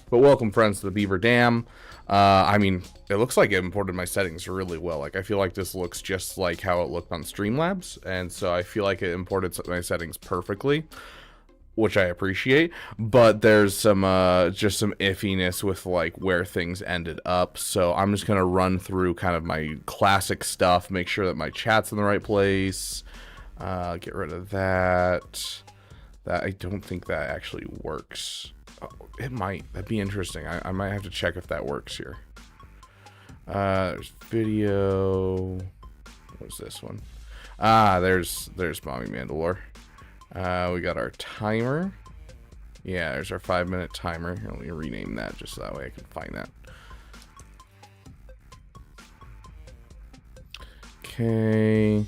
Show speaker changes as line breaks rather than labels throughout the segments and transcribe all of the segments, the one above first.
But welcome, friends, to the Beaver Dam. I mean, it looks like it imported my settings really well. Like, I feel like this looks just like how it looked on Streamlabs, and so I feel like it imported my settings perfectly, which I appreciate. But there's some just some iffiness with like where things ended up. So I'm just gonna run through kind of my classic stuff, make sure that my chat's in the right place. Get rid of that. I don't think that actually works. Oh, it might. That'd be interesting. I might have to check if that works here. There's video. What's this one? There's Mommy Mandalore. We got our timer. Yeah, there's our 5-minute timer. Here, let me rename that just so that way I can find that. Okay.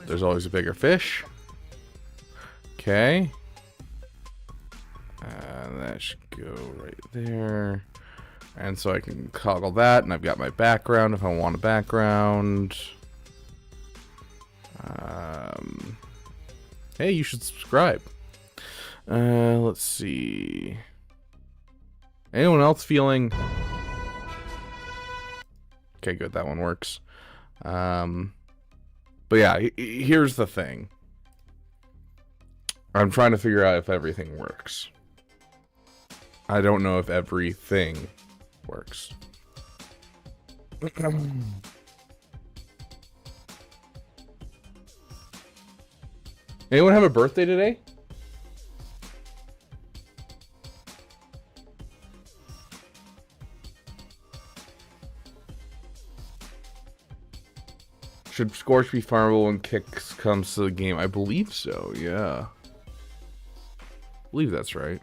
There's always a bigger fish. Okay. That should go right there. And so I can toggle that, and I've got my background if I want a background. Hey, you should subscribe. Let's see. Anyone else feeling... Okay, good. That one works. But yeah, here's the thing. I'm trying to figure out if everything works. I don't know if everything works. Anyone have a birthday today? Should Scorch be farmable when Kicks comes to the game? I believe so, yeah. I believe that's right.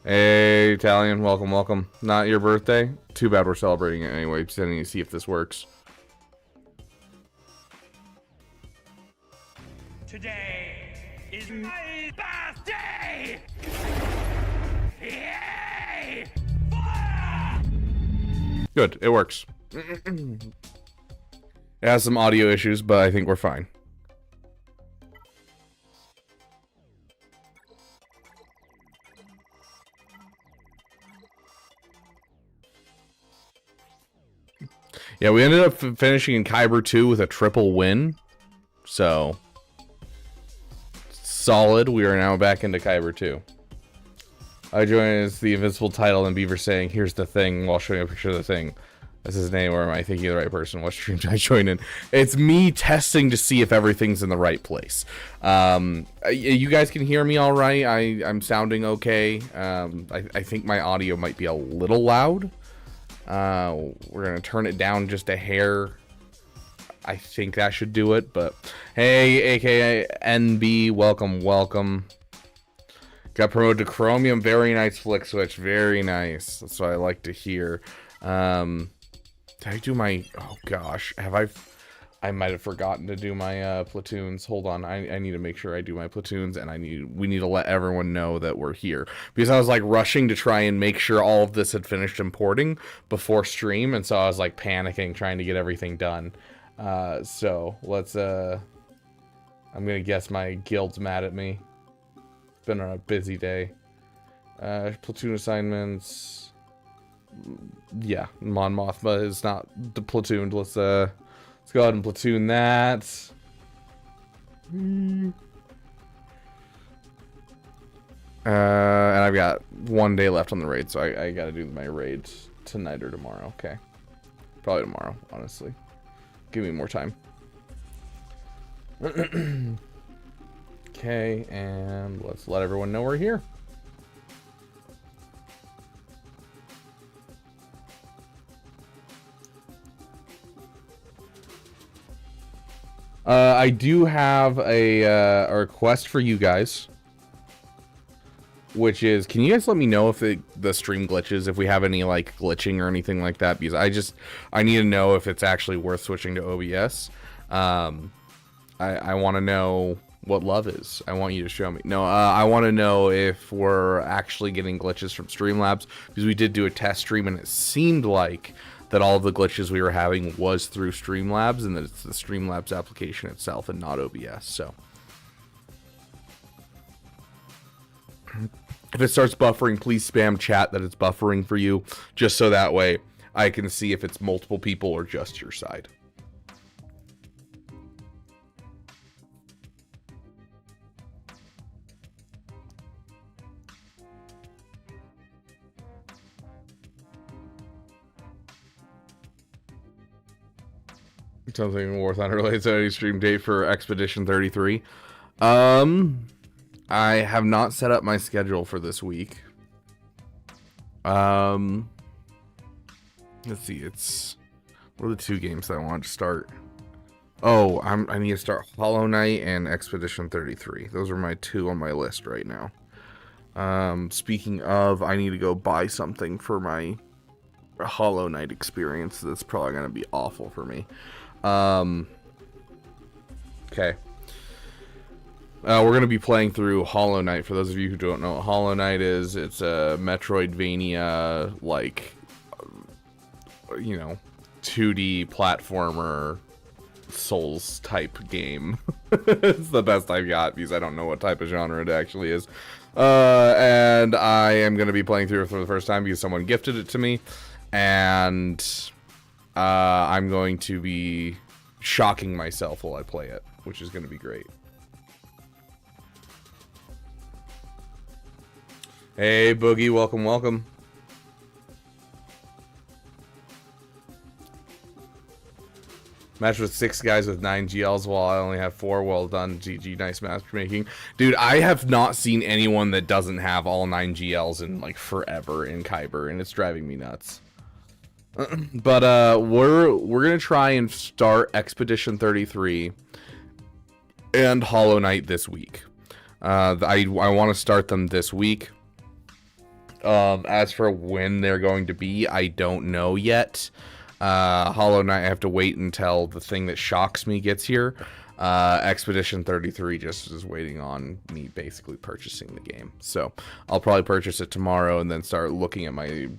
Hey, Italian, welcome, welcome. Not your birthday? Too bad we're celebrating it anyway. Just need to see if this works.
Today is my birthday! Yay! Fire!
Good, it works. It has some audio issues, but I think we're fine. Yeah, we ended up finishing in Kyber 2 with a triple win. So, solid. We are now back into Kyber 2. I joined as the invincible title and Beaver saying, "Here's the thing," while showing a picture of the thing. That's his name, or am I thinking of the right person? What stream did I join in? It's me testing to see if everything's in the right place. You guys can hear me all right. I'm sounding okay. I think my audio might be a little loud. We're gonna turn it down just a hair. I think that should do it, but hey, aka NB, welcome, welcome. Got promoted to Chromium. Very nice flick switch. Very nice. That's what I like to hear. Did I do my... Oh gosh, I might have forgotten to do my platoons. Hold on, I need to make sure I do my platoons, and we need to let everyone know that we're here, because I was like rushing to try and make sure all of this had finished importing before stream, and so I was like panicking trying to get everything done. So let's I'm gonna guess my guild's mad at me. It's been a busy day. Platoon assignments. Yeah, Mon Mothma is not platooned. Let's go ahead and platoon that. And I've got 1 day left on the raid, so I gotta do my raids tonight or tomorrow. Okay, probably tomorrow, honestly. Give me more time. Okay, and let's let everyone know we're here. I do have a request for you guys, which is, can you guys let me know if the stream glitches, if we have any like glitching or anything like that, because I need to know if it's actually worth switching to OBS. I want to know what love is. I want you to show me. No, I want to know if we're actually getting glitches from Streamlabs, because we did do a test stream and it seemed like that all of the glitches we were having was through Streamlabs, and that it's the Streamlabs application itself and not OBS. So If it starts buffering, please spam chat that it's buffering for you, just so that way I can see if it's multiple people or just your side. Something War Thunder related to any stream date for Expedition 33. I have not set up my schedule for this week. Let's see, what are the 2 games that I want to start? Oh, I need to start Hollow Knight and Expedition 33. Those are my 2 on my list right now. Speaking of, I need to go buy something for my Hollow Knight experience. That's probably going to be awful for me. Okay. We're going to be playing through Hollow Knight. For those of you who don't know what Hollow Knight is, it's a Metroidvania, like, 2D platformer Souls type game. It's the best I've got because I don't know what type of genre it actually is. And I am going to be playing through it for the first time because someone gifted it to me. And I'm going to be shocking myself while I play it, which is going to be great. Hey, Boogie, welcome, welcome. Match with 6 guys with 9 GLs while I only have 4. Well done, GG, nice matchmaking. Dude, I have not seen anyone that doesn't have all 9 GLs in, like, forever in Kyber, and it's driving me nuts. But, we're gonna try and start Expedition 33 and Hollow Knight this week. I want to start them this week. As for when they're going to be, I don't know yet. Hollow Knight, I have to wait until the thing that shocks me gets here. Expedition 33 just is waiting on me basically purchasing the game. So I'll probably purchase it tomorrow and then start looking at my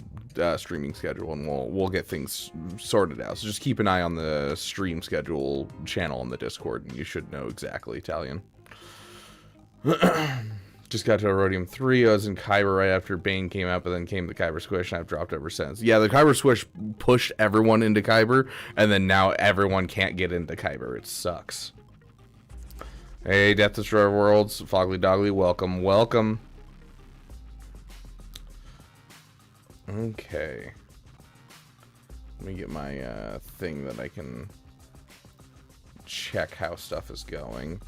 streaming schedule, and we'll get things sorted out. So just keep an eye on the stream schedule channel on the Discord, and you should know exactly, Italian. Just got to Erodium 3. I was in Kyber right after Bane came out, but then came the Kyber Squish, and I've dropped ever since. Yeah, the Kyber Squish pushed everyone into Kyber, and then now everyone can't get into Kyber. It sucks. Hey, Death Destroyer Worlds, Fogly Dogly, welcome, welcome. Okay. Let me get my thing that I can check how stuff is going.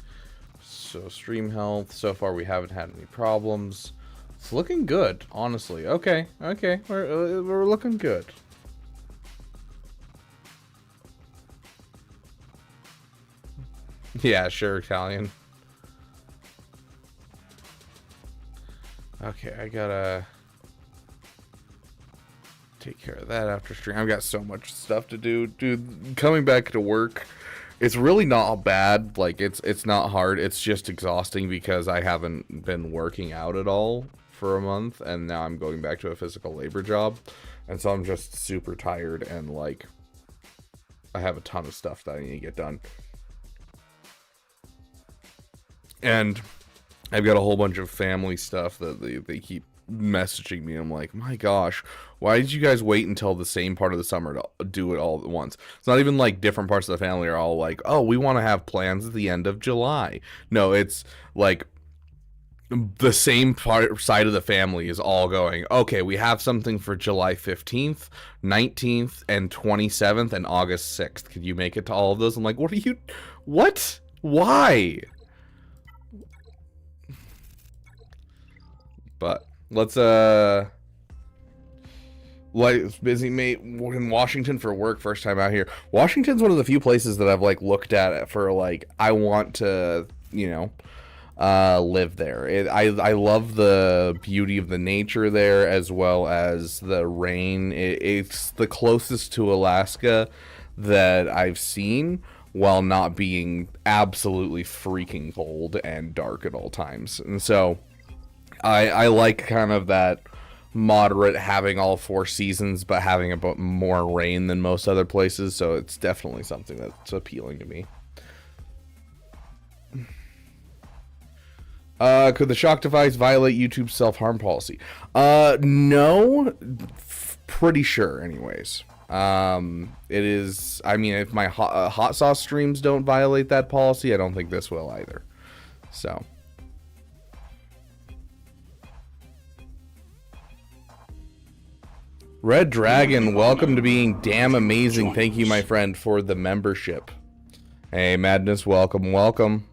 So stream health, so far we haven't had any problems. It's looking good, honestly. Okay, we're looking good. Yeah, sure, Italian. Okay, I gotta take care of that after stream. I've got so much stuff to do. Dude, coming back to work, it's really not bad. Like, it's not hard. It's just exhausting because I haven't been working out at all for a month, and now I'm going back to a physical labor job. And so I'm just super tired, and, like, I have a ton of stuff that I need to get done. And I've got a whole bunch of family stuff that they keep messaging me. I'm like, my gosh, why did you guys wait until the same part of the summer to do it all at once? It's not even like different parts of the family are all like, oh, we want to have plans at the end of July. No, it's like the same side of the family is all going, okay, we have something for July 15th, 19th, and 27th, and August 6th. Could you make it to all of those? I'm like, what? Why? But let's like, busy mate in Washington for work, first time out here. Washington's one of the few places that I've like looked at for like, I want to, you know, live there. I love the beauty of the nature there, as well as the rain. It's the closest to Alaska that I've seen, while not being absolutely freaking cold and dark at all times. And so I like kind of that moderate, having all 4 seasons, but having a bit more rain than most other places. So it's definitely something that's appealing to me. Could the shock device violate YouTube's self-harm policy? No. Pretty sure, anyways. It is. I mean, if my hot sauce streams don't violate that policy, I don't think this will either. So. Red Dragon, welcome to being damn amazing. Thank you, my friend, for the membership. Hey, Madness, welcome, welcome.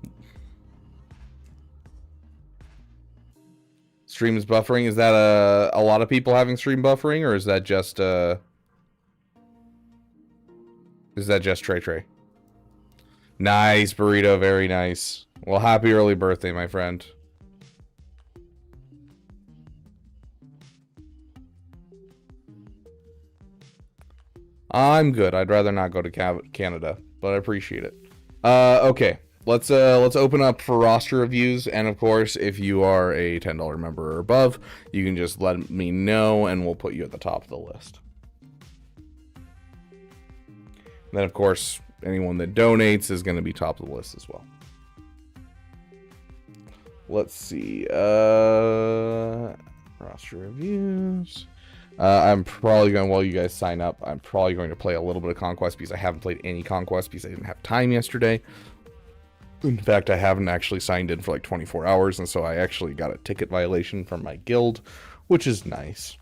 Stream is buffering. Is that a lot of people having stream buffering, or is that just Trey Trey? Nice, Burrito, very nice. Well, happy early birthday, my friend. I'm good. I'd rather not go to Canada, but I appreciate it. Okay. Let's open up for roster reviews, and of course, if you are a $10 member or above, you can just let me know, and we'll put you at the top of the list. And then, of course, anyone that donates is going to be top of the list as well. Let's see. Roster reviews. I'm probably going, while you guys sign up, I'm probably going to play a little bit of Conquest because I haven't played any Conquest because I didn't have time yesterday. In fact, I haven't actually signed in for like 24 hours, and so I actually got a ticket violation from my guild, which is nice.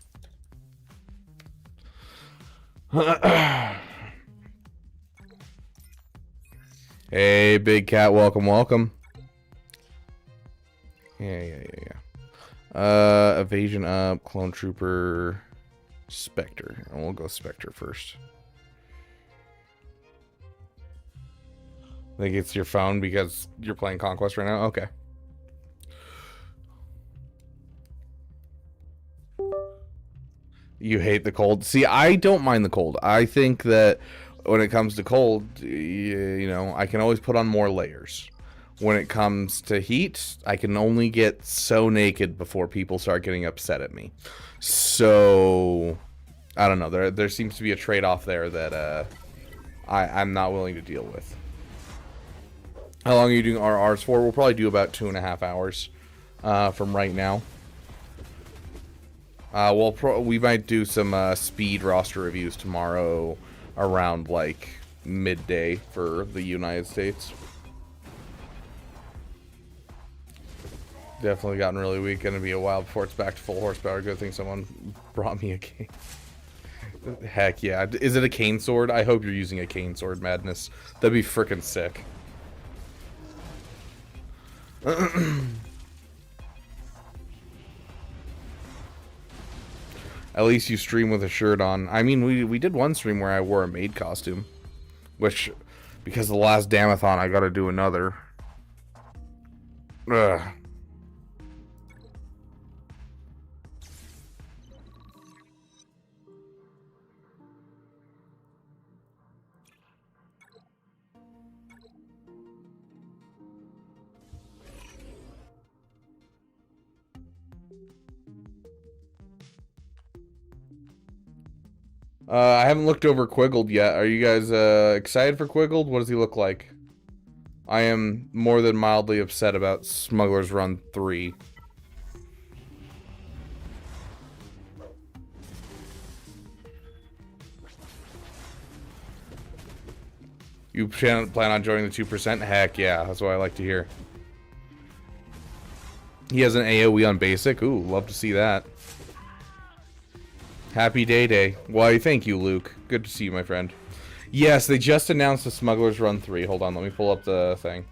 Hey, Big Cat, welcome, welcome. Yeah. Evasion up, Clone Trooper, Spectre. And we'll go Spectre first. I think it's your phone because you're playing Conquest right now? Okay. You hate the cold? See, I don't mind the cold. I think that when it comes to cold, you know, I can always put on more layers. When it comes to heat, I can only get so naked before people start getting upset at me. So, I don't know. There seems to be a trade-off there that I'm not willing to deal with. How long are you doing RRs for? We'll probably do about 2.5 hours from right now. We might do some speed roster reviews tomorrow around like midday for the United States. Definitely gotten really weak. Gonna be a while before it's back to full horsepower. Good thing someone brought me a cane. Heck yeah. Is it a cane sword? I hope you're using a cane sword, Madness. That'd be freaking sick. At least you stream with a shirt on. I mean, we did one stream where I wore a maid costume, which, because of the last Damathon, I gotta do another. Ugh. I haven't looked over Quiggled yet. Are you guys excited for Quiggled? What does he look like? I am more than mildly upset about Smuggler's Run 3. You plan on joining the 2%? Heck yeah, that's what I like to hear. He has an AoE on basic. Ooh, love to see that. Happy Day. Why, thank you, Luke. Good to see you, my friend. Yes, they just announced the Smuggler's Run 3. Hold on, let me pull up the thing.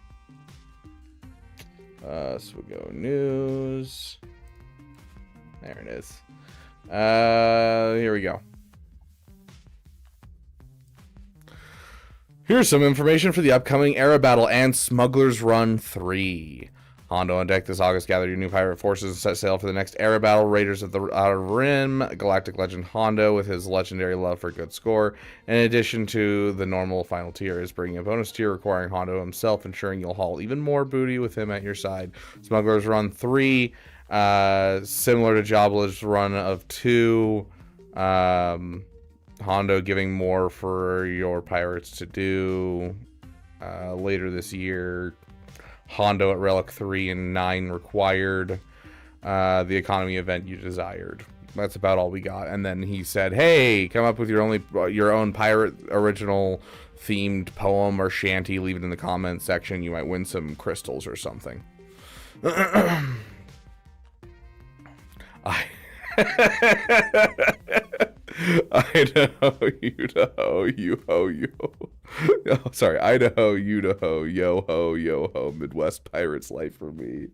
So we go news. There it is. Here we go. Here's some information for the upcoming Era Battle and Smuggler's Run 3. Hondo on deck this August. Gather your new pirate forces and set sail for the next Era Battle. Raiders of the Outer Rim. Galactic Legend Hondo with his legendary love for a good score. In addition to the normal final tier, is bringing a bonus tier requiring Hondo himself, ensuring you'll haul even more booty with him at your side. Smuggler's Run 3, similar to Jabla's Run of 2. Hondo giving more for your pirates to do later this year. Hondo at Relic 3 and 9 required. The economy event you desired. That's about all we got. And then he said, hey, come up with your own pirate original themed poem or shanty. Leave it in the comments section. You might win some crystals or something. Idaho, Idaho, you ho, yo. Oh, sorry, Idaho, Idaho, yo ho, yo ho. Midwest Pirates life for me.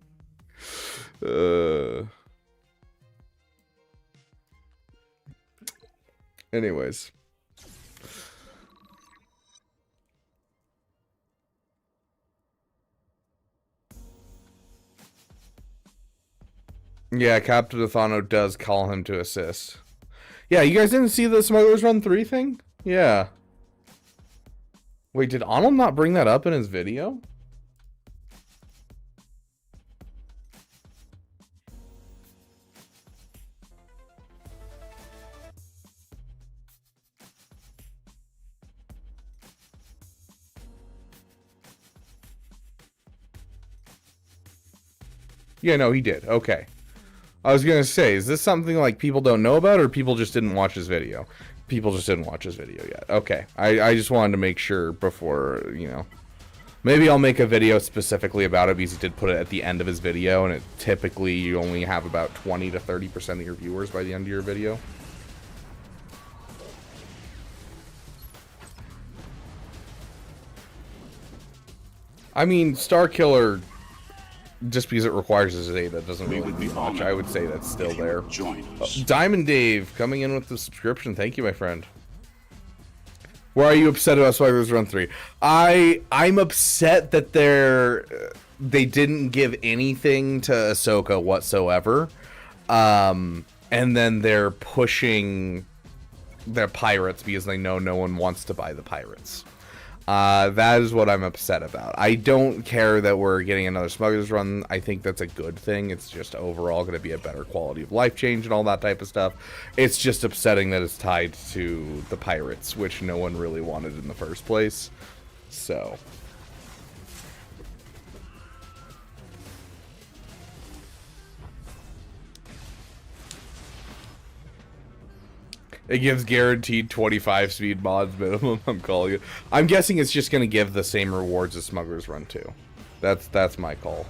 Anyways. Yeah, Captain Athano does call him to assist. Yeah, you guys didn't see the Smugglers Run 3 thing? Yeah. Wait, did Arnold not bring that up in his video? Yeah, no, he did. Okay. I was gonna say, is this something like people don't know about, or people just didn't watch his video? People just didn't watch his video yet. Okay. I just wanted to make sure before, you know. Maybe I'll make a video specifically about it, because he did put it at the end of his video, and it typically you only have about 20 to 30% of your viewers by the end of your video. I mean, Starkiller, just because it requires a data doesn't really do much. I would say that's still there. Diamond Dave coming in with the subscription. Thank you, my friend. Why are you upset about Smugglers Run 3? I'm upset that they didn't give anything to Ahsoka whatsoever. And then they're pushing their pirates because they know no one wants to buy the pirates. That is what I'm upset about. I don't care that we're getting another Smugglers Run. I think that's a good thing. It's just overall going to be a better quality of life change and all that type of stuff. It's just upsetting that it's tied to the pirates, which no one really wanted in the first place. So... it gives guaranteed 25 speed mods minimum. I'm calling it. I'm guessing it's just going to give the same rewards as Smugglers Run 2. That's my call.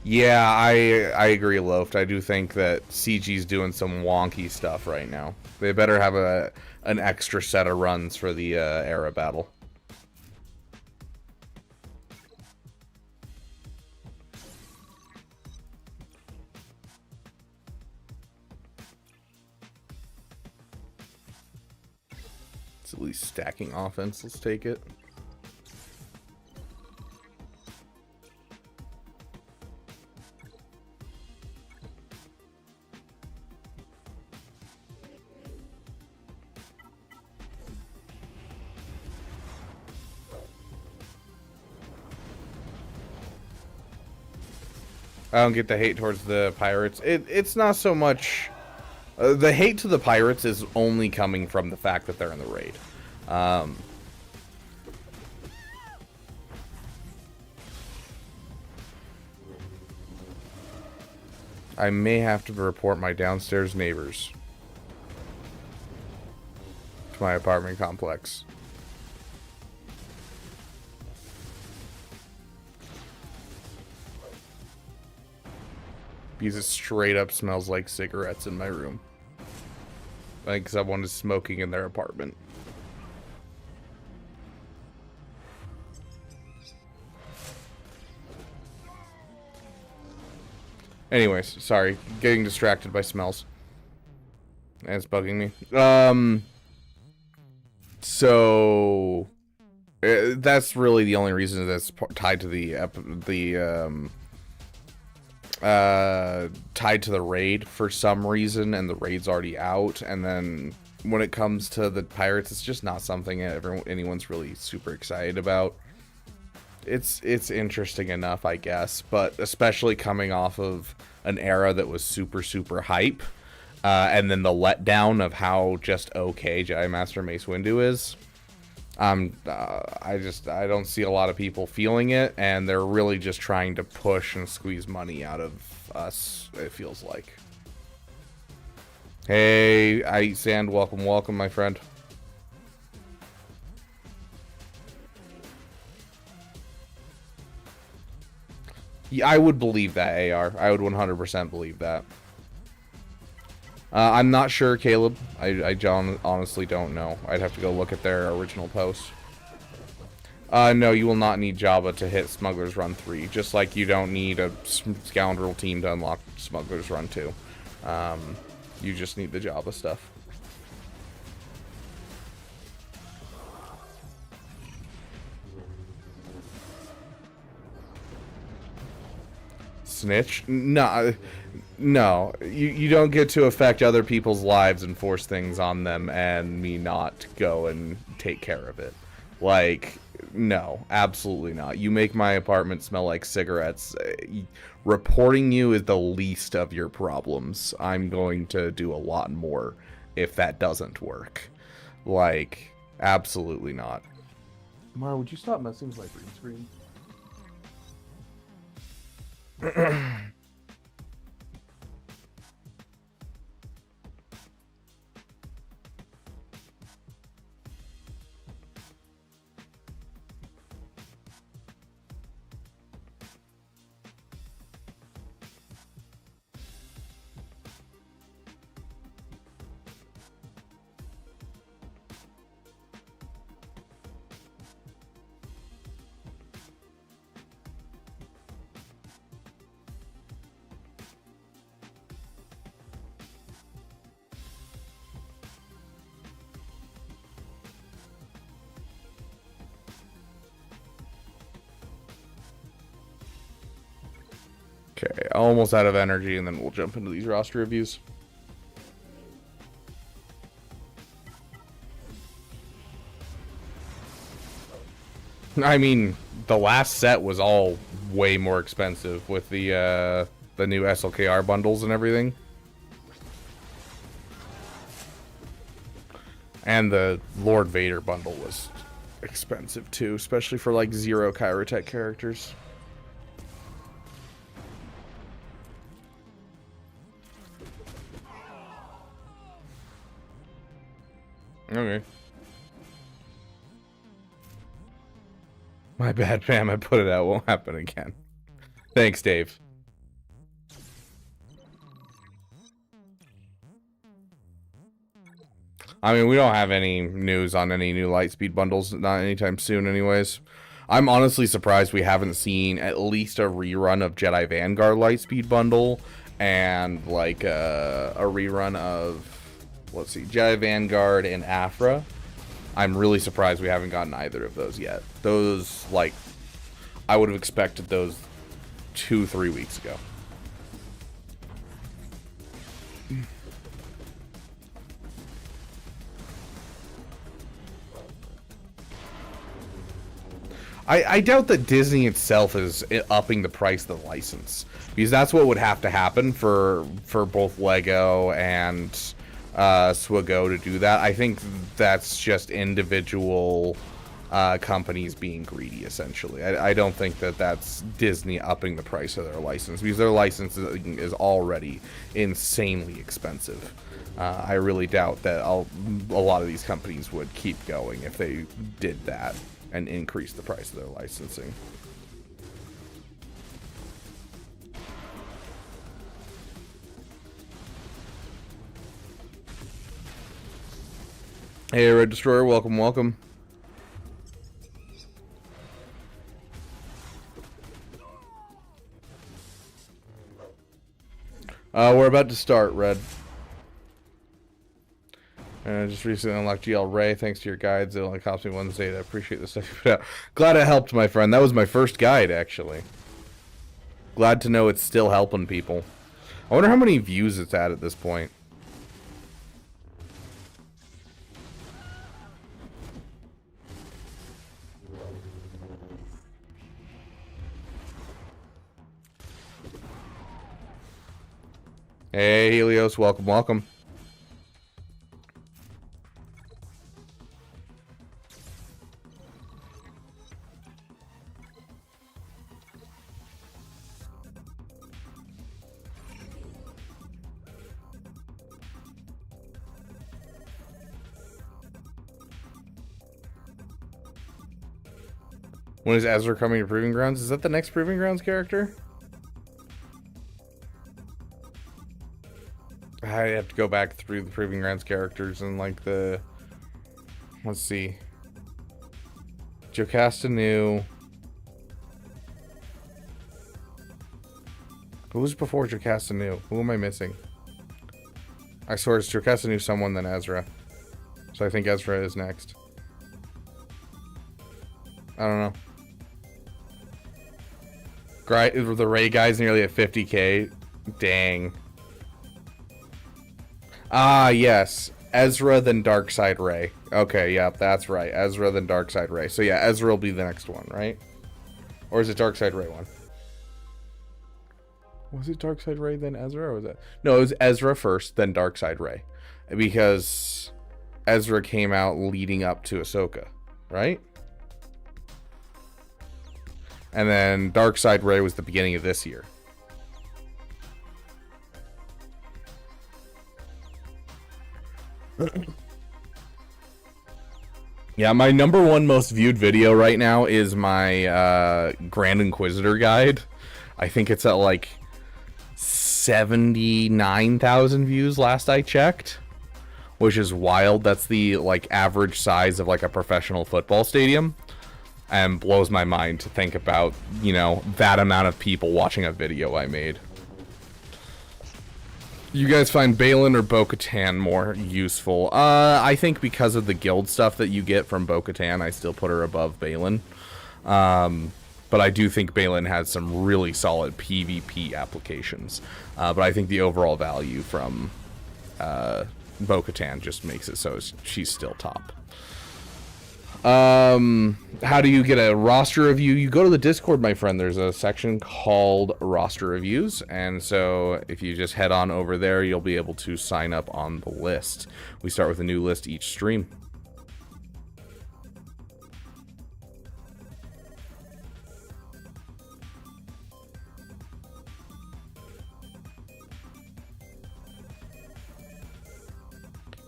Yeah, I agree, Loafed. I do think that CG's doing some wonky stuff right now. They better have an extra set of runs for the era battle. It's at least stacking offense. Let's take it. I don't get the hate towards the pirates. It's not so much... the hate to the pirates is only coming from the fact that they're in the raid. I may have to report my downstairs neighbors to my apartment complex. Because it straight up smells like cigarettes in my room. Like someone is smoking in their apartment. Anyways, sorry. Getting distracted by smells. And it's bugging me. So... that's really the only reason that's tied to tied to the raid for some reason, and the raid's already out. And then when it comes to the pirates, it's just not something anyone's really super excited about. it's interesting enough, I guess, but especially coming off of an era that was super hype, and then the letdown of how just okay Jedi Master Mace Windu is. I don't see a lot of people feeling it, and they're really just trying to push and squeeze money out of us, it feels like. Hey, I Eat Sand, welcome, my friend. Yeah, I would believe that, AR. I would 100% believe that. I'm not sure, Caleb. I honestly don't know. I'd have to go look at their original post. No, you will not need Jabba to hit Smuggler's Run 3, just like you don't need a Scoundrel team to unlock Smuggler's Run 2. You just need the Jabba stuff. Snitch? No, you don't get to affect other people's lives and force things on them and me not go and take care of it. Like, no, absolutely not. You make my apartment smell like cigarettes. Reporting you is the least of your problems. I'm going to do a lot more if that doesn't work. Like, absolutely not. Mara, would you stop messing with my green screen? Okay, almost out of energy, and then we'll jump into these roster reviews. I mean, the last set was all way more expensive with the new SLKR bundles and everything. And the Lord Vader bundle was expensive too, especially for like 0 Kyrotech characters. Okay. My bad, fam. I put it out. Won't happen again. Thanks, Dave. I mean, we don't have any news on any new Lightspeed bundles, not anytime soon anyways. I'm honestly surprised we haven't seen at least a rerun of Jedi Vanguard Lightspeed bundle and like a rerun of, let's see, Jedi Vanguard and Afra. I'm really surprised we haven't gotten either of those yet. Those, like, I would have expected those 2-3 weeks ago. I doubt that Disney itself is upping the price of the license, because that's what would have to happen for both Lego and Swago to do that. I think that's just individual companies being greedy, essentially. I don't think that that's Disney upping the price of their license, because their license is already insanely expensive. I really doubt that a lot of these companies would keep going if they did that and increase the price of their licensing. Hey, Red Destroyer, welcome. We're about to start, Red. I just recently unlocked GL Ray. Thanks to your guides, it only cost me 1 Zeta. I appreciate the stuff you put out. Glad it helped, my friend. That was my first guide, actually. Glad to know it's still helping people. I wonder how many views it's at this point. Hey, Helios, welcome, welcome. When is Ezra coming to Proving Grounds? Is that the next Proving Grounds character? I have to go back through the Proving Grounds characters and like the... Let's see. Jocasta New. Who was before Jocasta New? Who am I missing? I swear it's Jocasta New someone then Ezra. So I think Ezra is next. I don't know. The Ray guy's nearly at 50k. Dang. Ah, yes. Ezra, then Darkside Ray. Okay, yeah, that's right. Ezra, then Darkside Ray. So yeah, Ezra will be the next one, right? Or is it Darkside Ray one? Was it Darkside Ray, then Ezra, or was it? No, it was Ezra first, then Darkside Ray. Because Ezra came out leading up to Ahsoka, right? And then Darkside Ray was the beginning of this year. Yeah, my #1 most viewed video right now is my Grand Inquisitor guide. I think it's at like 79,000 views last I checked, which is wild. That's the like average size of like a professional football stadium, and blows my mind to think about, you know, that amount of people watching a video I made. You guys find Balin or Bo-Katan more useful? I think because of the guild stuff that you get from Bo-Katan, I still put her above Balin. But I do think Balin has some really solid PvP applications. But I think the overall value from Bo-Katan just makes it so she's still top. How do you get a roster review? You go to the Discord, my friend. There's a section called roster reviews, and so if you just head on over there, you'll be able to sign up on the list. We start with a new list each stream.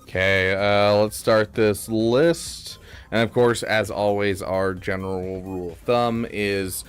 Okay, let's start this list. And of course, as always, our general rule of thumb is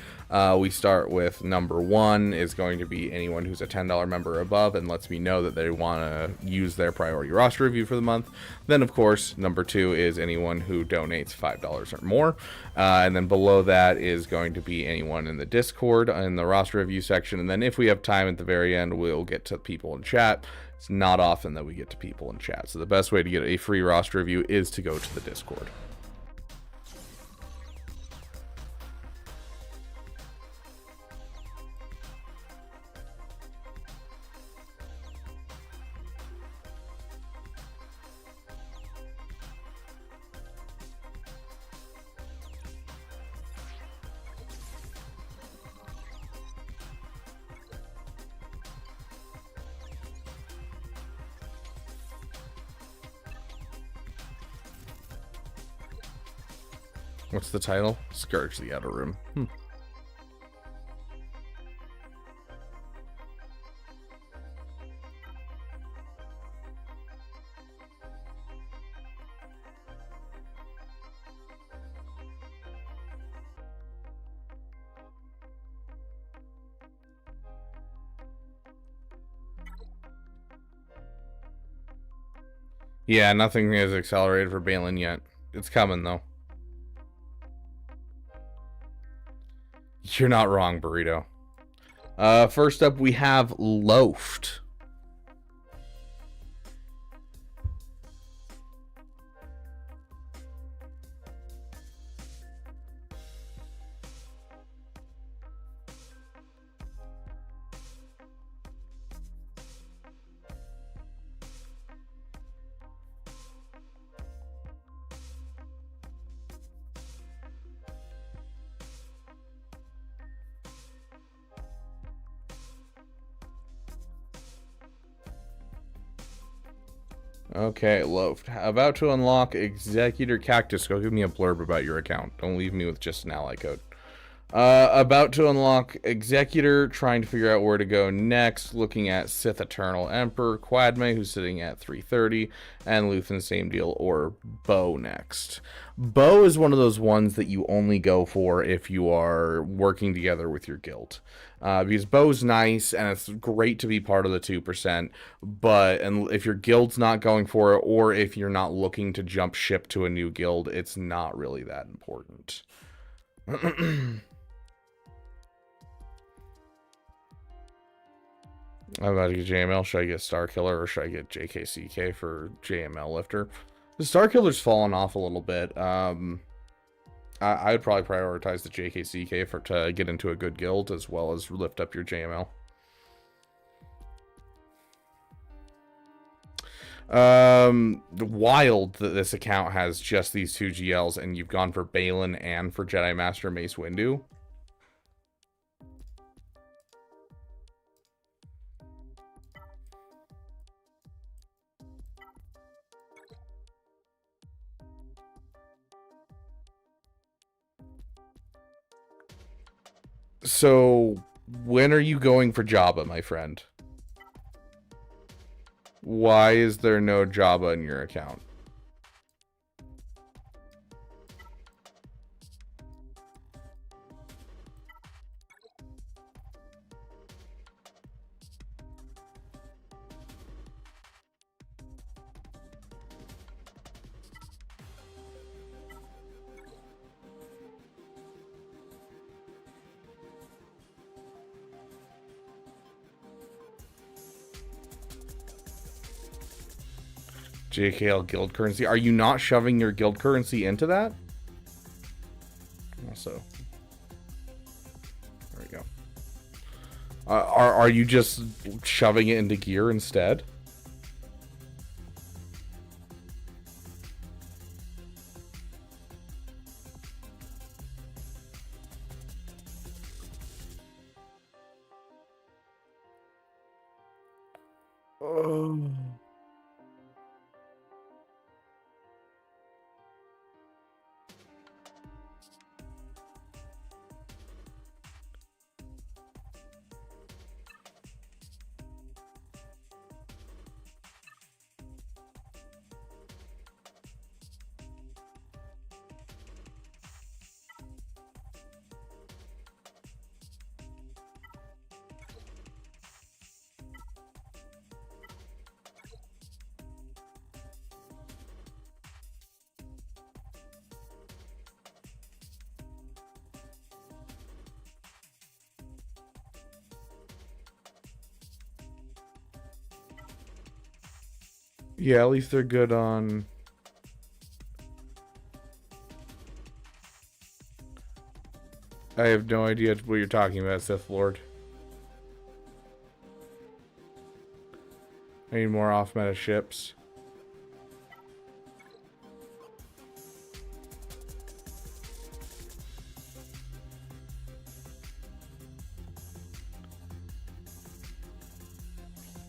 we start with #1 is going to be anyone who's a $10 member or above and lets me know that they want to use their priority roster review for the month. Then, of course, #2 is anyone who donates $5 or more. And then below that is going to be anyone in the Discord in the roster review section. And then if we have time at the very end, we'll get to people in chat. It's not often that we get to people in chat. So the best way to get a free roster review is to go to the Discord. What's the title? Scourge the Outer Rim. Yeah, nothing is accelerated for Balin yet. It's coming, though. You're not wrong, Burrito. First up, we have Loafed. Okay, Loafed. About to unlock Executor Cactus. Go give me a blurb about your account. Don't leave me with just an ally code. About to unlock Executor, trying to figure out where to go next, looking at Sith Eternal Emperor, Quadme, who's sitting at 330, and Luthen, same deal, or Bo next. Bo is one of those ones that you only go for if you are working together with your guild. Because Bo's nice, and it's great to be part of the 2%, but and if your guild's not going for it, or if you're not looking to jump ship to a new guild, it's not really that important. I'm about to get JML. Should I get Star Killer or should I get JKCK for JML Lifter? The Star Killer's fallen off a little bit. I would probably prioritize the JKCK to get into a good guild as well as lift up your JML. Wild that this account has just these 2 GLs and you've gone for Balin and for Jedi Master Mace Windu. So, when are you going for Jabba, my friend? Why is there no Jabba in your account? JKL guild currency. Are you not shoving your guild currency into that? Also, there we go. Are you just shoving it into gear instead? Oh. Yeah, at least they're good on... I have no idea what you're talking about, Sith Lord. I need more off-meta ships.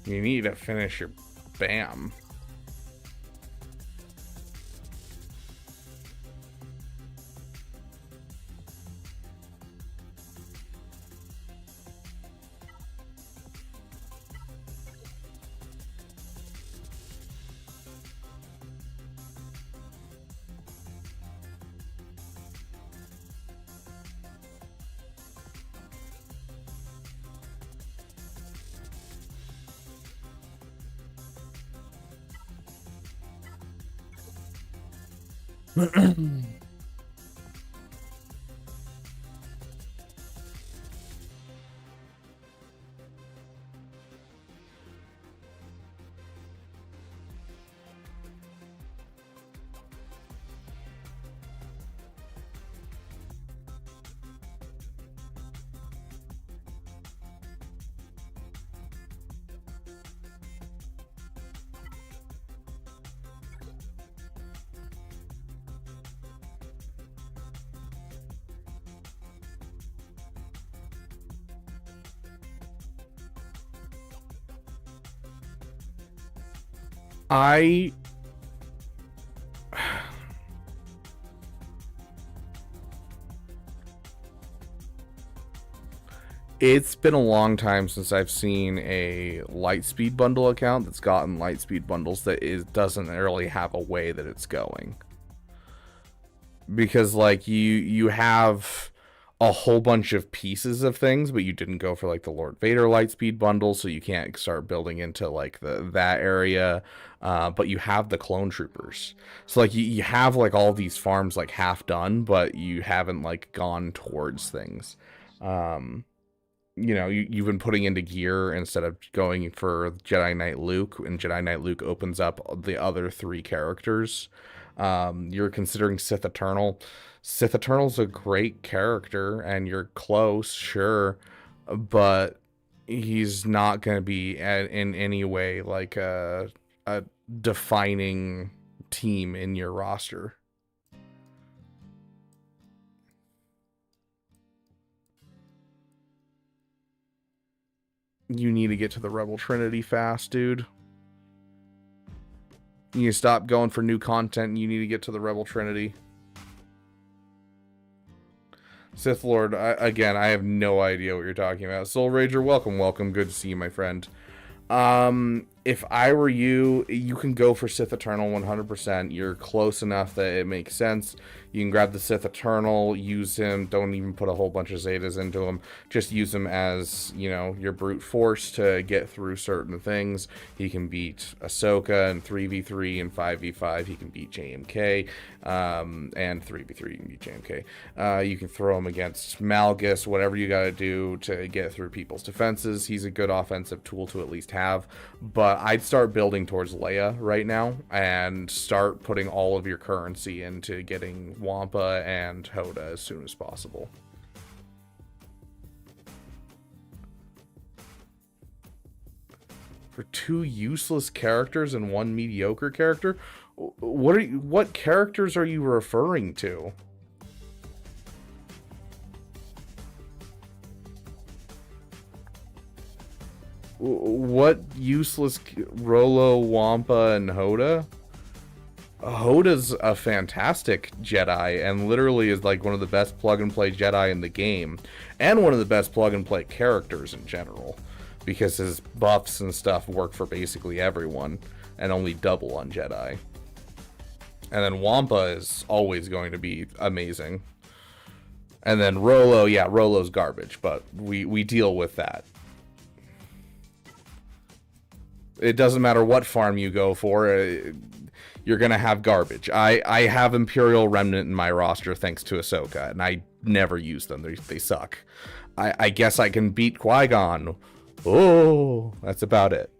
You need to finish your BAM. I It's been a long time since I've seen a Lightspeed bundle account that's gotten Lightspeed bundles that doesn't really have a way that it's going. Because like you have a whole bunch of pieces of things, but you didn't go for like the Lord Vader Lightspeed bundle, so you can't start building into like that area. But you have the clone troopers, so like you have like all these farms like half done, but you haven't like gone towards things. You know, you've been putting into gear instead of going for Jedi Knight Luke, and Jedi Knight Luke opens up the other 3 characters. You're considering Sith Eternal. Sith Eternal's a great character, and you're close, sure, but he's not going to be in any way like a defining team in your roster. You need to get to the Rebel Trinity fast, dude. You need to stop going for new content, and you need to get to the Rebel Trinity. Sith Lord, again, I have no idea what you're talking about. Soul Rager, welcome. Good to see you, my friend. If I were you, you can go for Sith Eternal 100%. You're close enough that it makes sense. You can grab the Sith Eternal, use him, don't even put a whole bunch of Zetas into him. Just use him as, you know, your brute force to get through certain things. He can beat Ahsoka in 3v3 and 5v5. He can beat JMK, and 3v3 you can beat JMK. You can throw him against Malgus, whatever you gotta do to get through people's defenses. He's a good offensive tool to at least have, but I'd start building towards Leia right now and start putting all of your currency into getting Wampa and Hoda as soon as possible. For 2 useless characters and 1 mediocre character? What characters are you referring to? What useless Rolo, Wampa, and Hoda? Hoda's a fantastic Jedi and literally is like one of the best plug-and-play Jedi in the game, and one of the best plug-and-play characters in general, because his buffs and stuff work for basically everyone and only double on Jedi. And then Wampa is always going to be amazing. And then Rolo, yeah, Rolo's garbage, but we deal with that. It doesn't matter what farm you go for, you're going to have garbage. I have Imperial Remnant in my roster thanks to Ahsoka, and I never use them. They suck. I guess I can beat Qui-Gon. Oh, that's about it.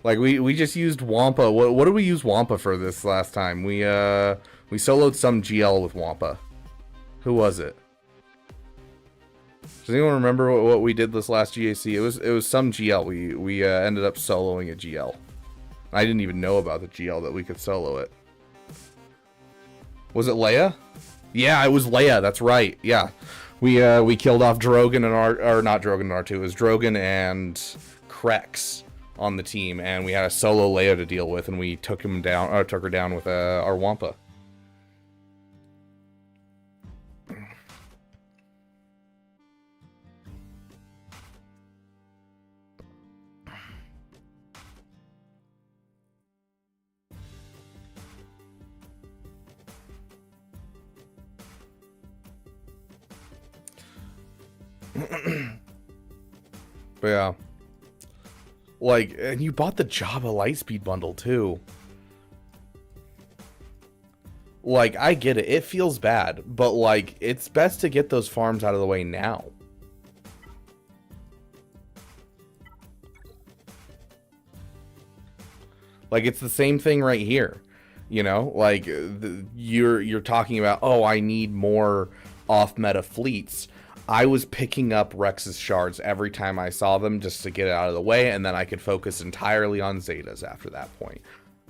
Like, we just used Wampa. What did we use Wampa for this last time? We soloed some GL with Wampa. Who was it? Does anyone remember what we did this last GAC? It was some GL. We ended up soloing a GL. I didn't even know about the GL that we could solo it. Was it Leia? Yeah, it was Leia. That's right. Yeah, we killed off Drogon and not Drogon and R2. It was Drogon and Krex on the team, and we had a solo Leia to deal with, and we took her down with our Wampa. But yeah, like, and you bought the Jabba Lightspeed bundle too. Like, I get it, it feels bad, but like, it's best to get those farms out of the way now. Like, it's the same thing right here, you know, like you're talking about, oh, I need more off meta fleets. I was picking up Rex's shards every time I saw them just to get it out of the way, and then I could focus entirely on Zetas after that point.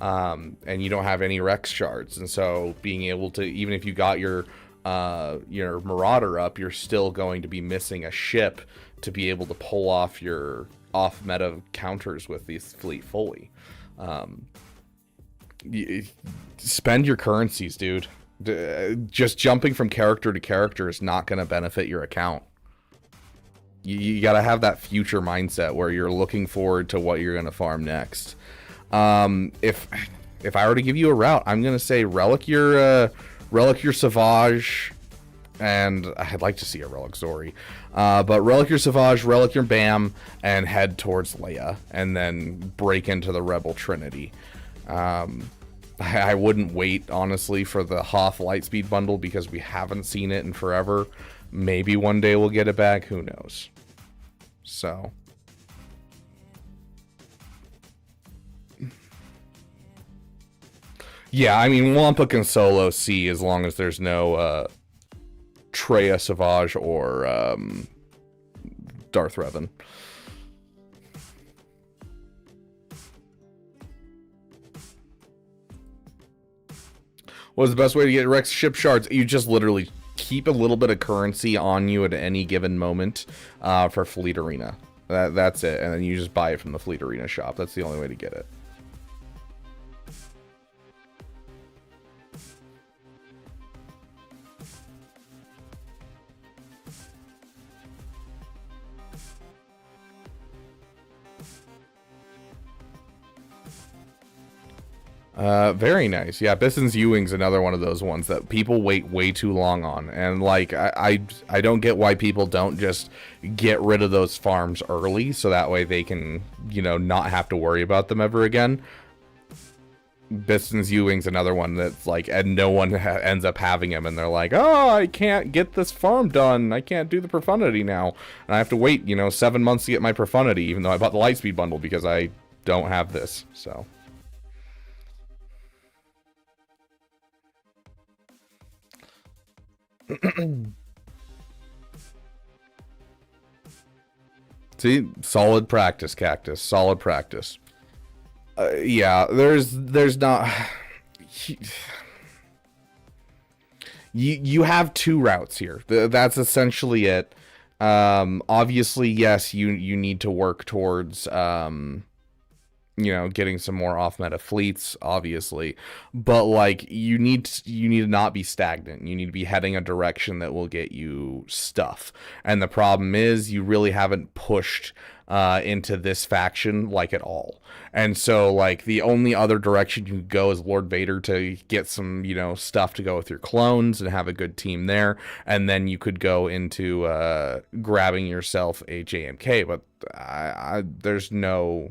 And you don't have any Rex shards, and so being able to, even if you got your Marauder up, you're still going to be missing a ship to be able to pull off your off-meta counters with these fleet fully. Spend your currencies, dude. Just jumping from character to character is not going to benefit your account. You got to have that future mindset where you're looking forward to what you're going to farm next. If I were to give you a route, I'm going to say relic your Savage, and I'd like to see a relic Zori. But relic your Savage, relic your Bam, and head towards Leia, and then break into the Rebel Trinity. I wouldn't wait, honestly, for the Hoth Lightspeed bundle because we haven't seen it in forever. Maybe one day we'll get it back. Who knows? So. Yeah, I mean, Wampa can solo C as long as there's no Traya Savage or Darth Revan. What's the best way to get Rex ship shards? You just literally keep a little bit of currency on you at any given moment for Fleet Arena. That's it. And then you just buy it from the Fleet Arena shop. That's the only way to get it. Very nice. Yeah, Bison's Ewing's another one of those ones that people wait way too long on. And like, I don't get why people don't just get rid of those farms early so that way they can, you know, not have to worry about them ever again. Bison's Ewing's another one that's like, and no one ends up having him, and they're like, oh, I can't get this farm done. I can't do the profundity now. And I have to wait, you know, 7 months to get my profundity, even though I bought the Lightspeed bundle because I don't have this, so. See, solid practice, Cactus. Solid practice. Yeah, there's not. You have two routes here. That's essentially it. Obviously, yes, you need to work towards you know, getting some more off-meta fleets, obviously, but like you need to not be stagnant. You need to be heading a direction that will get you stuff. And the problem is you really haven't pushed into this faction like at all. And so like the only other direction you can go is Lord Vader to get some, you know, stuff to go with your clones and have a good team there. And then you could go into grabbing yourself a JMK, but there's no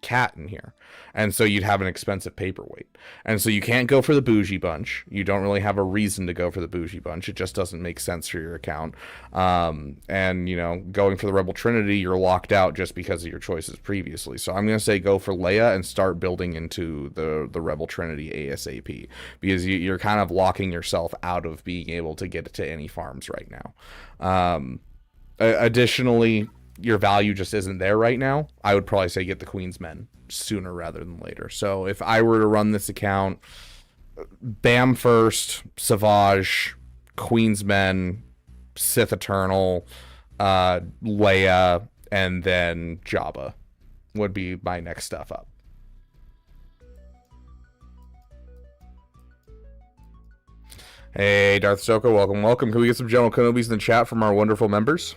cat in here, and so you'd have an expensive paperweight, and so you can't go for the bougie bunch. You don't really have a reason to go for the bougie bunch. It just doesn't make sense for your account. And you know, going for the Rebel Trinity, you're locked out just because of your choices previously. So I'm gonna say go for Leia and start building into the Rebel Trinity ASAP, because you're kind of locking yourself out of being able to get to any farms right now. Additionally, your value just isn't there right now. I would probably say get the Queen's Men sooner rather than later. So if I were to run this account, Bam first, Savage, Queen's Men, Sith Eternal, Leia, and then Jabba would be my next stuff up. Hey, Darth Soko, welcome. Can we get some General Kenobis in the chat from our wonderful members?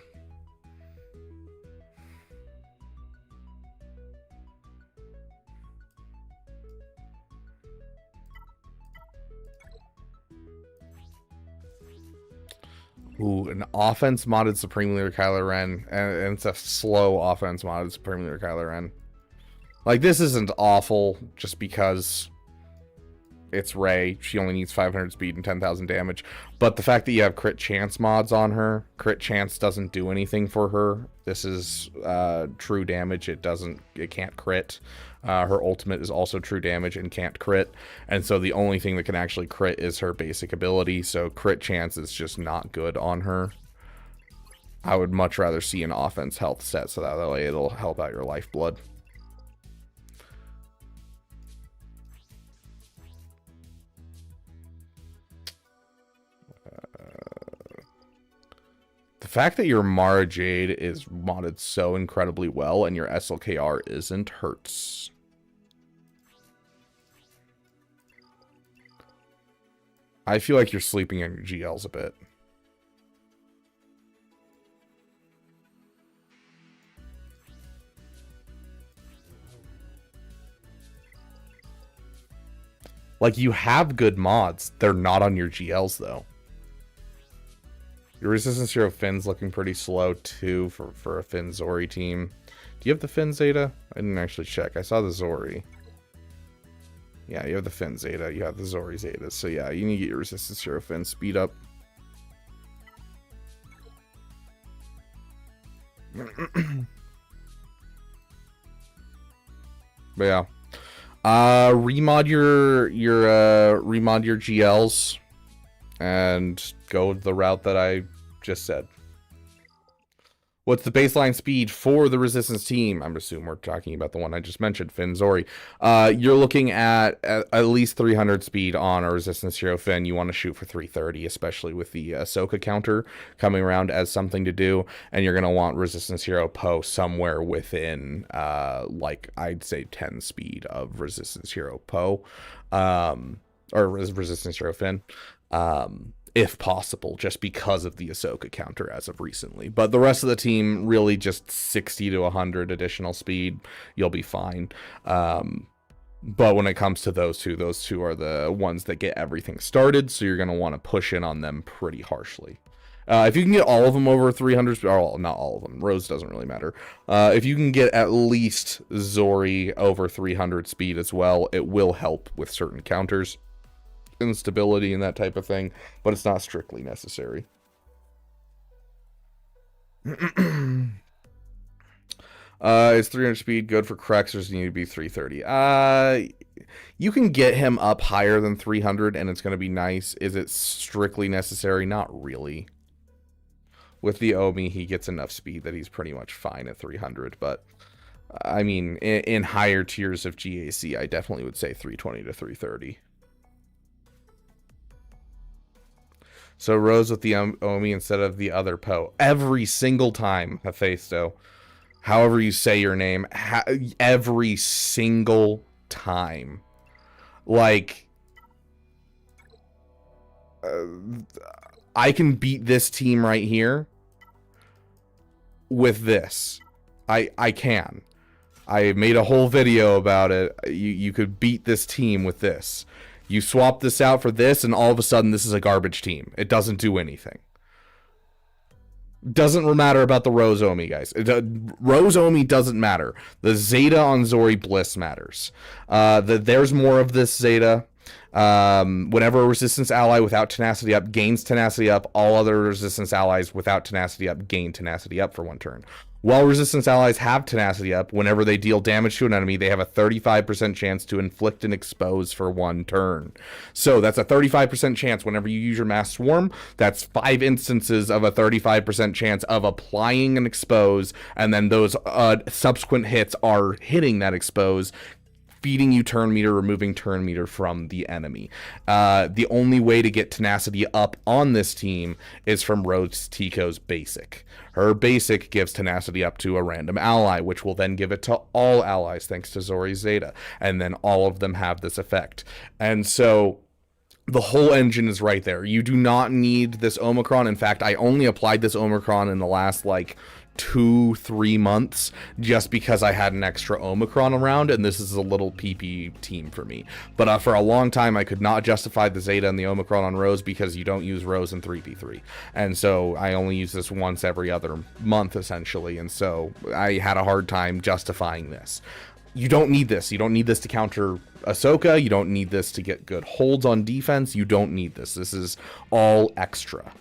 Ooh, an offense modded Supreme Leader Kylo Ren, and it's a slow offense modded Supreme Leader Kylo Ren. Like, this isn't awful just because it's Rey. She only needs 500 speed and 10,000 damage. But the fact that you have crit chance mods on her, crit chance doesn't do anything for her. This is true damage. It can't crit. Her ultimate is also true damage and can't crit. And so the only thing that can actually crit is her basic ability. So crit chance is just not good on her. I would much rather see an offense health set so that way it'll help out your lifeblood. The fact that your Mara Jade is modded so incredibly well and your SLKR isn't hurts. I feel like you're sleeping on your GLs a bit. Like, you have good mods. They're not on your GLs, though. Your Resistance Hero Finn's looking pretty slow, too, for a Finn Zori team. Do you have the Finn Zeta? I didn't actually check. I saw the Zori. Yeah, you have the Finn Zeta. You have the Zori Zeta. So, yeah, you need to get your Resistance Hero Finn speed up. But, yeah. Remod your GLs and go the route that I just said. What's the baseline speed for the Resistance team? I'm assuming we're talking about the one I just mentioned, Finn Zori. You're looking at least 300 speed on a Resistance Hero Finn. You want to shoot for 330, especially with the Ahsoka counter coming around as something to do. And you're going to want Resistance Hero Poe somewhere within, like, I'd say 10 speed of Resistance Hero Poe. Or Resistance Hero Finn. If possible, just because of the Ahsoka counter as of recently. But the rest of the team, really just 60 to 100 additional speed, you'll be fine. But when it comes to those two are the ones that get everything started, so you're going to want to push in on them pretty harshly. If you can get all of them over 300, or not all of them, Rose doesn't really matter. If you can get at least Zori over 300 speed as well, it will help with certain counters. Instability and that type of thing, but it's not strictly necessary. Is 300 speed good for Krex, or does it need to be 330? You can get him up higher than 300 and it's going to be nice. Is it strictly necessary? Not really. With the Omi, he gets enough speed that he's pretty much fine at 300, but I mean, in higher tiers of GAC, I definitely would say 320 to 330. So Rose with the Omi instead of the other Poe. Every single time, Hephaesto. However you say your name. Every single time. Like, I can beat this team right here with this. I can. I made a whole video about it. You could beat this team with this. You swap this out for this, and all of a sudden, this is a garbage team. It doesn't do anything. Doesn't matter about the Rose Omi, guys. Rose Omi doesn't matter. The Zeta on Zori Bliss matters. There's more of this Zeta. Whenever a Resistance ally without Tenacity Up gains Tenacity Up, all other Resistance allies without Tenacity Up gain Tenacity Up for one turn. While Resistance allies have Tenacity Up, whenever they deal damage to an enemy, they have a 35% chance to inflict and expose for one turn. So that's a 35% chance whenever you use your Mass Swarm. That's 5 instances of a 35% chance of applying an expose, and then those subsequent hits are hitting that expose, feeding you turn meter, removing turn meter from the enemy. The only way to get Tenacity Up on this team is from Rose Tico's basic. Her basic gives Tenacity Up to a random ally, which will then give it to all allies thanks to Zori Zeta. And then all of them have this effect. And so the whole engine is right there. You do not need this Omicron. In fact, I only applied this Omicron in the last, 2-3 months just because I had an extra Omicron around, and this is a little PP team for me. But for a long time I could not justify the Zeta and the Omicron on Rose because you don't use Rose in 3v3, and so I only use this once every other month essentially, and so I had a hard time justifying this. You don't need this. You don't need this to counter Ahsoka. You don't need this to get good holds on defense. You don't need this. This is all extra.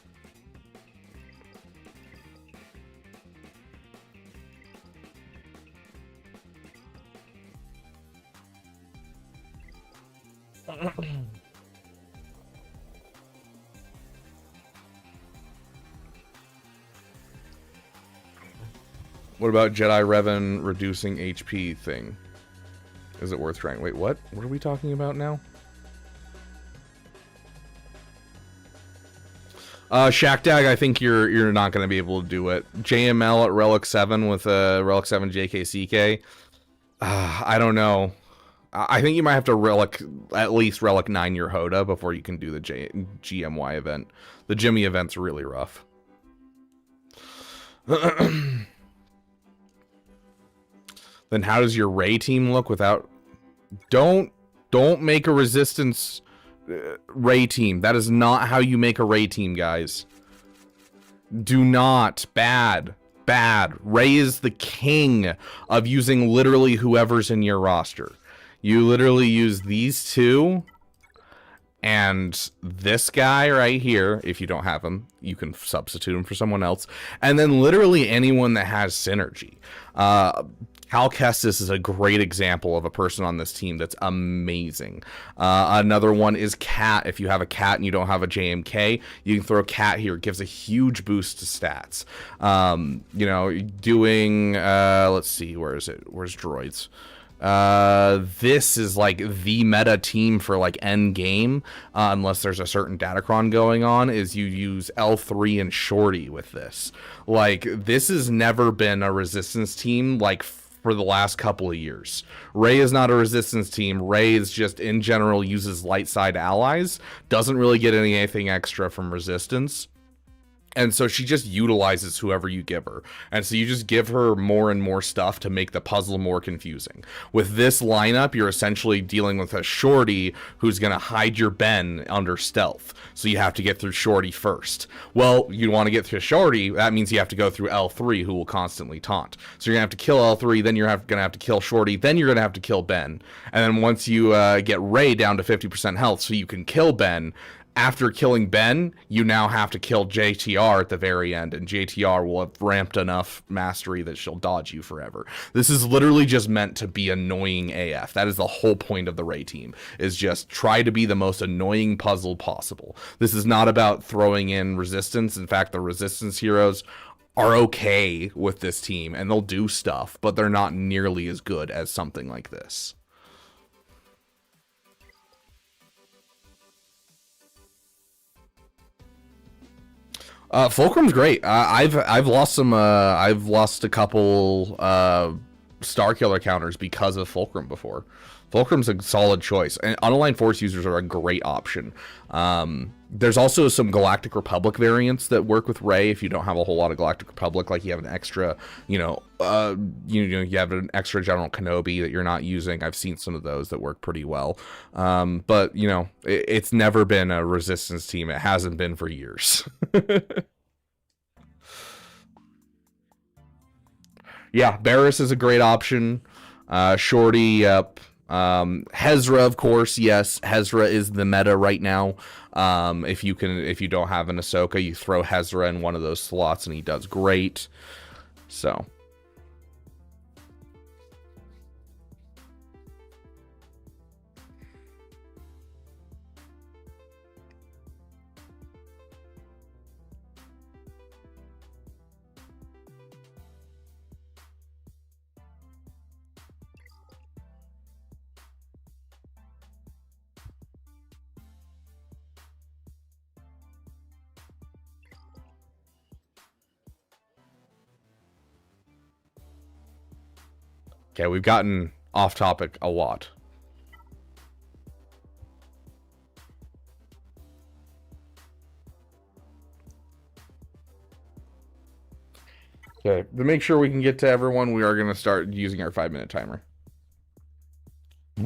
What about Jedi Revan reducing HP thing? Is it worth trying? Wait, what? What are we talking about now? Shackdag, I think you're not going to be able to do it. JML at Relic 7 with a Relic 7 JKCK. I don't know. I think you might have to at least Relic 9 your Hoda before you can do the GMY event. The Jimmy event's really rough. Then how does your Ray team look without... Don't make a Resistance Ray team. That is not how you make a Ray team, guys. Do not. Bad. Ray is the king of using literally whoever's in your roster. You literally use these two and this guy right here. If you don't have him, you can substitute him for someone else. And then literally anyone that has synergy. Cal Kestis is a great example of a person on this team that's amazing. Another one is Cat. If you have a Cat and you don't have a JMK, you can throw Cat here. It gives a huge boost to stats. You know, doing, let's see, where is it? Where's droids? This is like the meta team for like end game, unless there's a certain datacron going on, is you use L3 and Shorty with this. Like, this has never been a Resistance team, like, for the last couple of years. Ray is not a Resistance team. Ray is just, in general, uses light side allies, doesn't really get anything extra from Resistance. And so she just utilizes whoever you give her. And so you just give her more and more stuff to make the puzzle more confusing. With this lineup, you're essentially dealing with a Shorty who's going to hide your Ben under stealth. So you have to get through Shorty first. Well, you want to get through Shorty, that means you have to go through L3, who will constantly taunt. So you're going to have to kill L3, then you're going to have to kill Shorty, then you're going to have to kill Ben. And then once you get Ray down to 50% health so you can kill Ben, after killing Ben, you now have to kill JTR at the very end, and JTR will have ramped enough mastery that she'll dodge you forever. This is literally just meant to be annoying AF. That is the whole point of the Ray team, is just try to be the most annoying puzzle possible. This is not about throwing in Resistance. In fact, the Resistance heroes are okay with this team, and they'll do stuff, but they're not nearly as good as something like this. Fulcrum's great. I've lost some. I've lost a couple Star Killer counters because of Fulcrum before. Fulcrum's a solid choice, and unaligned Force users are a great option. There's also some Galactic Republic variants that work with Ray if you don't have a whole lot of Galactic Republic, like you have an extra, you have an extra General Kenobi that you're not using. I've seen some of those that work pretty well. But it's never been a Resistance team. It hasn't been for years. Yeah, Barris is a great option. Shorty, yep. Hezra, of course, yes. Hezra is the meta right now. If you don't have an Ahsoka, you throw Hezra in one of those slots and he does great. So. Okay, we've gotten off topic a lot. Okay, to make sure we can get to everyone, we are going to start using our 5-minute timer.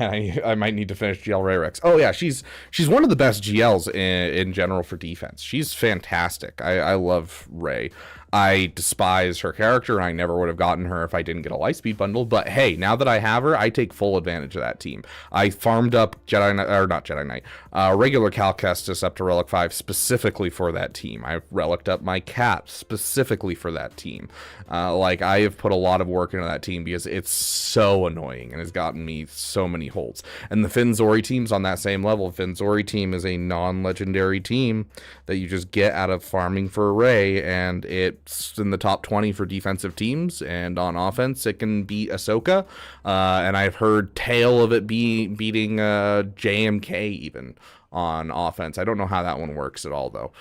I might need to finish GL Rayrex. Oh yeah, she's one of the best GLs in general for defense. She's fantastic. I love Ray. I despise her character, and I never would have gotten her if I didn't get a Lightspeed bundle. But hey, now that I have her, I take full advantage of that team. I farmed up regular Cal Kestis up to Relic 5 specifically for that team. I've relicked up my Cat specifically for that team. I have put a lot of work into that team because it's so annoying and has gotten me so many holds. And the Finn Zori team's on that same level. Finn Zori team is a non-legendary team that you just get out of farming for Ray, and it's in the top 20 for defensive teams, and on offense it can beat Ahsoka, and I've heard tale of it beating JMK even on offense. I don't know how that one works at all though.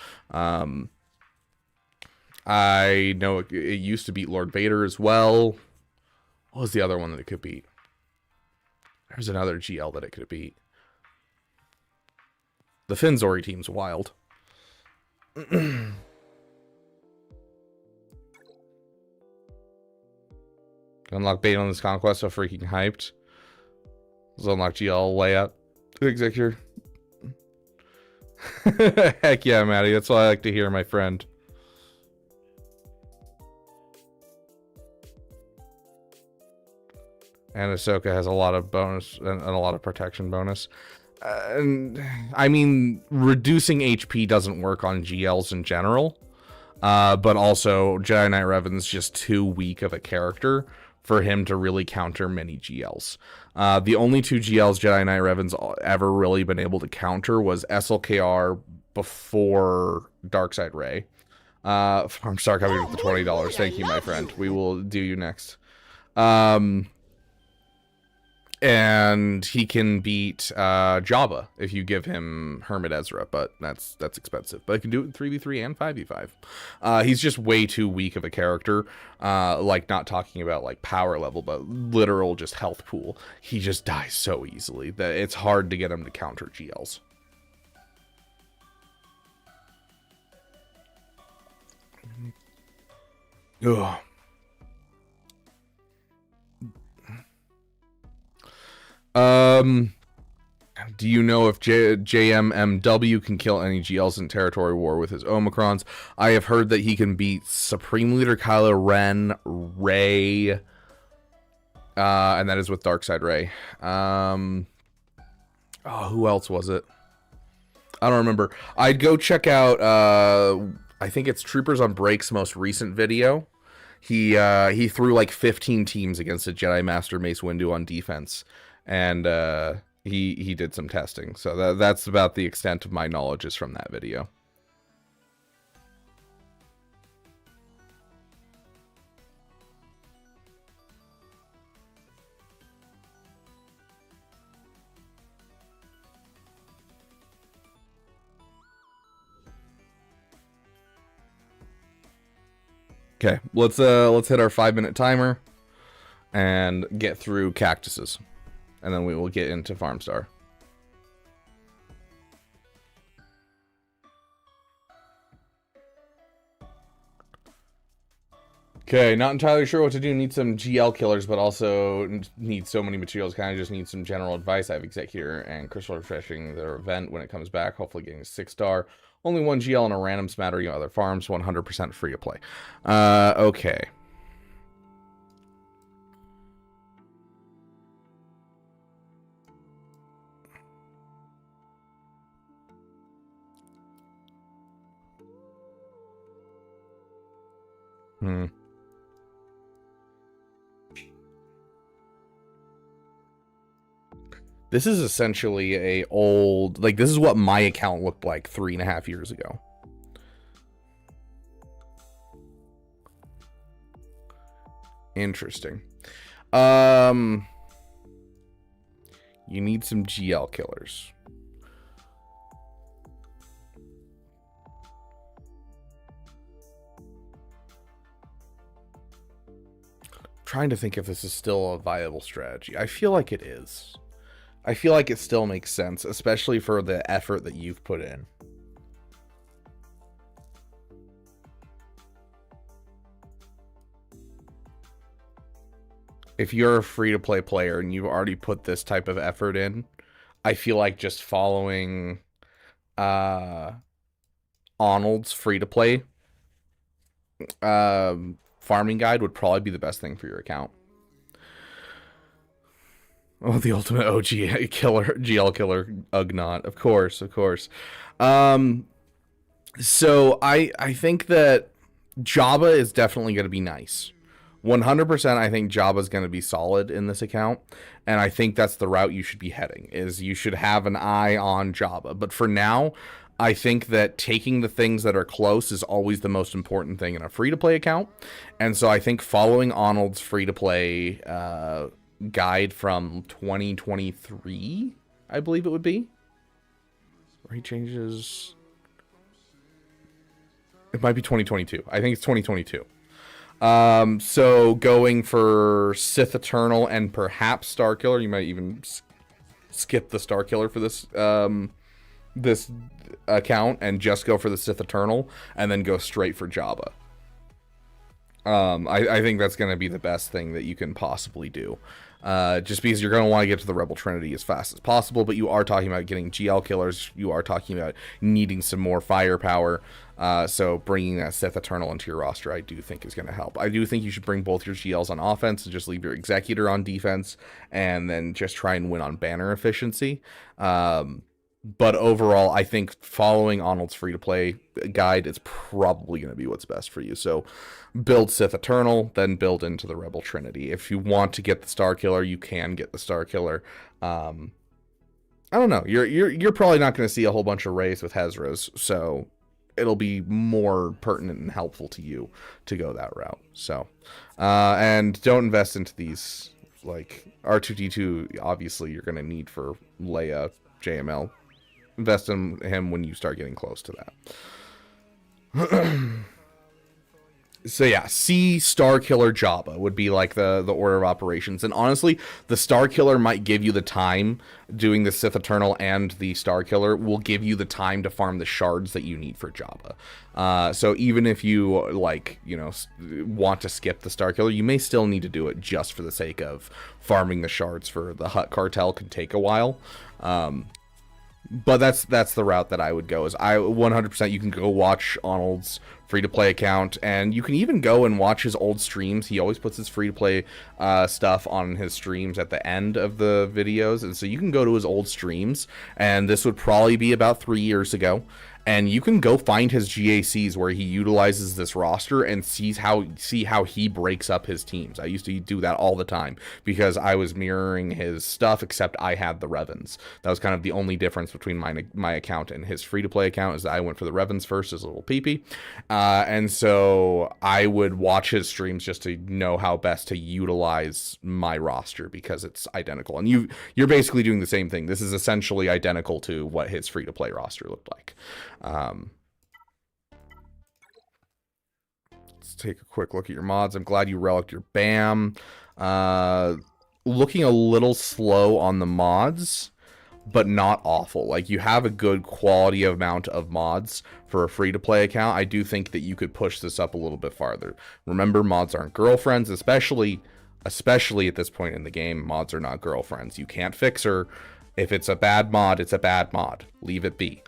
I know it used to beat Lord Vader as well. What was the other one that it could beat? There's another GL that it could beat. The Finzori team's wild. Unlock bait on this conquest, so freaking hyped. Let's unlock GL layup. Executor. Heck yeah, Maddie. That's what I like to hear, my friend. And Ahsoka has a lot of bonus and a lot of protection bonus. And I mean, reducing HP doesn't work on GLs in general. But also, Jedi Knight Revan's just too weak of a character for him to really counter many GLs. The only two GLs Jedi Knight Revan's ever really been able to counter was SLKR before Darkside Ray. Farmstar coming with the $20. Thank you, my friend. We will do you next. And he can beat Jabba if you give him Hermit Ezra, but that's expensive. But I can do it in 3v3 and 5v5. He's just way too weak of a character. Like, not talking about like power level, but literal just health pool. He just dies so easily that it's hard to get him to counter GLs. Ugh. Do you know if JMMW can kill any GLs in Territory War with his Omicrons? I have heard that he can beat Supreme Leader Kylo Ren, Rey, and that is with Darkside Ray. Oh, who else was it? I don't remember. I'd go check out, I think it's Troopers on Break's most recent video. He threw like 15 teams against a Jedi Master Mace Windu on defense. And he did some testing, so that's about the extent of my knowledge is from that video. Okay, let's hit our 5-minute timer and get through cactuses. And then we will get into Farmstar. Okay, not entirely sure what to do. Need some GL killers, but also need so many materials. Kind of just need some general advice. I have Executor and Crystal Refreshing their event when it comes back. Hopefully getting a 6-star. Only one GL and a random smattering of other farms. 100% free to play. Okay. This is essentially a old, like, this is what my account looked like 3.5 years ago. Interesting. You need some GL killers. Trying to think if this is still a viable strategy. I feel like it is. I feel like it still makes sense, especially for the effort that you've put in. If you're a free-to-play player and you've already put this type of effort in, I feel like just following Arnold's free-to-play farming guide would probably be the best thing for your account. Oh, the ultimate OG killer, GL killer, Ugnaught. Of course, of course. So I think that Jabba is definitely going to be nice. 100% I think Jabba's going to be solid in this account. And I think that's the route you should be heading, is you should have an eye on Jabba. But for now, I think that taking the things that are close is always the most important thing in a free-to-play account. And so I think following Arnold's free-to-play guide from 2023, I believe it would be, where he changes. It might be 2022. I think it's 2022. So going for Sith Eternal and perhaps Starkiller. You might even skip the Starkiller for this account and just go for the Sith Eternal and then go straight for Jabba. I think that's going to be the best thing that you can possibly do. Just because you're going to want to get to the Rebel Trinity as fast as possible, but you are talking about getting GL killers. You are talking about needing some more firepower. So bringing that Sith Eternal into your roster, I do think is going to help. I do think you should bring both your GLs on offense and just leave your Executor on defense, and then just try and win on banner efficiency. But overall, I think following Arnold's free-to-play guide is probably going to be what's best for you. So build Sith Eternal, then build into the Rebel Trinity. If you want to get the Star Killer, you can get the Star Killer. I don't know. You're probably not going to see a whole bunch of Rays with Hezras, so it'll be more pertinent and helpful to you to go that route. So, and don't invest into these, like R2-D2. Obviously, you're going to need for Leia, JML. Invest in him when you start getting close to that. So yeah, C Star Killer Jabba would be like the order of operations. And honestly, the Star Killer might give you the time. Doing the Sith Eternal and the Star Killer will give you the time to farm the shards that you need for Jabba. So even if you, like, you know, want to skip the Star Killer, you may still need to do it just for the sake of farming the shards for the Hutt Cartel. Can take a while. But that's the route that I would go. Is I 100% you can go watch Arnold's free-to-play account, and you can even go and watch his old streams. He always puts his free-to-play stuff on his streams at the end of the videos, and so you can go to his old streams, and this would probably be about 3 years ago. And you can go find his GACs where he utilizes this roster and see how he breaks up his teams. I used to do that all the time because I was mirroring his stuff, except I had the Revens. That was kind of the only difference between my account and his free-to-play account, is that I went for the Revens first as a little peepee. And so I would watch his streams just to know how best to utilize my roster, because it's identical. And you're basically doing the same thing. This is essentially identical to what his free-to-play roster looked like. Let's take a quick look at your mods. I'm glad you relicked your BAM. Looking a little slow on the mods, but not awful. Like, you have a good quality amount of mods for a free-to-play account. I do think that you could push this up a little bit farther. Remember, mods aren't girlfriends, especially at this point in the game. Mods are not girlfriends. You can't fix her. If it's a bad mod, it's a bad mod. Leave it be.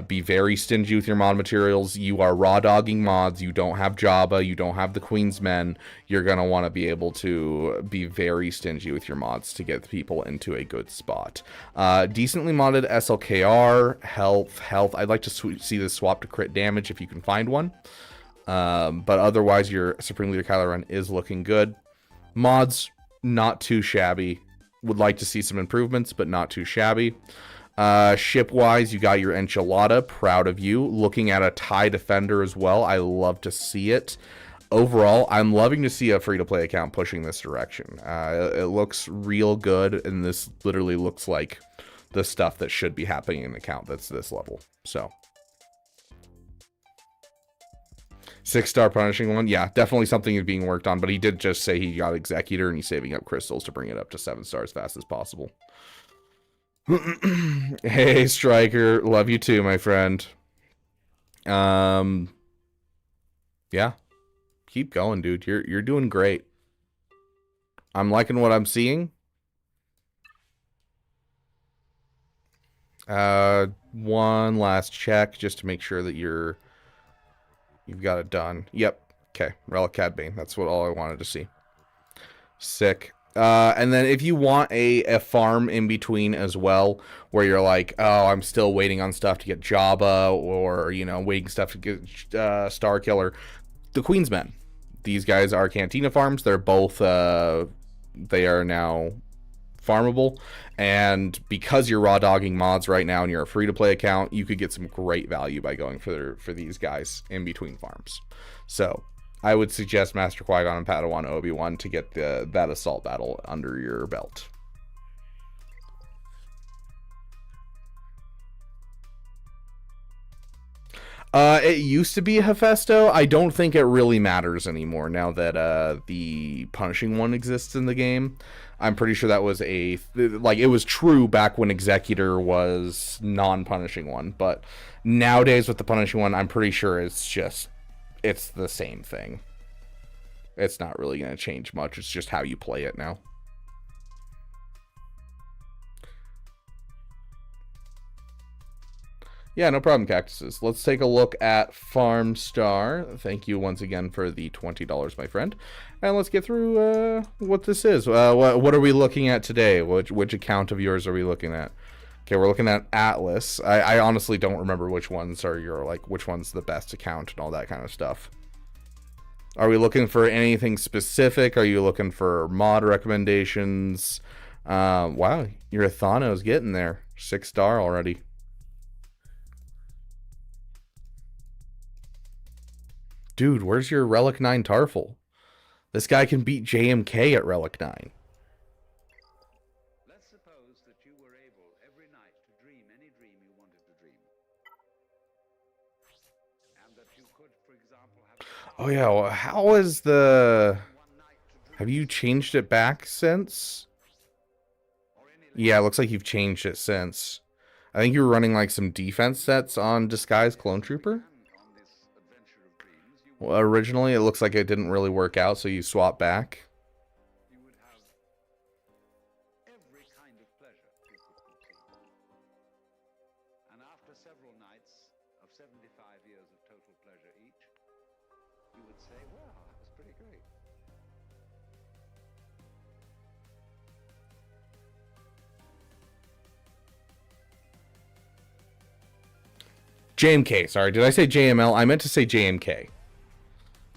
Be very stingy with your mod materials. You are raw dogging mods. You don't have Jabba. You don't have the Queen's Men. You're going to want to be able to be very stingy with your mods to get people into a good spot. Decently modded SLKR, health. I'd like to see this swap to crit damage if you can find one. But otherwise, your Supreme Leader Kylo Ren is looking good. Mods, not too shabby. Would like to see some improvements, but not too shabby. Ship-wise, you got your Enchilada. Proud of you. Looking at a TIE Defender as well. I love to see it. Overall, I'm loving to see a free-to-play account pushing this direction. It looks real good, and this literally looks like the stuff that should be happening in an account that's this level. So, 6-star punishing one. Yeah, definitely something is being worked on, but he did just say he got Executor, and he's saving up crystals to bring it up to 7 stars as fast as possible. Hey, Striker, love you too, my friend. Yeah, keep going, dude. You're doing great. I'm liking what I'm seeing. One last check just to make sure that you've got it done. Yep. Okay, Relic Cad Bane. That's all I wanted to see. Sick. And then if you want a farm in between as well, where you're like, oh, I'm still waiting on stuff to get Jabba, or, you know, waiting stuff to get Star Killer, the Queen's Men. These guys are Cantina farms. They're both, they are now farmable. And because you're raw dogging mods right now and you're a free-to-play account, you could get some great value by going for these guys in between farms. So I would suggest Master Qui-Gon and Padawan Obi-Wan to get that assault battle under your belt. It used to be Hephaestus. I don't think it really matters anymore now that the punishing one exists in the game. I'm pretty sure that was it was true back when Executor was non-punishing one, but nowadays with the punishing one, I'm pretty sure it's the same thing. It's not really going to change much. It's just how you play it now. Yeah, no problem, Cactuses. Let's take a look at Farm Star. Thank you once again for the $20, my friend. And let's get through what this is. What are we looking at today? Which account of yours are we looking at? Okay, we're looking at Atlas. I honestly don't remember which ones are which one's the best account and all that kind of stuff. Are we looking for anything specific? Are you looking for mod recommendations? Wow, your Athano's getting there. 6-star already. Dude, where's your Relic 9 Tarful? This guy can beat JMK at Relic 9.
Let's suppose that you were able every night to dream any dream you wanted to dream. And that you could, for example, have...
Oh yeah, well, how is the... Have you changed it back since? Yeah, it looks like you've changed it since. I think you were running like some defense sets on Disguise Clone Trooper. Well, originally, it looks like it didn't really work out, so you swap back.
You would have every kind of pleasure you could conceive. And after several nights of 75 years of total pleasure each, you would say, wow, that was pretty great.
JMK, sorry, did I say JML? I meant to say JMK.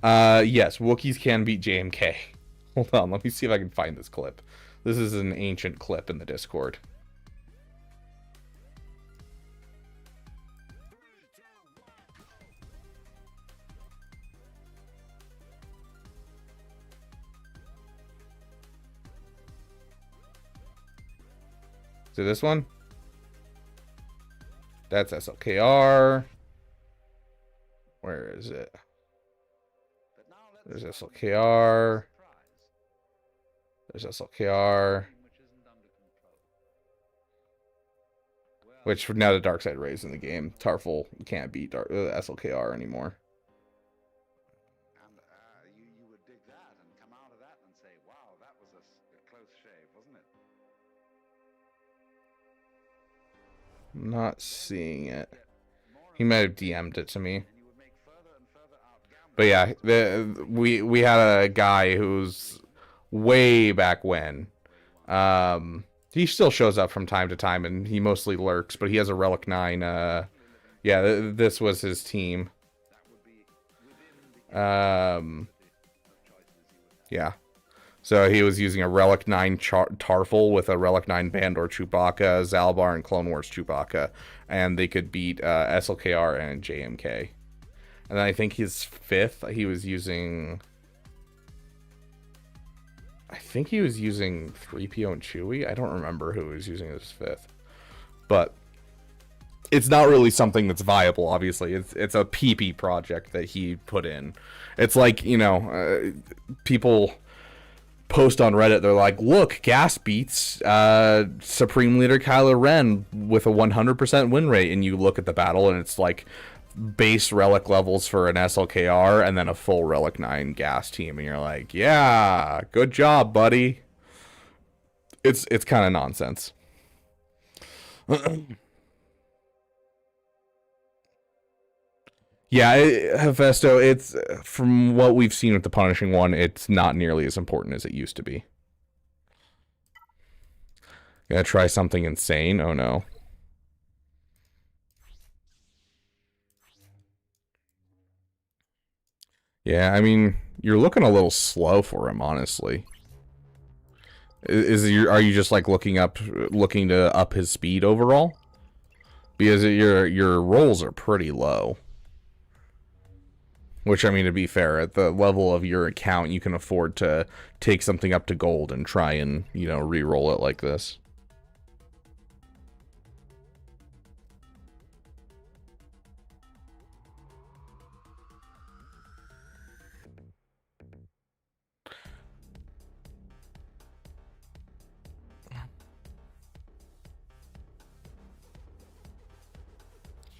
Yes, Wookiees can beat JMK. Hold on, let me see if I can find this clip. This is an ancient clip in the Discord. Is it this one? That's SLKR. Where is it? There's SLKR. There's SLKR. Which now the dark side rays in the game. Tarful can't beat SLKR anymore.
And you would dig that and come out of that and say, wow, that was a close shave, wasn't it?
I'm not seeing it. He might have DM'd it to me. But yeah, we had a guy who's way back when. He still shows up from time to time, and he mostly lurks, but he has a Relic 9. Yeah, this was his team. Yeah. So he was using a Relic 9 Tarful with a Relic 9 Bandor Chewbacca, Zalbar, and Clone Wars Chewbacca. And they could beat SLKR and JMK. And then I think his fifth, he was using... I think he was using 3PO and Chewie. I don't remember who was using his fifth. But it's not really something that's viable, obviously. It's a PP project that he put in. It's like, you know, people post on Reddit, they're like, look, Gas beats Supreme Leader Kylo Ren with a 100% win rate. And you look at the battle and it's like base relic levels for an SLKR and then a full Relic 9 Gas team. And you're like, yeah, good job, buddy. It's kind of nonsense. Yeah, Hephaestus, it's, from what we've seen with the Punishing One, it's not nearly as important as it used to be. Gonna try something insane? Oh no. Yeah, I mean, you're looking a little slow for him, honestly. Are you just like looking to up his speed overall? Because your rolls are pretty low. Which, I mean, to be fair, at the level of your account, you can afford to take something up to gold and try and, you know, re-roll it like this.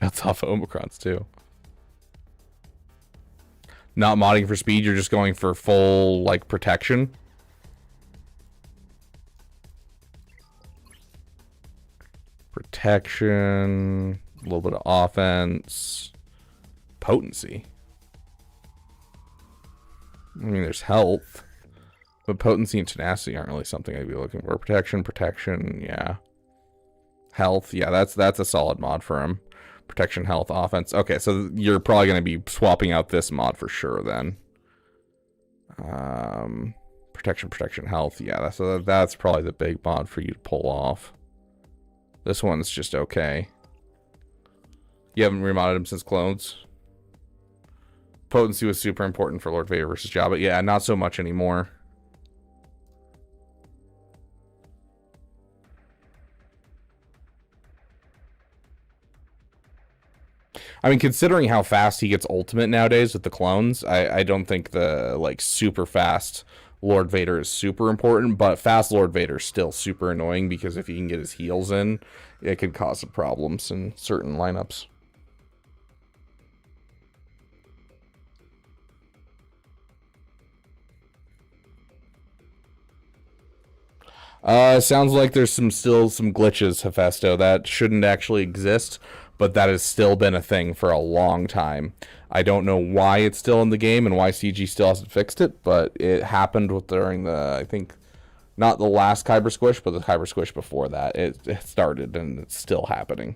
Cuts off Omicrons too. Not modding for speed, you're just going for full, like, protection. Protection, a little bit of offense, potency. I mean, there's health, but potency and tenacity aren't really something I'd be looking for. Protection, yeah. Health, yeah, that's a solid mod for him. Protection, health, offense. Okay, so you're probably going to be swapping out this mod for sure then. Protection, health. Yeah, that's probably the big mod for you to pull off. This one's just okay. You haven't remodded him since Clones. Potency was super important for Lord Vader versus Jabba. Yeah, not so much anymore. I mean, considering how fast he gets ultimate nowadays with the clones, I don't think the, like, super fast Lord Vader is super important, but fast Lord Vader is still super annoying because if he can get his heals in, it can cause some problems in certain lineups. Sounds like there's still some glitches, Hephaesto, that shouldn't actually exist, but that has still been a thing for a long time. I don't know why it's still in the game and why CG still hasn't fixed it, but it happened during the, I think, not the last Kyber Squish, but the Kyber Squish before that. It started, and it's still happening.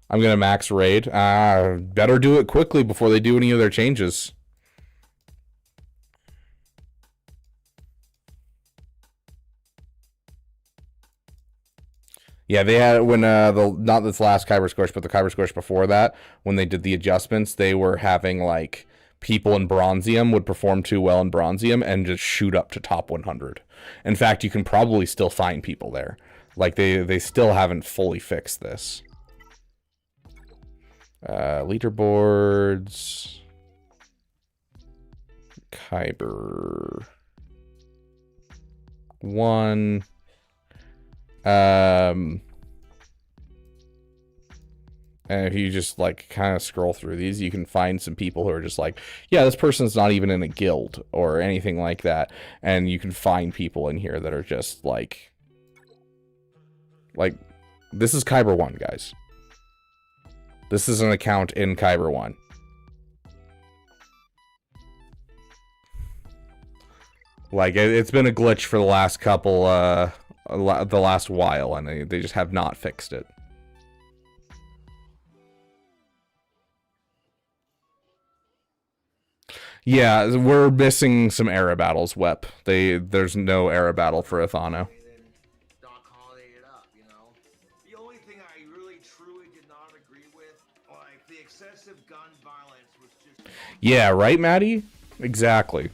I'm going to max raid. Better do it quickly before they do any of their changes. Yeah, they had, when not this last Kyber Squish, but the Kyber Squish before that, when they did the adjustments, they were having, like, people in Bronzium would perform too well in Bronzium and just shoot up to top 100. In fact, you can probably still find people there. Like, they still haven't fully fixed this. Leaderboards. Kyber 1. And if you just, like, kind of scroll through these, you can find some people who are just like, yeah, this person's not even in a guild or anything like that. And you can find people in here that are just like, this is Kyber 1, guys. This is an account in Kyber 1. Like, it's been a glitch for the last couple, the last while, and they just have not fixed it. Yeah, we're missing some era battles, Wep. There's no era battle for Athano.
The only thing I really truly did not agree with, like, the excessive gun violence was just...
Yeah, right, Maddie? Exactly.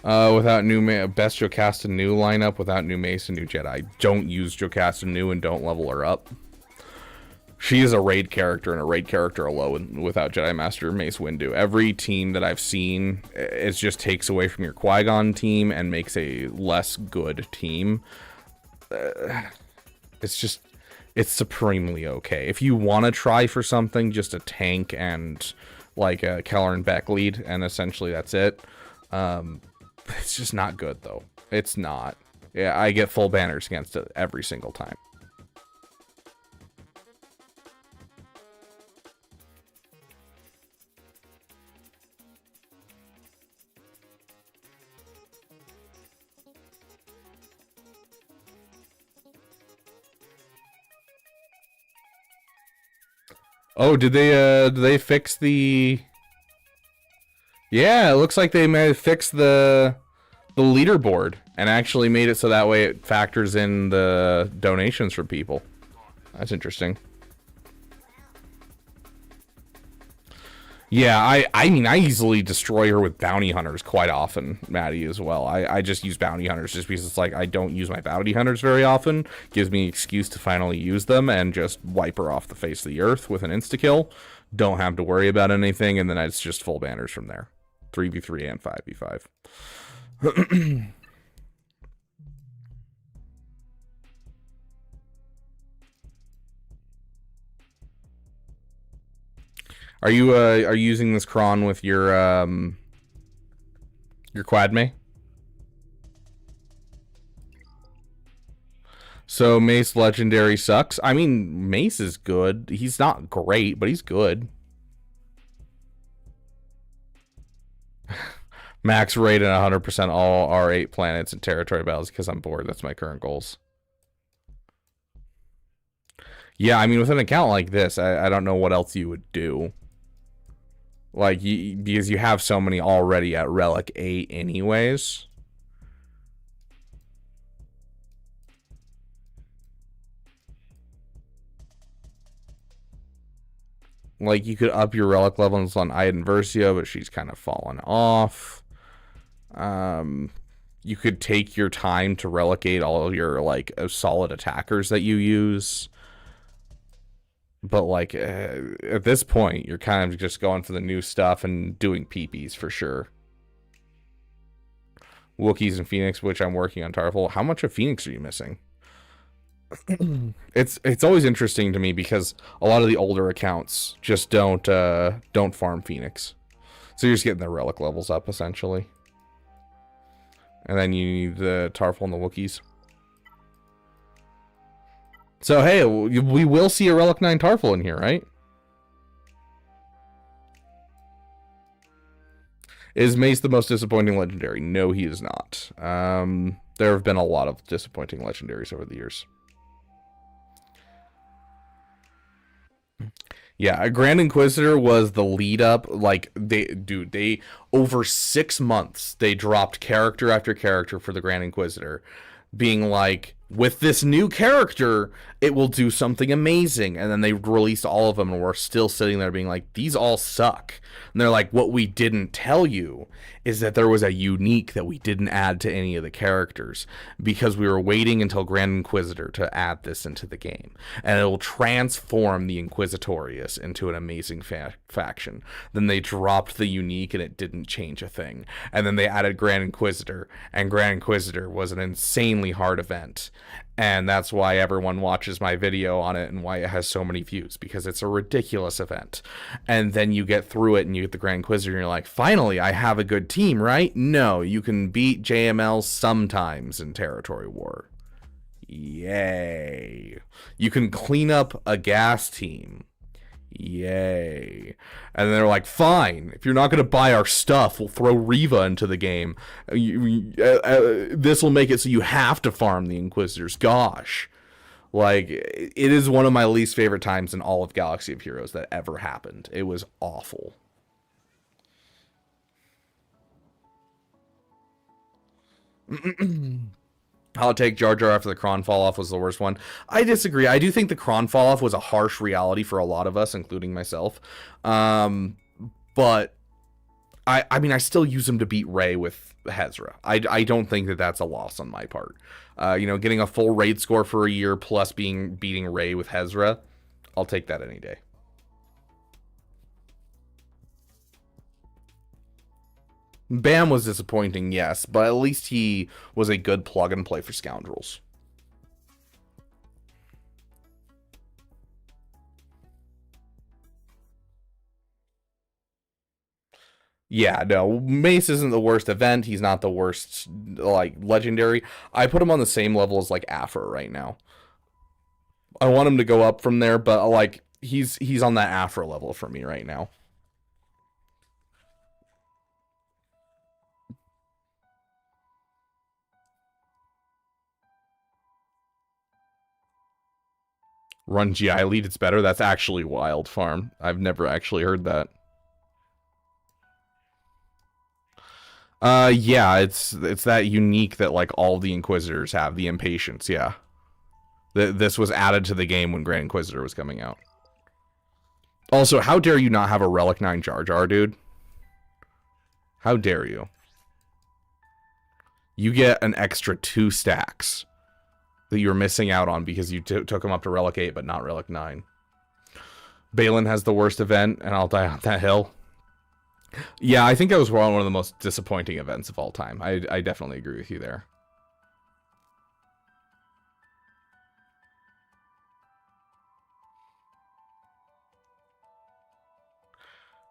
Without new best Jocasta new lineup, without new Mace and new Jedi. Don't use Jocasta new and don't level her up. She is a raid character and a raid character alone without Jedi Master Mace Windu. Every team that I've seen, it just takes away from your Qui-Gon team and makes a less good team. It's supremely okay. If you want to try for something, just a tank and like a Keller and Beck lead, and essentially that's it. It's just not good, though. It's not. Yeah, I get full banners against it every single time. Oh, did they fix the... Yeah, it looks like they may have fixed the leaderboard and actually made it so that way it factors in the donations from people. That's interesting. Yeah, I mean, I easily destroy her with bounty hunters quite often, Maddie, as well. I just use bounty hunters just because it's like I don't use my bounty hunters very often. Gives me an excuse to finally use them and just wipe her off the face of the earth with an insta-kill. Don't have to worry about anything, and then it's just full banners from there. 3v3 and 5v5. Are you using this cron with your Quadme? So Mace Legendary sucks. I mean, Mace is good. He's not great, but he's good. Max raid and 100% all R8 planets and territory battles because I'm bored. That's my current goals. Yeah, I mean, with an account like this, I don't know what else you would do. Like, because you have so many already at Relic 8 anyways. Like, you could up your Relic levels on Iden Versio, but she's kind of fallen off. You could take your time to relegate all of your, like, solid attackers that you use. But, like, at this point, you're kind of just going for the new stuff and doing peepees for sure. Wookiees and Phoenix, which I'm working on Tarful. How much of Phoenix are you missing? It's always interesting to me because a lot of the older accounts just don't farm Phoenix. So you're just getting their relic levels up, essentially. And then you need the Tarful and the Wookiees. So, hey, we will see a Relic 9 Tarful in here, right? Is Mace the most disappointing legendary? No, he is not. There have been a lot of disappointing legendaries over the years. Yeah, a Grand Inquisitor was the lead up. Like, they over 6 months, they dropped character after character for the Grand Inquisitor, being like, with this new character, it will do something amazing. And then they released all of them, and we're still sitting there being like, these all suck. And they're like, what we didn't tell you is that there was a unique that we didn't add to any of the characters because we were waiting until Grand Inquisitor to add this into the game. And it will transform the Inquisitorius into an amazing faction. Then they dropped the unique and it didn't change a thing. And then they added Grand Inquisitor, and Grand Inquisitor was an insanely hard event. And that's why everyone watches my video on it and why it has so many views, because it's a ridiculous event. And then you get through it and you get the Grand Inquisitor and you're like, finally, I have a good team, right? No, you can beat JML sometimes in Territory War. Yay. You can clean up a gas team. Yay. And they're like, fine, if you're not going to buy our stuff, we'll throw Riva into the game. This will make it so you have to farm the Inquisitors. Gosh. Like, it is one of my least favorite times in all of Galaxy of Heroes that ever happened. It was awful. I'll take Jar Jar after the Kron fall off was the worst one. I disagree. I do think the Kron fall off was a harsh reality for a lot of us, including myself. But I mean, I still use him to beat Rey with Hezra. I don't think that that's a loss on my part. You know, getting a full raid score for a year plus beating Rey with Hezra, I'll take that any day. Bam was disappointing, yes, but at least he was a good plug and play for Scoundrels. Yeah, no, Mace isn't the worst event. He's not the worst, like, legendary. I put him on the same level as, like, Afra right now. I want him to go up from there, but, like, he's on that Afra level for me right now. Run GI lead, it's better. That's actually wild, Farm. I've never actually heard that. Yeah, it's that unique that, like, all the Inquisitors have, the Impatience, yeah. This was added to the game when Grand Inquisitor was coming out. Also, how dare you not have a Relic 9 Jar Jar, dude? How dare you? You get an extra 2 stacks that you're missing out on because you took him up to Relic 8, but not Relic 9. Balin has the worst event, and I'll die on that hill. Yeah, I think that was one of the most disappointing events of all time. I definitely agree with you there.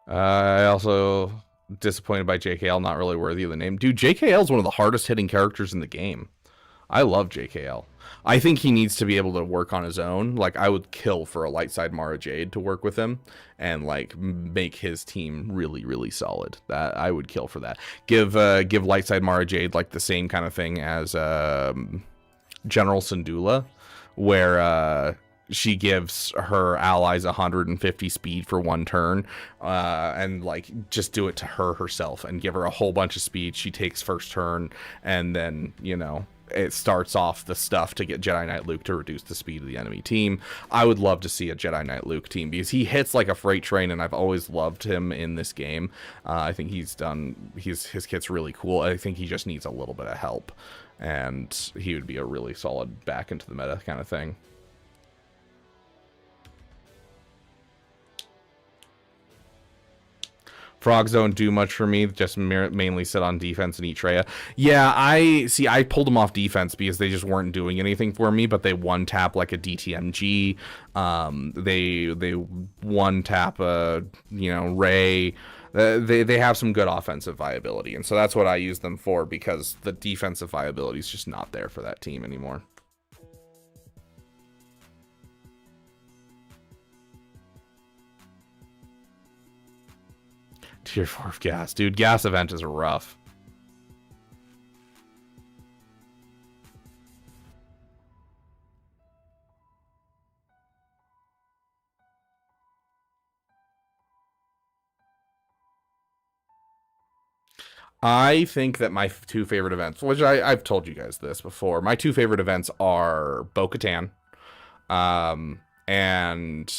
I also disappointed by JKL, not really worthy of the name. Dude, JKL is one of the hardest hitting characters in the game. I love JKL. I think he needs to be able to work on his own. Like, I would kill for a light side Mara Jade to work with him and like make his team really, really solid. That I would kill for that. Give light side Mara Jade like the same kind of thing as General Syndulla, where she gives her allies 150 speed for one turn, and like just do it to her herself and give her a whole bunch of speed. She takes first turn, and then, you know, it starts off the stuff to get Jedi Knight Luke to reduce the speed of the enemy team. I would love to see a Jedi Knight Luke team because he hits like a freight train, and I've always loved him in this game. I think his kit's really cool. I think he just needs a little bit of help, and he would be a really solid back into the meta kind of thing. Frogs don't do much for me, just mainly sit on defense and eat Treya. Yeah, I pulled them off defense because they just weren't doing anything for me, but they one tap like a DTMG. They one tap you know, Ray. They have some good offensive viability, and so that's what I use them for, because the defensive viability is just not there for that team anymore. Tier 4 of gas. Dude, gas event is rough. I think that my two favorite events, which I've told you guys this before, my two favorite events are Bo-Katan and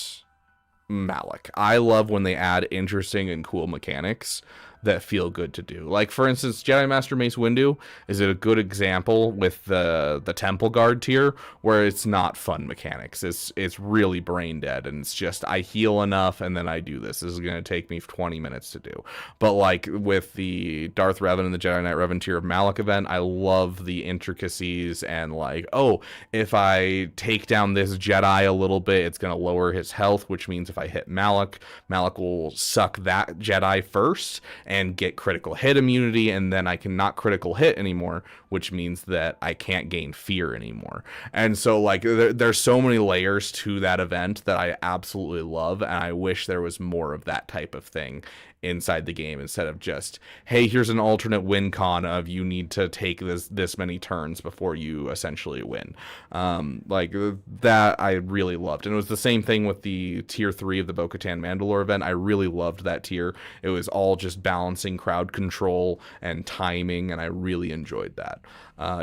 Malak. I love when they add interesting and cool mechanics that feel good to do. Like, for instance, Jedi Master Mace Windu is a good example with the Temple Guard tier, where it's not fun mechanics. It's really brain dead, and it's just, I heal enough and then I do this. This is going to take me 20 minutes to do. But like with the Darth Revan and the Jedi Knight Revan tier of Malak event, I love the intricacies and like, oh, if I take down this Jedi a little bit, it's going to lower his health, which means if I hit Malak, Malak will suck that Jedi first and get critical hit immunity, and then I can not critical hit anymore, which means that I can't gain fear anymore. And so like there's so many layers to that event that I absolutely love, and I wish there was more of that type of thing inside the game, instead of just, hey, here's an alternate win con of you need to take this many turns before you essentially win. Like that I really loved. And it was the same thing with the tier 3 of the Bo-Katan Mandalore event. I really loved that tier. It was all just balancing crowd control and timing, and I really enjoyed that.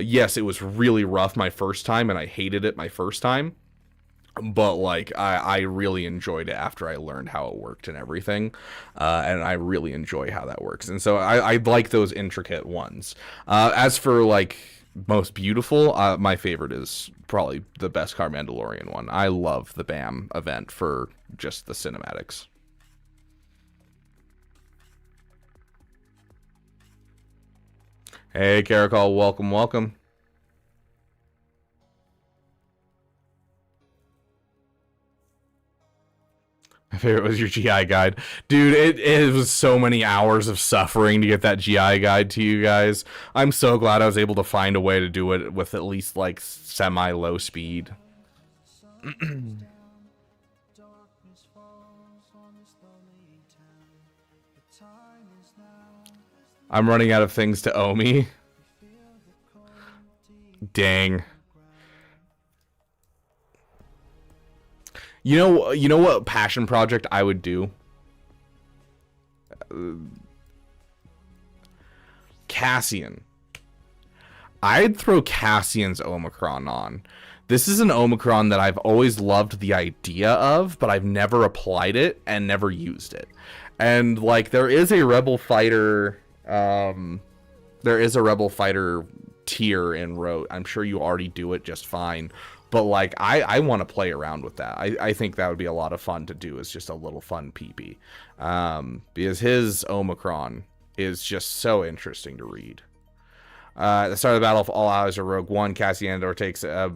Yes, it was really rough my first time, and I hated it my first time. But like I really enjoyed it after I learned how it worked and everything, and I really enjoy how that works. And so I like those intricate ones. As for like most beautiful, my favorite is probably the Beskar Mandalorian one. I love the BAM event for just the cinematics. Hey Caracol, welcome. My favorite was your GI guide. Dude, it was so many hours of suffering to get that GI guide to you guys. I'm so glad I was able to find a way to do it with at least like semi-low speed. I'm running out of things to owe me. Dang. You know what passion project I would do? Cassian. I'd throw Cassian's Omicron on. This is an Omicron that I've always loved the idea of, but I've never applied it and never used it. And like there is a Rebel Fighter tier in Rote. I'm sure you already do it just fine. But like I want to play around with that. I think that would be a lot of fun to do as just a little fun PP. Because his Omicron is just so interesting to read. At the start of the battle, if all allies are Rogue One, Cassian Andor takes a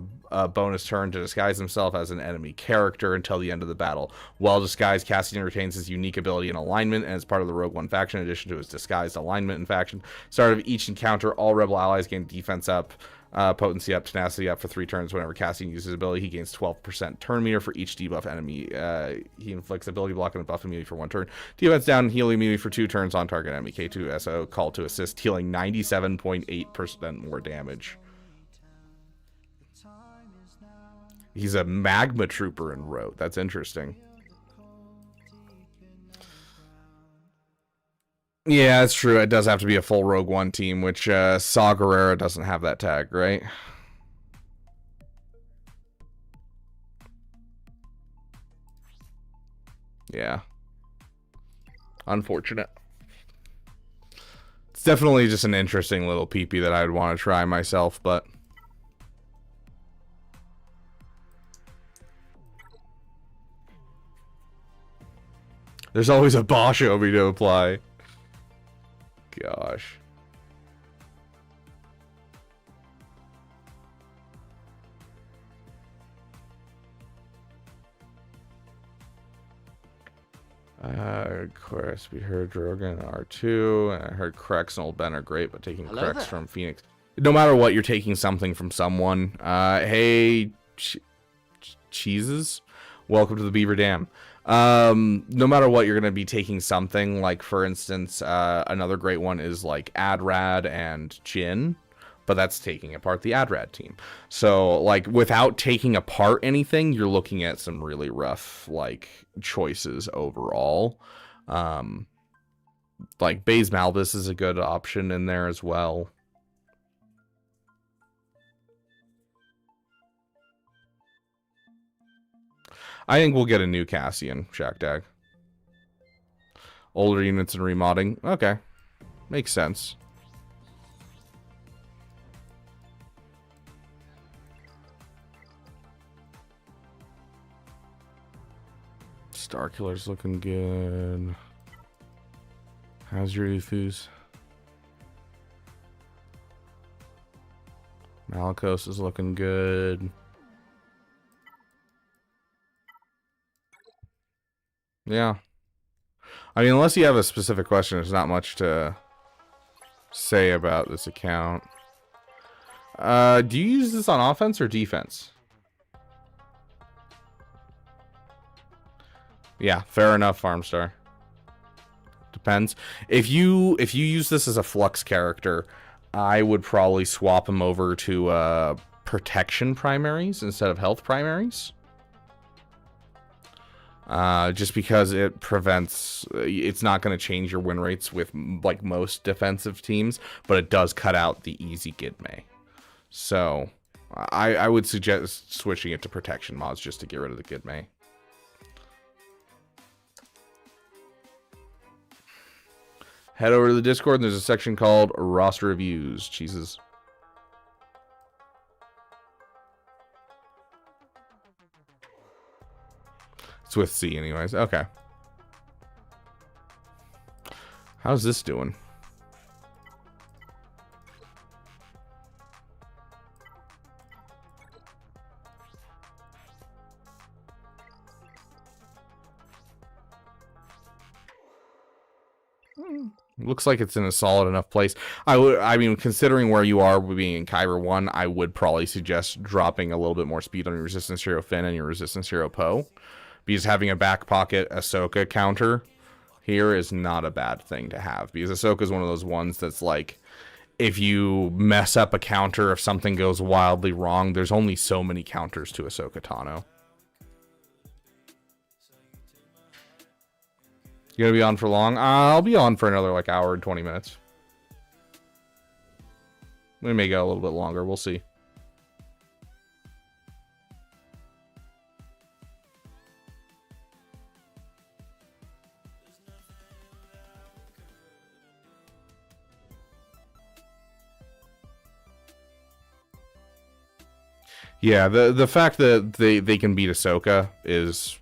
bonus turn to disguise himself as an enemy character until the end of the battle. While disguised, Cassian retains his unique ability and alignment, and is part of the Rogue One faction in addition to his disguised alignment and faction. Start of each encounter, all rebel allies gain defense up, potency up, tenacity up for 3 turns. Whenever Cassian uses his ability, he gains 12% turn meter for each debuff enemy. He inflicts ability block and buff immunity for 1 turn. Defense down and heal immunity for 2 turns on target enemy. K2SO call to assist, healing 97.8% more damage. He's a magma trooper in Rote. That's interesting. Yeah, that's true. It does have to be a full Rogue One team, which Saw Gerrera doesn't have that tag, right? Yeah. Unfortunate. It's definitely just an interesting little peepee that I'd want to try myself, but... There's always a Bosch Obi to apply. Gosh. Of course, we heard Drogon R2, and I heard Krex and Old Ben are great, but taking Krex from Phoenix. No matter what, you're taking something from someone. Hey, cheeses, welcome to the Beaver Dam. No matter what, you're going to be taking something. Like, for instance, another great one is like Adrad and Jin, but that's taking apart the Adrad team. So, like, without taking apart anything, you're looking at some really rough, like, choices overall. Like, Baze Malbus is a good option in there as well. I think we'll get a new Cassian, Shackdag. Older units and remodding. Okay. Makes sense. Starkiller's looking good. How's your Ufus? Malicos is looking good. Yeah. I mean, unless you have a specific question, there's not much to say about this account. Do you use this on offense or defense? Yeah, fair enough, Farmstar. Depends. If you use this as a flux character, I would probably swap him over to protection primaries instead of health primaries. Just because it prevents, it's not going to change your win rates with like most defensive teams, but it does cut out the easy Gidme. So I would suggest switching it to protection mods just to get rid of the Gidme. Head over to the Discord and there's a section called Roster Reviews. Jesus. It's with C anyways. Okay. How's this doing? Looks like it's in a solid enough place. I mean, considering where you are being in Kyber 1, I would probably suggest dropping a little bit more speed on your Resistance Hero Finn and your Resistance Hero Poe. Because having a back pocket Ahsoka counter here is not a bad thing to have. Because Ahsoka is one of those ones that's like, if you mess up a counter, if something goes wildly wrong, there's only so many counters to Ahsoka Tano. You gonna be on for long? I'll be on for another like hour and 20 minutes. We may go a little bit longer. We'll see. Yeah, the fact that they can beat Ahsoka is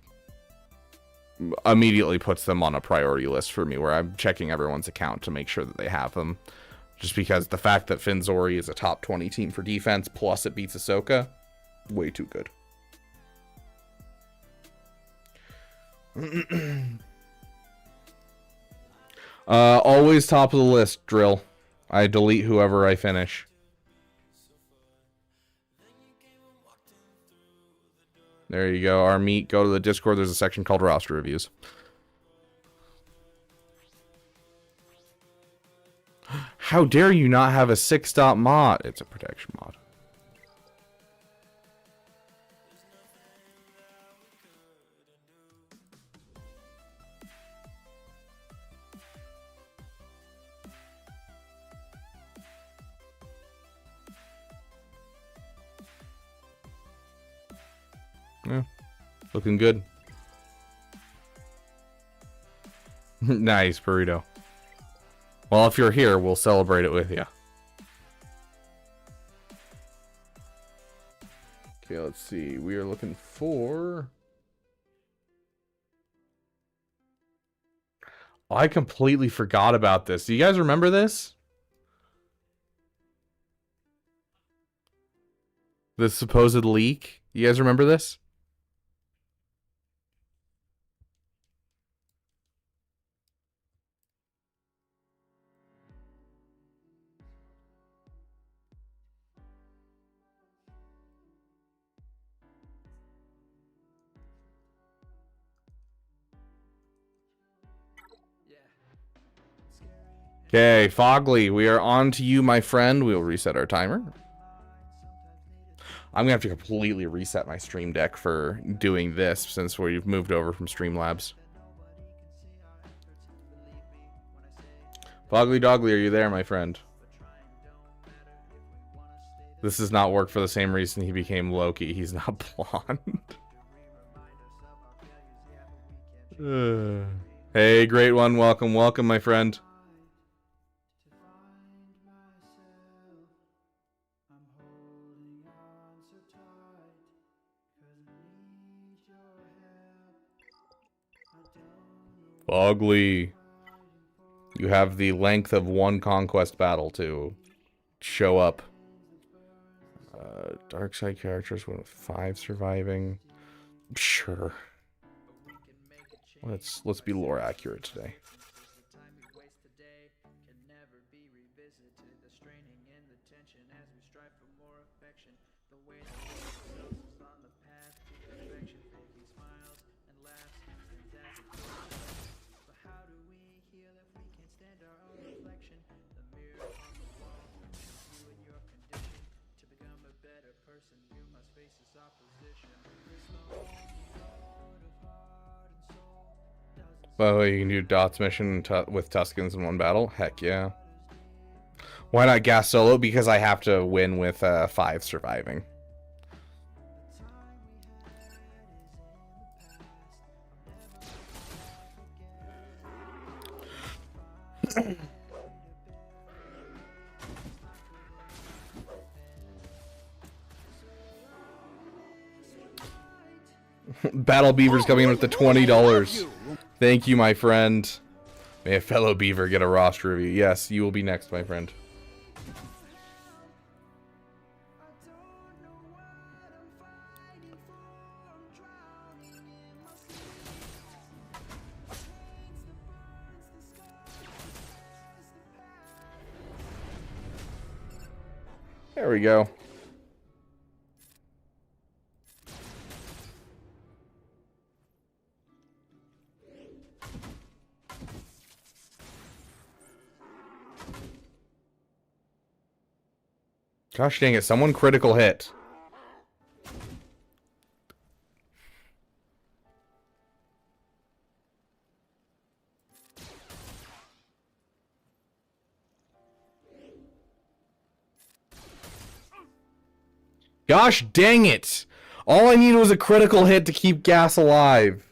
immediately puts them on a priority list for me, where I'm checking everyone's account to make sure that they have them. Just because the fact that Finzori is a top 20 team for defense, plus it beats Ahsoka, way too good. Always top of the list, Drill. I delete whoever I finish. There you go. Our meet. Go to the Discord. There's a section called roster reviews. How dare you not have a 6-dot mod? It's a protection mod. Yeah, looking good. Nice, burrito. Well, if you're here, we'll celebrate it with you. Okay, let's see. We are looking for... Oh, I completely forgot about this. Do you guys remember this? This supposed leak? You guys remember this? Okay, Fogley, we are on to you, my friend. We'll reset our timer. I'm gonna have to completely reset my stream deck for doing this since we've moved over from Streamlabs. Fogley Dogley, are you there, my friend? This does not work for the same reason he became Loki. He's not blonde. Hey, great one. Welcome, welcome, my friend. Fogley, you have the length of one conquest battle to show up. Dark side characters with 5 surviving. Sure. Let's be lore accurate today. By the way, you can do Dot's mission with Tuskens in one battle. Heck yeah. Why not gas solo? Because I have to win with 5 surviving. Battle Beaver's coming in with the $20. Thank you, my friend. May a fellow Beaver get a roster review. Yes, you will be next, my friend. There we go. Gosh dang it, someone critical hit. Gosh dang it! All I needed was a critical hit to keep Gas alive.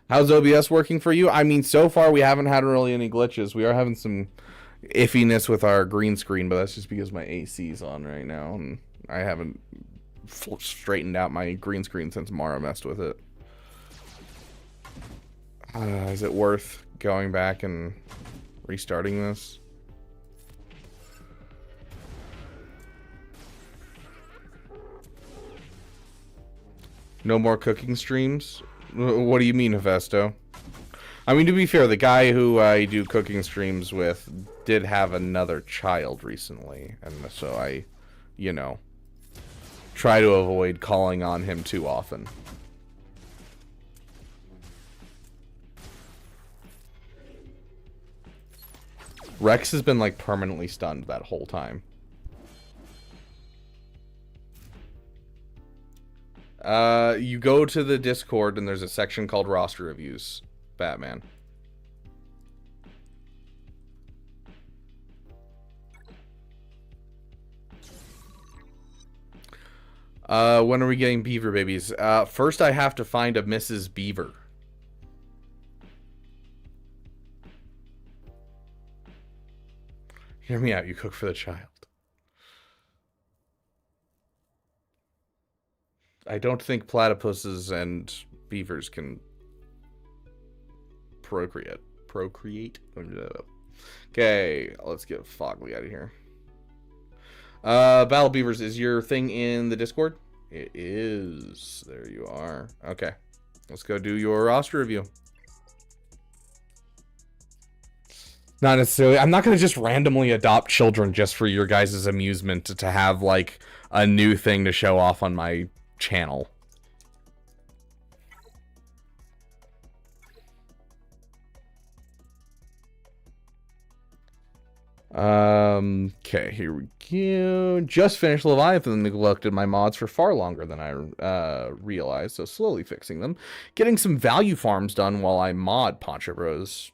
How's OBS working for you? I mean, so far we haven't had really any glitches. We are having some iffiness with our green screen, but that's just because my AC's on right now, and I haven't straightened out my green screen since Mara messed with it. Is it worth going back and restarting this. No more cooking streams? What do you mean, Hefesto? I mean, to be fair, the guy who I do cooking streams with did have another child recently. And so I, you know, try to avoid calling on him too often. Rex has been, like, permanently stunned that whole time. You go to the Discord and there's a section called Roster Reviews, Batman. When are we getting Beaver babies? First I have to find a Mrs. Beaver. Hear me out, you cook for the child. I don't think platypuses and beavers can procreate. Okay, let's get Fogley out of here. Battle Beavers, is your thing in the Discord? It is. There you are. Okay, let's go do your roster review. Not necessarily. I'm not going to just randomly adopt children just for your guys' amusement to have, like, a new thing to show off on my channel. Okay, here we go. Just finished Leviathan, neglected my mods for far longer than I realized, so slowly fixing them. Getting some value farms done while I mod Poncho Bros,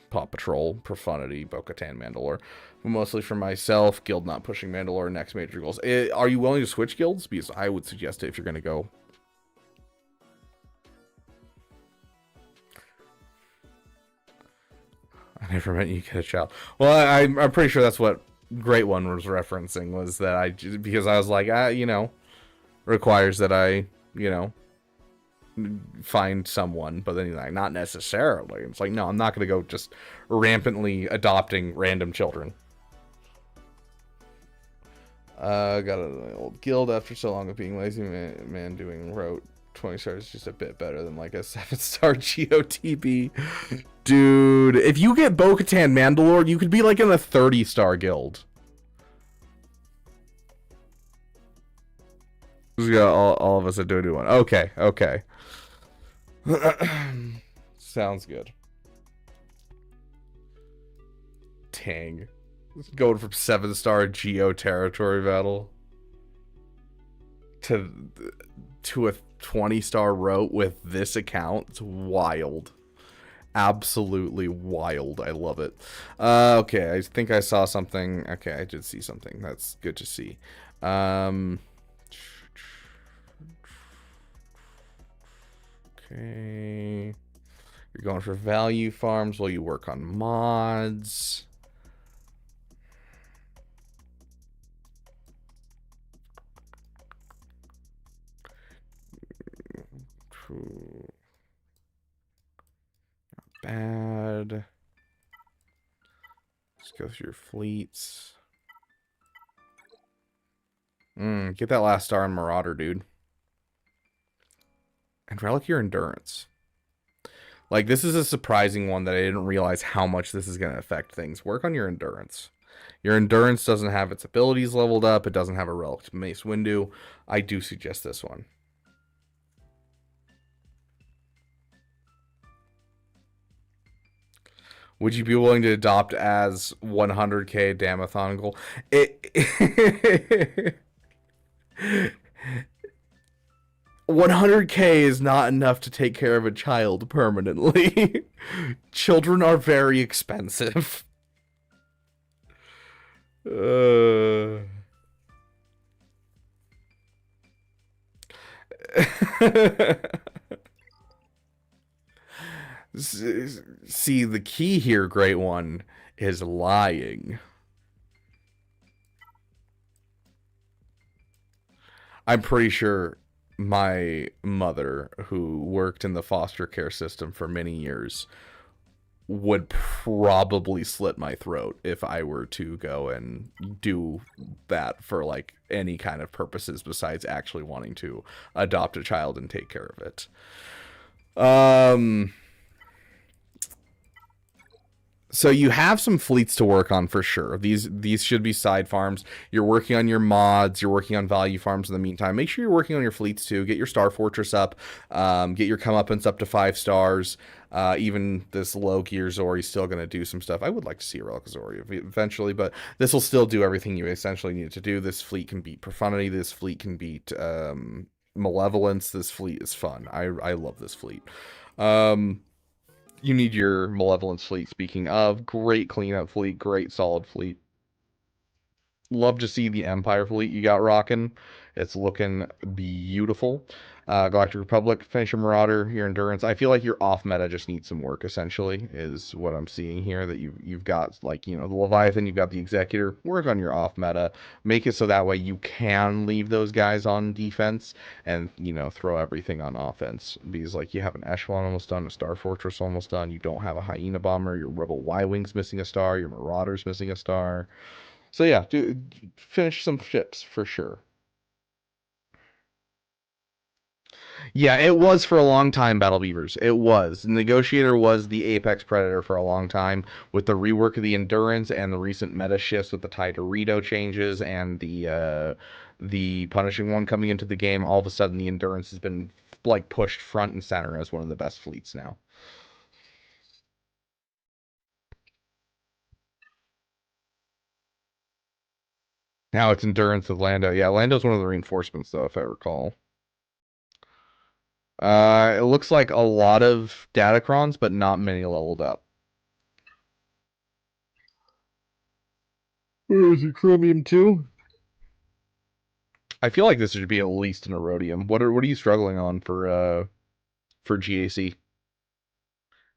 Paw Patrol, Profanity, Bo-Katan, Mandalore. Mostly for myself, guild not pushing Mandalore, next major goals. Are you willing to switch guilds? Because I would suggest it if you're going to go. I never meant you get a child. Well, I'm pretty sure that's what Great One was referencing, was that because I was like, you know, requires that I, you know, find someone, but then he's like, not necessarily. It's like, no, I'm not going to go just rampantly adopting random children. Got an old guild after so long of being lazy. Man doing rote 20 stars is just a bit better than like a 7-star GOTB. Dude, if you get Bo-Katan Mandalore, you could be like in a 30-star guild. We got all of us at do one. Okay, okay. Sounds good. Dang. Going from 7-star Geo territory battle to a 20-star rote with this account. It's wild. Absolutely wild. I love it. Okay, I think I saw something. Okay, I did see something. That's good to see. Okay. You're going for value farms while you work on mods. Not bad. Let's go through your fleets. Get that last star on Marauder, dude. And relic your endurance. Like, this is a surprising one that I didn't realize how much this is going to affect things. Work on your endurance. Your endurance doesn't have its abilities leveled up. It doesn't have a relic Mace Windu. I do suggest this one. Would you be willing to adopt as 100k Damathon goal? 100k is not enough to take care of a child permanently. Children are very expensive. See, the key here, Great One, is lying. I'm pretty sure my mother, who worked in the foster care system for many years, would probably slit my throat if I were to go and do that for like any kind of purposes besides actually wanting to adopt a child and take care of it. So you have some fleets to work on for sure. These should be side farms. You're working on your mods. You're working on value farms in the meantime. Make sure you're working on your fleets too. Get your Star Fortress up. Get your comeuppance up to 5 stars. Even this low gear Zori's still going to do some stuff. I would like to see a Relic of Zori eventually, but this will still do everything you essentially need it to do. This fleet can beat Profundity. This fleet can beat Malevolence. This fleet is fun. I love this fleet. You need your Malevolence fleet, speaking of. Great cleanup fleet, great solid fleet. Love to see the Empire fleet you got rocking. It's looking beautiful. Galactic Republic, finish your Marauder, your Endurance. I feel like your off meta just needs some work, essentially, is what I'm seeing here. That you've got, like, you know, the Leviathan, you've got the Executor. Work on your off meta. Make it so that way you can leave those guys on defense and, you know, throw everything on offense. Because, like, you have an Echelon almost done, a Star Fortress almost done. You don't have a Hyena Bomber. Your Rebel Y-Wing's missing a star. Your Marauder's missing a star. So yeah, finish some ships for sure. Yeah, it was for a long time, Battle Beavers. It was. Negotiator was the apex predator for a long time. With the rework of the Endurance and the recent meta shifts with the Tai Dorito changes and the Punishing One coming into the game, all of a sudden the Endurance has been like pushed front and center as one of the best fleets now. Now it's Endurance with Lando. Yeah, Lando's one of the reinforcements, though, if I recall. It looks like a lot of Datacrons, but not many leveled up. Or is it Chromium 2? I feel like this should be at least an Erodium. What are you struggling on for GAC?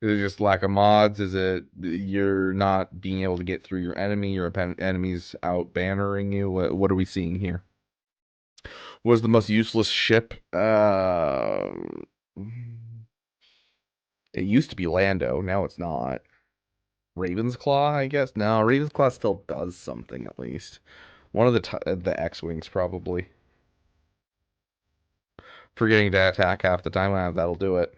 Is it just lack of mods? Is it you're not being able to get through your enemy? Your enemy's out bannering you? What are we seeing here? Was the most useless ship? It used to be Lando. Now it's not. Raven's Claw, I guess. No, Raven's Claw still does something at least. One of the X-wings probably. Forgetting to attack half the time, that'll do it.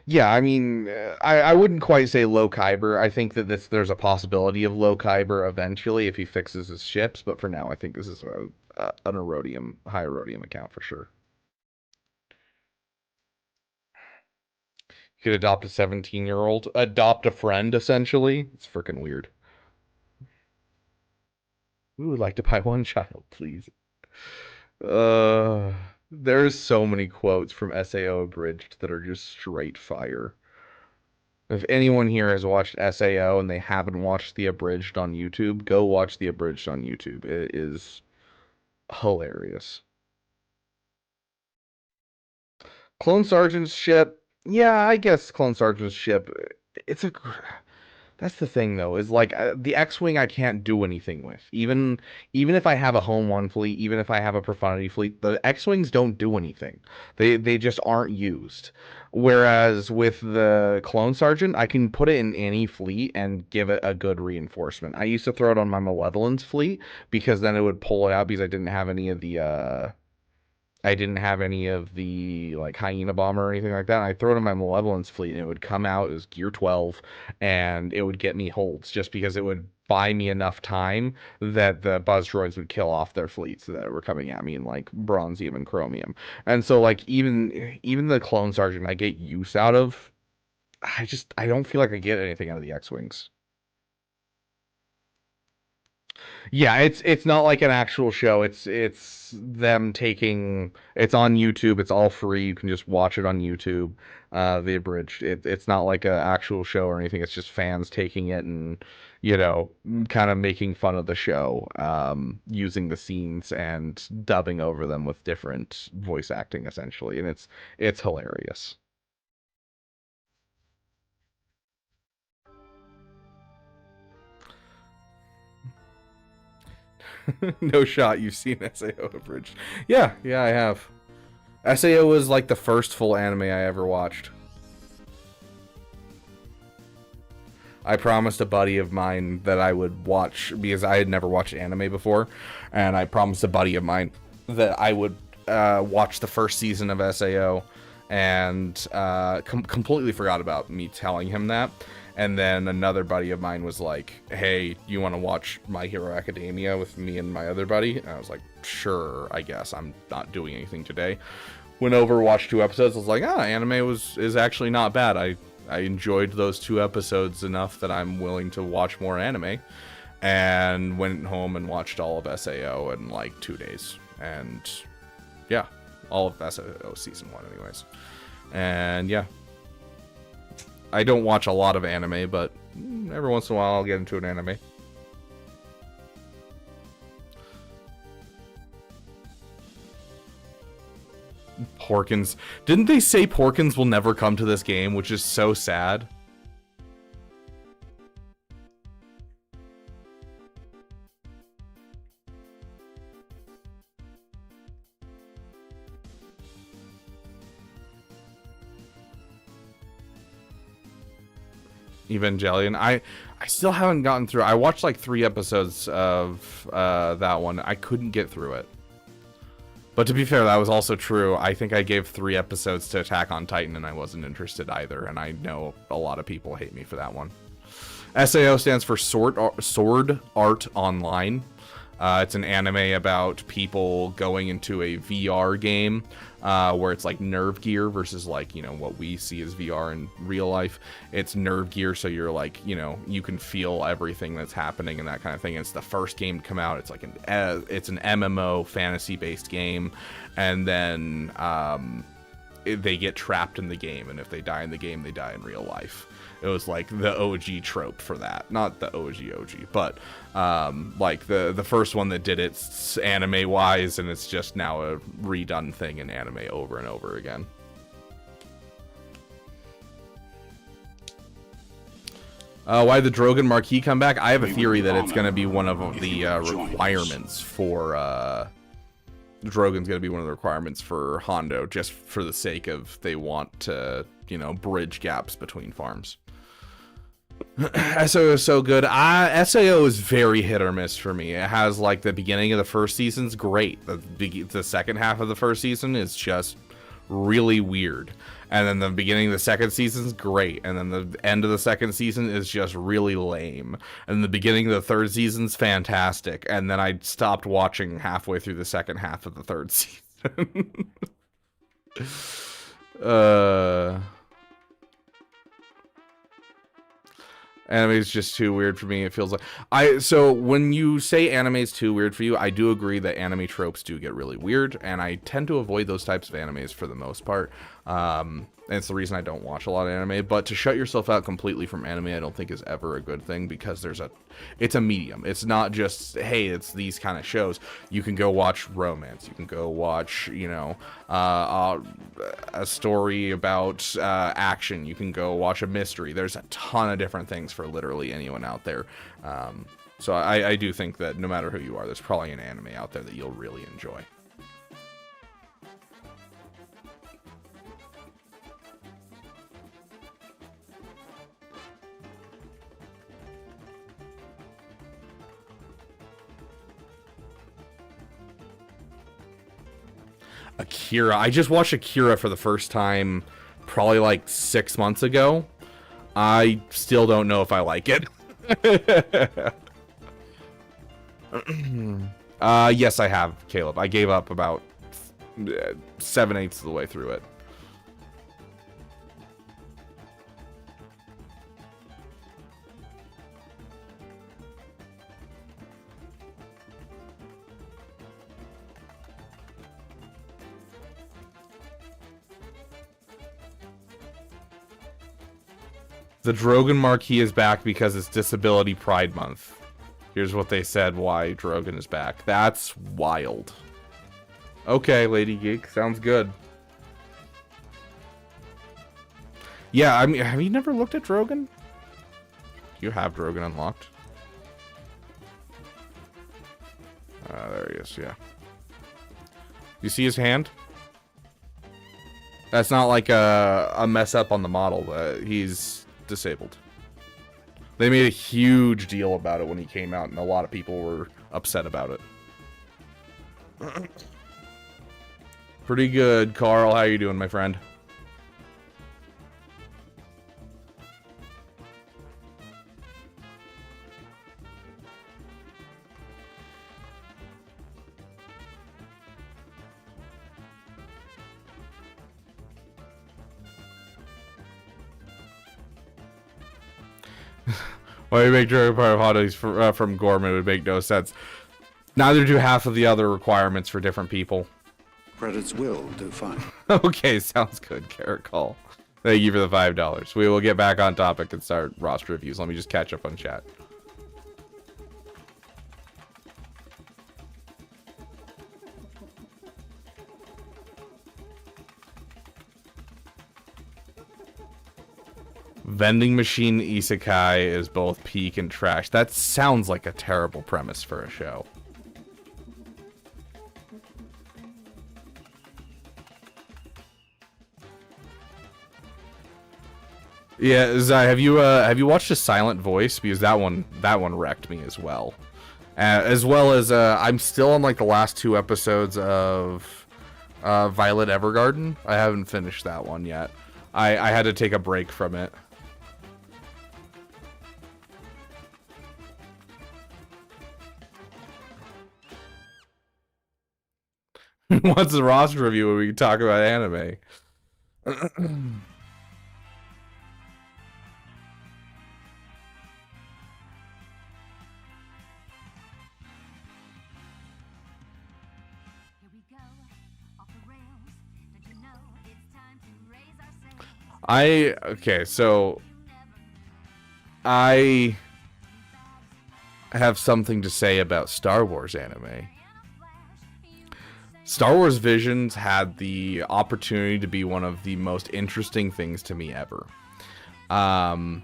Yeah, I mean, I wouldn't quite say low Kyber. I think that there's a possibility of low Kyber eventually if he fixes his ships, but for now, I think this is an Erodium, high Erodium account for sure. You could adopt a 17-year-old, adopt a friend, essentially. It's freaking weird. We would like to buy one child, please. There's so many quotes from SAO Abridged that are just straight fire. If anyone here has watched SAO and they haven't watched the Abridged on YouTube, go watch the Abridged on YouTube. It is hilarious. Clone Sergeant's ship. Yeah, I guess Clone Sergeant's ship. It's a That's the thing, though, is like the X-Wing I can't do anything with. Even if I have a Home One fleet, even if I have a Profundity fleet, the X-Wings don't do anything. They just aren't used. Whereas with the Clone Sergeant, I can put it in any fleet and give it a good reinforcement. I used to throw it on my Malevolence fleet because then it would pull it out because I didn't have any of the like Hyena Bomber or anything like that. I'd throw it in my Malevolence fleet and it would come out as Gear 12 and it would get me holds just because it would buy me enough time that the Buzz Droids would kill off their fleets that were coming at me in like Bronzium and Chromium. And so like even the Clone Sergeant I get use out of, I don't feel like I get anything out of the X-Wings. Yeah, it's not like an actual show. It's them taking it's on YouTube. It's all free. You can just watch it on YouTube. The abridged. It's not like an actual show or anything. It's just fans taking it and kind of making fun of the show, using the scenes and dubbing over them with different voice acting essentially, and it's hilarious. No shot. You've seen SAO abridged? Yeah, I have. SAO was like the first full anime I ever watched. I promised a buddy of mine that I would watch, because I had never watched anime before, and I promised a buddy of mine that I would watch the first season of SAO, and completely forgot about me telling him that. And then another buddy of mine was like, hey, you want to watch My Hero Academia with me and my other buddy? And I was like, sure, I guess. I'm not doing anything today. Went over, watched 2 episodes. I was like, anime is actually not bad. I enjoyed those 2 episodes enough that I'm willing to watch more anime. And went home and watched all of SAO in like 2 days. And yeah, all of SAO season 1 anyways. And yeah. I don't watch a lot of anime, but every once in a while I'll get into an anime. Porkins. Didn't they say Porkins will never come to this game, which is so sad? Evangelion. I still haven't gotten through. I watched like 3 episodes of that one. I couldn't get through it. But to be fair, that was also true. I think I gave 3 episodes to Attack on Titan and I wasn't interested either. And I know a lot of people hate me for that one. SAO stands for Sword Art Online. It's an anime about people going into a VR game where it's like nerve gear versus like, you know, what we see as VR in real life. It's nerve gear, so you're like, you know, you can feel everything that's happening and that kind of thing. It's the first game to come out. It's like it's an MMO fantasy based game, and then they get trapped in the game, and if they die in the game, they die in real life. It was like the OG trope for that. Not the OG, but like the first one that did it anime wise, and it's just now a redone thing in anime over and over again. Why the Drogon Marquis come back? I have a theory that it's going to be one of the requirements for Drogon's going to be one of the requirements for Hondo, just for the sake of they want to, you know, bridge gaps between farms. SAO is so good. SAO is very hit or miss for me. It has like the beginning of the first season's great. The second half of the first season is just really weird. And then the beginning of the second season's great. And then the end of the second season is just really lame. And the beginning of the third season's fantastic. And then I stopped watching halfway through the second half of the third season. Anime is just too weird for me. It feels like so when you say anime is too weird for you, I do agree that anime tropes do get really weird, and I tend to avoid those types of animes for the most part. And it's the reason I don't watch a lot of anime. But to shut yourself out completely from anime, I don't think is ever a good thing, because it's a medium. It's not just, hey, it's these kind of shows. You can go watch romance. You can go watch, you know, a story about action. You can go watch a mystery. There's a ton of different things for literally anyone out there. So I do think that no matter who you are, there's probably an anime out there that you'll really enjoy. Akira. I just watched Akira for the first time probably like 6 months ago. I still don't know if I like it. Yes, I have, Caleb. I gave up about 7/8 of the way through it. The Drogon Marquis is back because it's Disability Pride Month. Here's what they said why Drogon is back. That's wild. Okay, Lady Geek. Sounds good. Yeah, I mean, have you never looked at Drogon? You have Drogon unlocked. There he is, yeah. You see his hand? That's not like a mess up on the model. He's disabled. They made a huge deal about it when he came out, and a lot of people were upset about it. Pretty good, Carl. How you doing, my friend? Why you make Dragon part of hot dogs from Gorman would make no sense. Neither do half of the other requirements for different people.
Credits will do fine.
Okay, sounds good, Carrot Call. Thank you for the $5. We will get back on topic and start roster reviews. Let me just catch up on chat. Vending machine isekai is both peak and trash. That sounds like a terrible premise for a show. Yeah, Zai, have you watched A Silent Voice? Because that one wrecked me as well. I'm still on like the last 2 episodes of Violet Evergarden. I haven't finished that one yet. I had to take a break from it. What's the roster review when we talk about anime? So I have something to say about Star Wars anime. Star Wars Visions had the opportunity to be one of the most interesting things to me ever. I'm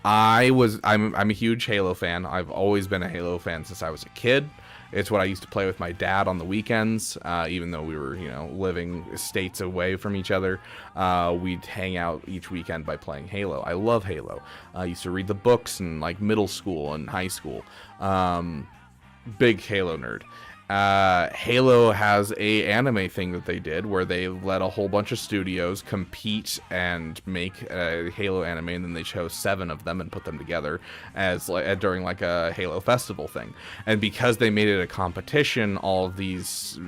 a huge Halo fan. I've always been a Halo fan since I was a kid. It's what I used to play with my dad on the weekends, even though we were, living states away from each other. We'd hang out each weekend by playing Halo. I love Halo. I used to read the books in like middle school and high school. Big Halo nerd. Halo has a anime thing that they did where they let a whole bunch of studios compete and make a Halo anime, and then they chose 7 of them and put them together as during like a Halo festival thing. And because they made it a competition, all of these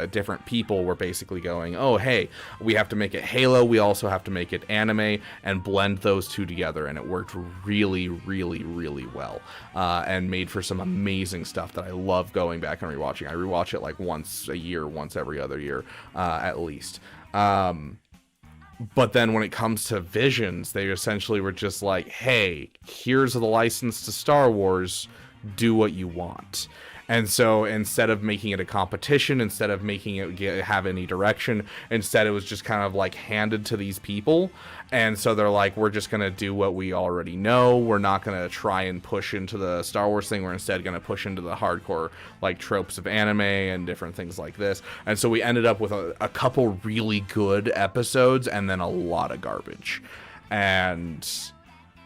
different people were basically going, oh hey, we have to make it Halo, we also have to make it anime, and blend those 2 together, and it worked really, really, really well, and made for some amazing stuff that I love going back and rewatching. I rewatch it like once a year, once every other year, at least. But then when it comes to Visions, they essentially were just like, hey, here's the license to Star Wars, do what you want. And so instead of making it a competition, instead of making it have any direction, instead it was just kind of like handed to these people. And so they're like, we're just going to do what we already know. We're not going to try and push into the Star Wars thing. We're instead going to push into the hardcore like tropes of anime and different things like this. And so we ended up with a couple really good episodes and then a lot of garbage. And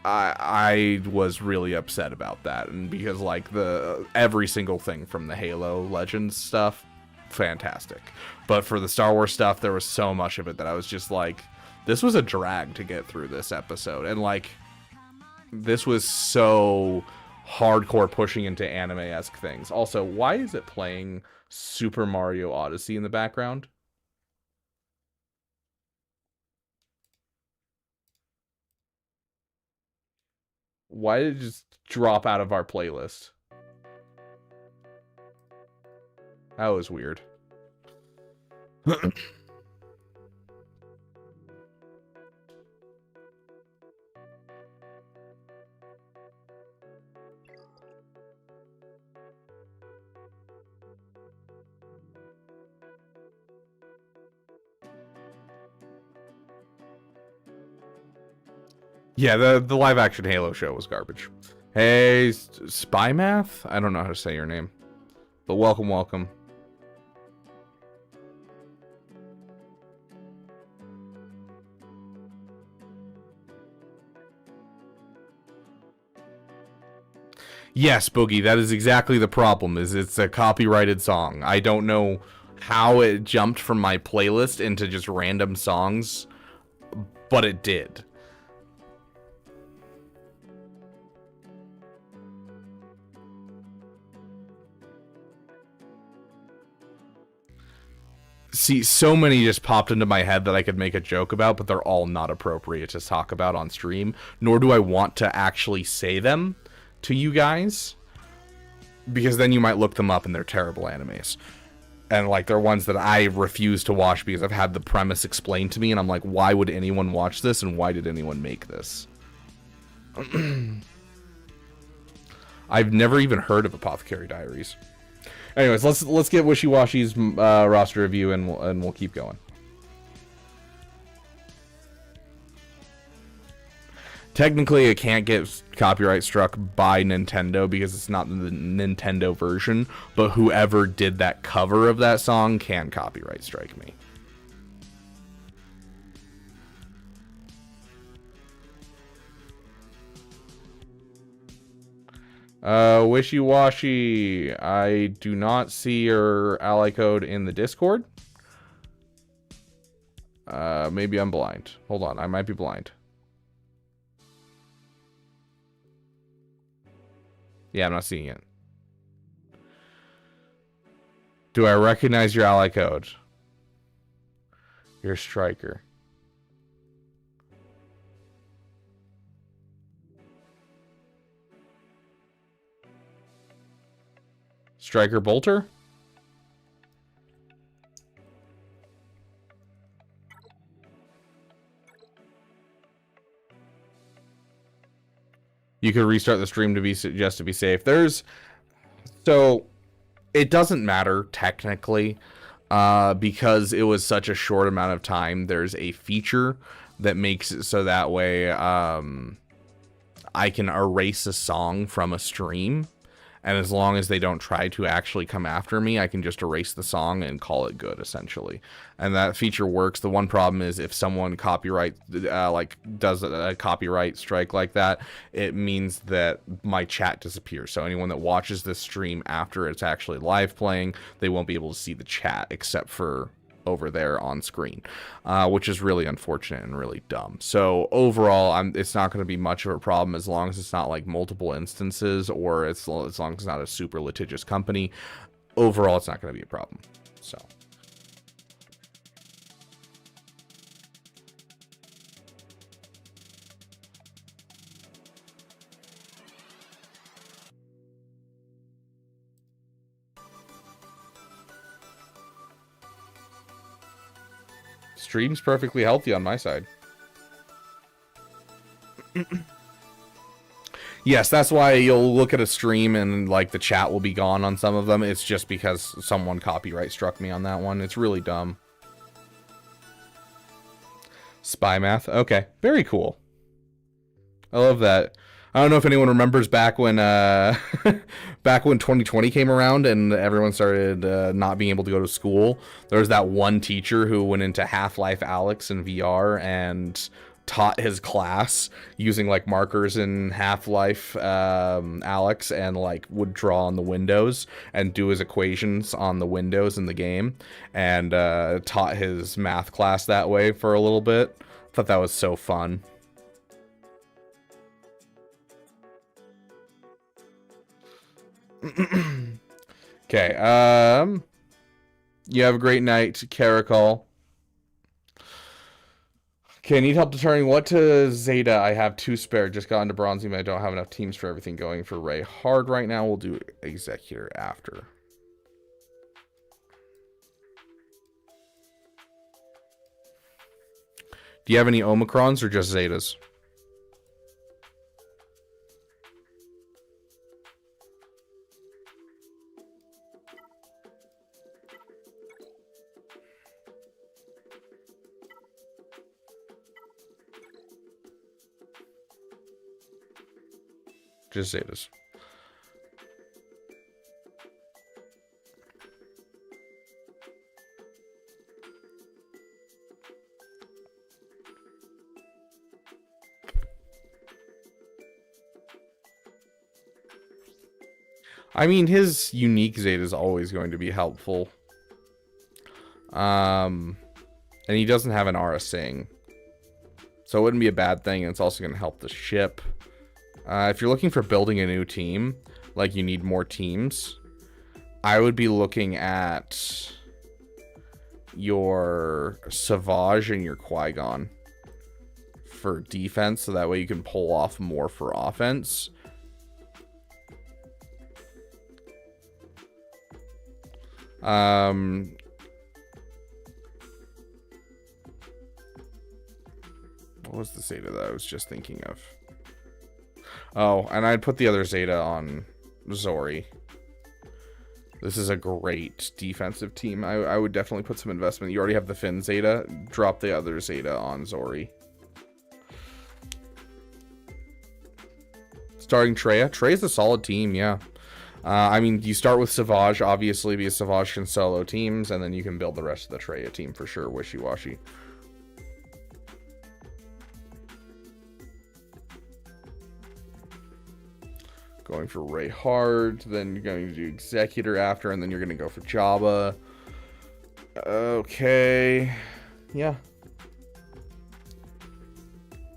I was really upset about that, and because like every single thing from the Halo Legends stuff, fantastic, but for the Star Wars stuff, there was so much of it that I was just like, this was a drag to get through this episode, and like this was so hardcore pushing into anime-esque things. Also, why is it playing Super Mario Odyssey in the background? Why did it just drop out of our playlist? That was weird. Yeah, the live action Halo show was garbage. Hey, Spy Math? I don't know how to say your name, but welcome. Yes, Boogie, that is exactly the problem, is it's a copyrighted song. I don't know how it jumped from my playlist into just random songs, but it did. See, so many just popped into my head that I could make a joke about, but they're all not appropriate to talk about on stream, nor do I want to actually say them to you guys, because then you might look them up and they're terrible animes. And, like, they're ones that I refuse to watch because I've had the premise explained to me, and I'm like, why would anyone watch this, and why did anyone make this? I've never even heard of Apothecary Diaries. Anyways, let's get Wishy-Washy's roster review, and we'll keep going. Technically, it can't get copyright struck by Nintendo because it's not the Nintendo version, but whoever did that cover of that song can copyright strike me. Wishy-Washy, I do not see your ally code in the Discord. Maybe I'm blind. Hold on, I might be blind. Yeah, I'm not seeing it. Do I recognize your ally code? You're a striker. Striker Bolter? You could restart the stream to be just to be safe. So it doesn't matter technically, because it was such a short amount of time. There's a feature that makes it so that way I can erase a song from a stream, and as long as they don't try to actually come after me, I can just erase the song and call it good, essentially. And that feature works. The one problem is if someone does a copyright strike like that, it means that my chat disappears. So anyone that watches this stream after it's actually live playing, they won't be able to see the chat except for over there on screen, which is really unfortunate and really dumb. So overall, it's not going to be much of a problem as long as it's not like multiple instances, or as long as it's not a super litigious company. Overall, it's not going to be a problem. So stream's perfectly healthy on my side. Yes, that's why you'll look at a stream and like the chat will be gone on some of them. It's just because someone copyright struck me on that one. It's really dumb. Spy math. Okay, very cool. I love that. I don't know if anyone remembers back when back when 2020 came around and everyone started not being able to go to school. There was that one teacher who went into Half-Life Alyx in VR and taught his class using like markers in Half-Life Alyx, and like would draw on the windows and do his equations on the windows in the game, and taught his math class that way for a little bit. Thought that was so fun. Okay, you have a great night, Caracol. Okay, need help determining what to Zeta. I have 2 spare. Just got into Bronze, but I don't have enough teams for everything going for Ray Hard right now. We'll do Executor after. Do you have any Omicrons or just Zetas? Just Zetas. I mean, his unique Zeta is always going to be helpful. And he doesn't have an Aura Sing. So it wouldn't be a bad thing, and it's also going to help the ship. If you're looking for building a new team, like you need more teams, I would be looking at your Savage and your Qui-Gon for defense, so that way you can pull off more for offense. What was the Zeta that I was just thinking of? Oh, and I'd put the other Zeta on Zori. This is a great defensive team. I would definitely put some investment. You already have the Finn Zeta. Drop the other Zeta on Zori. Starting Traya. Traya's a solid team, yeah. I mean, you start with Savage, obviously, because Savage can solo teams, and then you can build the rest of the Traya team for sure. Wishy-washy. Going for Ray hard, then you're going to do Executor after, and then you're going to go for Jabba. Okay. Yeah.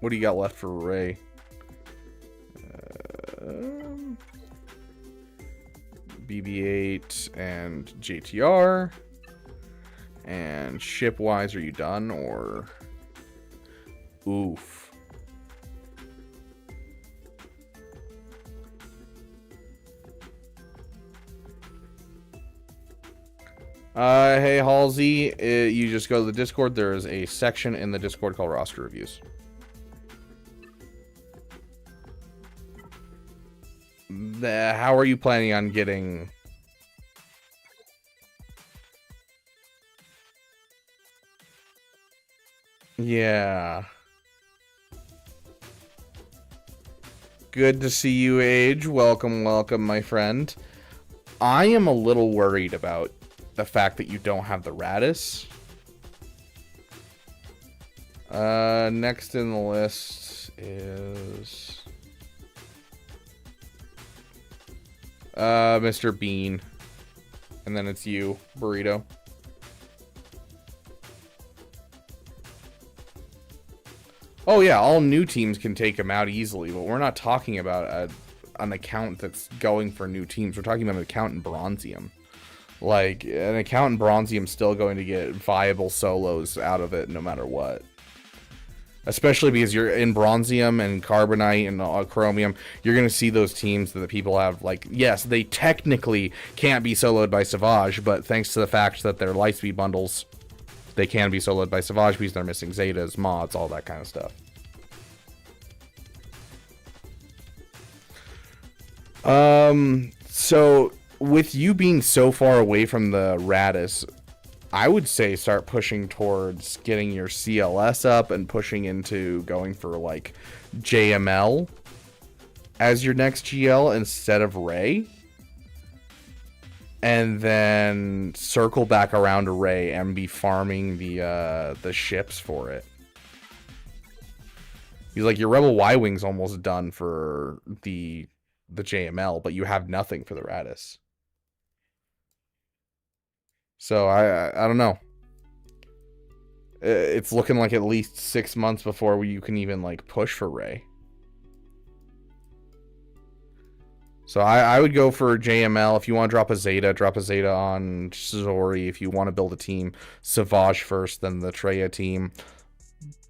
What do you got left for Ray? BB-8 and JTR. And ship-wise, are you done, or... Oof. Hey Halsey, you just go to the Discord. There is a section in the Discord called Roster Reviews. How are you planning on getting... Yeah. Good to see you, Age. Welcome, welcome, my friend. I am a little worried about the fact that you don't have the Radis. Next in the list is Mr. Bean, and then it's you, Burrito. Oh yeah, all new teams can take him out easily, but we're not talking about an account that's going for new teams. We're talking about an account in Bronzium. Like, an account in Bronzium still going to get viable solos out of it no matter what. Especially because you're in Bronzium and Carbonite and Chromium, you're going to see those teams that the people have, like, yes, they technically can't be soloed by Savage, but thanks to the fact that they're Lightspeed bundles, they can be soloed by Savage because they're missing Zetas, mods, all that kind of stuff. So with you being so far away from the Radis, I would say start pushing towards getting your CLS up and pushing into going for like JML as your next GL instead of Ray. And then circle back around to Ray and be farming the ships for it. He's like, your Rebel Y-Wing's almost done for the JML, but you have nothing for the Radis. So I don't know. It's looking like at least 6 months before you can even like push for Ray. So I would go for JML. If you want to drop a Zeta on Zori. If you want to build a team, Savage first, then the Traya team.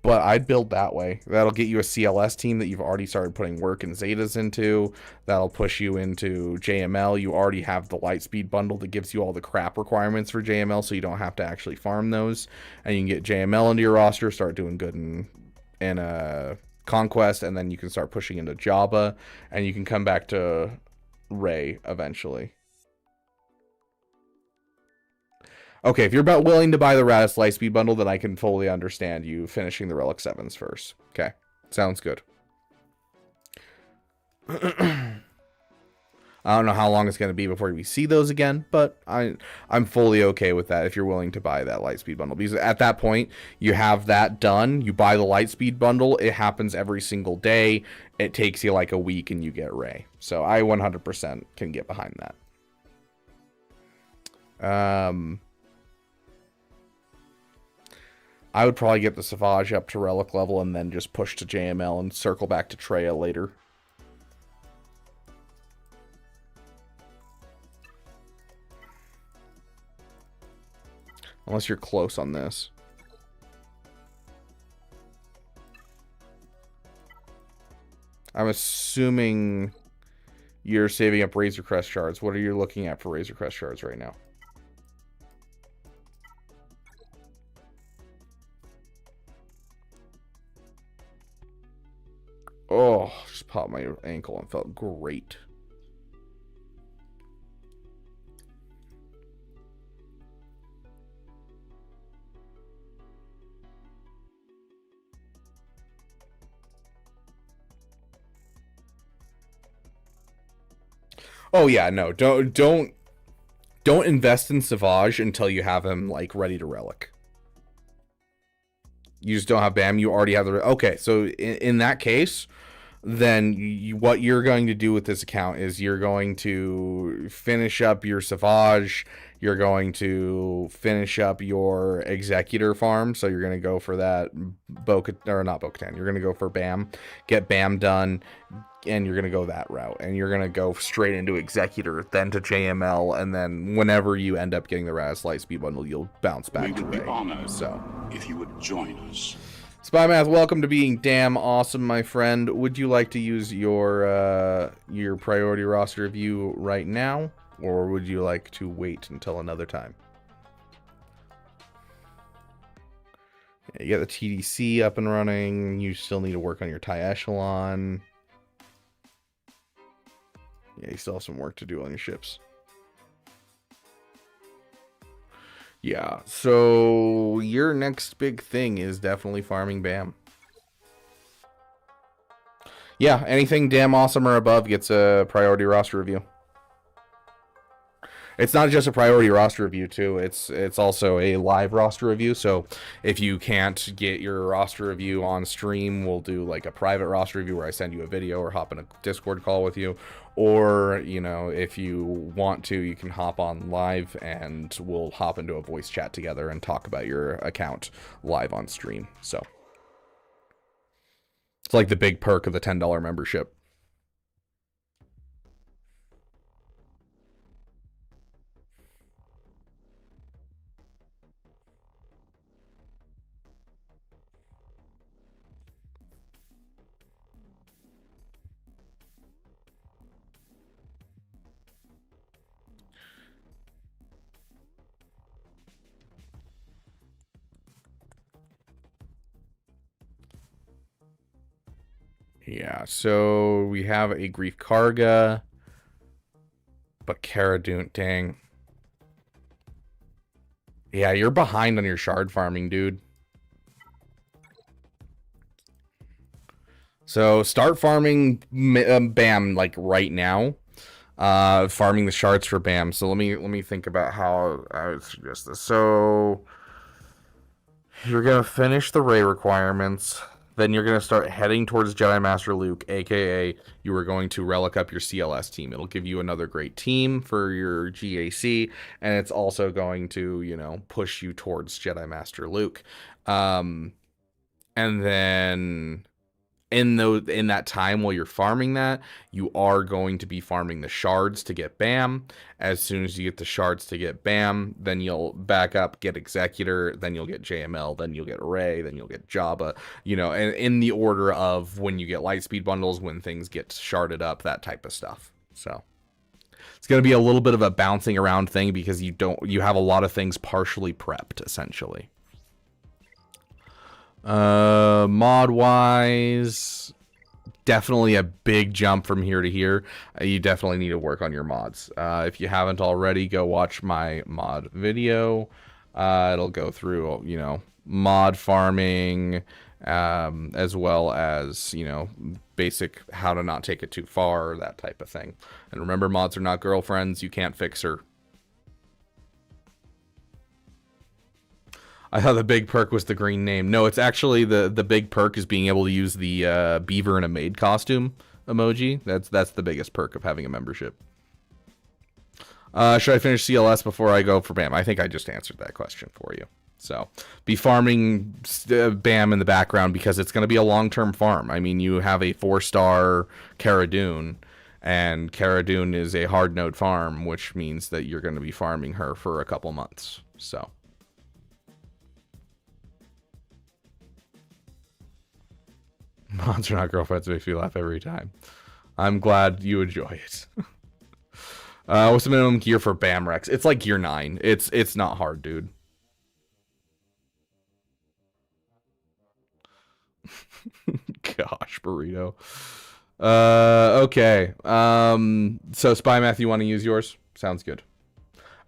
But I'd build that way. That'll get you a CLS team that you've already started putting work and Zetas into. That'll push you into JML. You already have the Lightspeed bundle that gives you all the crap requirements for JML, so you don't have to actually farm those. And you can get JML into your roster, start doing good in Conquest, and then you can start pushing into Jabba, and you can come back to Ray eventually. Okay, if you're about willing to buy the Radis Lightspeed bundle, then I can fully understand you finishing the Relic 7s first. Okay, sounds good. I don't know how long it's going to be before we see those again, but I'm fully okay with that if you're willing to buy that Lightspeed bundle. Because at that point, you have that done. You buy the Lightspeed bundle. It happens every single day. It takes you like a week and you get Ray. So I 100% can get behind that. I would probably get the Savage up to Relic level and then just push to JML and circle back to Treya later. Unless you're close on this. I'm assuming you're saving up Razor Crest shards. What are you looking at for Razor Crest shards right now? Oh, just popped my ankle and felt great. Oh yeah, no, don't invest in Savage until you have him like ready to Relic. You just don't have BAM. You already have the... Okay, so in that case, then what you're going to do with this account is you're going to finish up your Savage. You're going to finish up your Executor farm. So you're going to go for that or not Bo-Katan. You're going to go for BAM. Get BAM done. And you're going to go that route. And you're going to go straight into Executor, then to JML. And then whenever you end up getting the Raz Lightspeed bundle, you'll bounce back
We
to
would be
Ray.
honored
So,
if you would join us.
Spymath, welcome to being damn awesome, my friend. Would you like to use your priority roster review right now? Or would you like to wait until another time? Yeah, you got the TDC up and running. You still need to work on your Tie Echelon. Yeah, you still have some work to do on your ships. Yeah, so your next big thing is definitely farming BAM. Yeah, anything damn awesome or above gets a priority roster review. It's not just a priority roster review too. It's also a live roster review. So if you can't get your roster review on stream, we'll do like a private roster review where I send you a video or hop in a Discord call with you. Or, you know, if you want to, you can hop on live and we'll hop into a voice chat together and talk about your account live on stream. So it's like the big perk of the $10 membership. Yeah, so we have a Grief Karga, but Karadunt, dang. Yeah, you're behind on your shard farming, dude. So start farming BAM like right now. Farming the shards for BAM. So let me think about how I would suggest this. So you're gonna finish the Ray requirements. Then you're going to start heading towards Jedi Master Luke, aka you are going to relic up your CLS team. It'll give you another great team for your GAC, and it's also going to, you know, push you towards Jedi Master Luke. And then in that time while you're farming that, you are going to be farming the shards to get BAM. As soon as you get the shards to get BAM, then you'll back up, get Executor, then you'll get JML, then you'll get Ray, then you'll get Jabba, you know, and in the order of when you get Lightspeed bundles, when things get sharded up, that type of stuff. So it's going to be a little bit of a bouncing around thing because you have a lot of things partially prepped, essentially. Mod wise, definitely a big jump from here to here. You definitely need to work on your mods. If you haven't already, go watch my mod video. It'll go through, you know, mod farming, as well as, you know, basic how to not take it too far, that type of thing. And remember, mods are not girlfriends. You can't fix her. I thought the big perk was the green name. No, it's actually the big perk is being able to use the Beaver in a maid costume emoji. That's the biggest perk of having a membership. Should I finish CLS before I go for BAM? I think I just answered that question for you. So, be farming BAM in the background because it's going to be a long-term farm. I mean, you have a 4-star Cara Dune, and Cara Dune is a hard node farm, which means that you're going to be farming her for a couple months. So. Mods are not girlfriends, makes me laugh every time. I'm glad you enjoy it. What's the minimum gear for BAM Rex? It's like gear 9. It's not hard, dude. Gosh, burrito. Okay. So Spy Math, you want to use yours? Sounds good.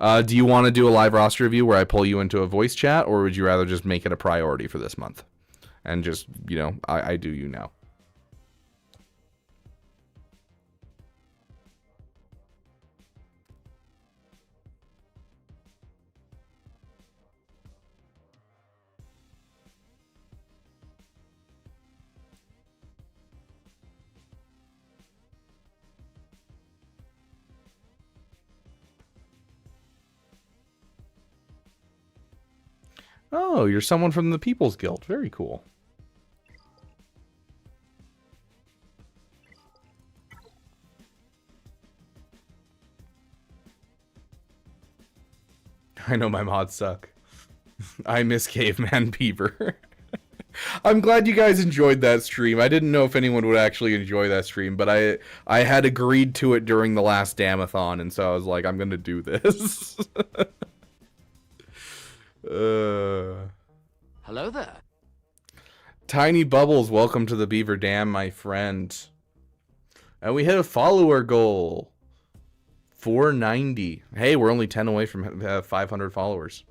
Do you want to do a live roster review where I pull you into a voice chat, or would you rather just make it a priority for this month? And just, you know, I do you now. Oh, you're someone from the People's Guild. Very cool. I know my mods suck. I miss Caveman Beaver. I'm glad you guys enjoyed that stream. I didn't know if anyone would actually enjoy that stream, but I had agreed to it during the last Damathon, and so I was like, I'm gonna do this.
Hello there.
Tiny Bubbles, welcome to the Beaver Dam, my friend. And we hit a follower goal. 490. Hey, we're only 10 away from 500 followers.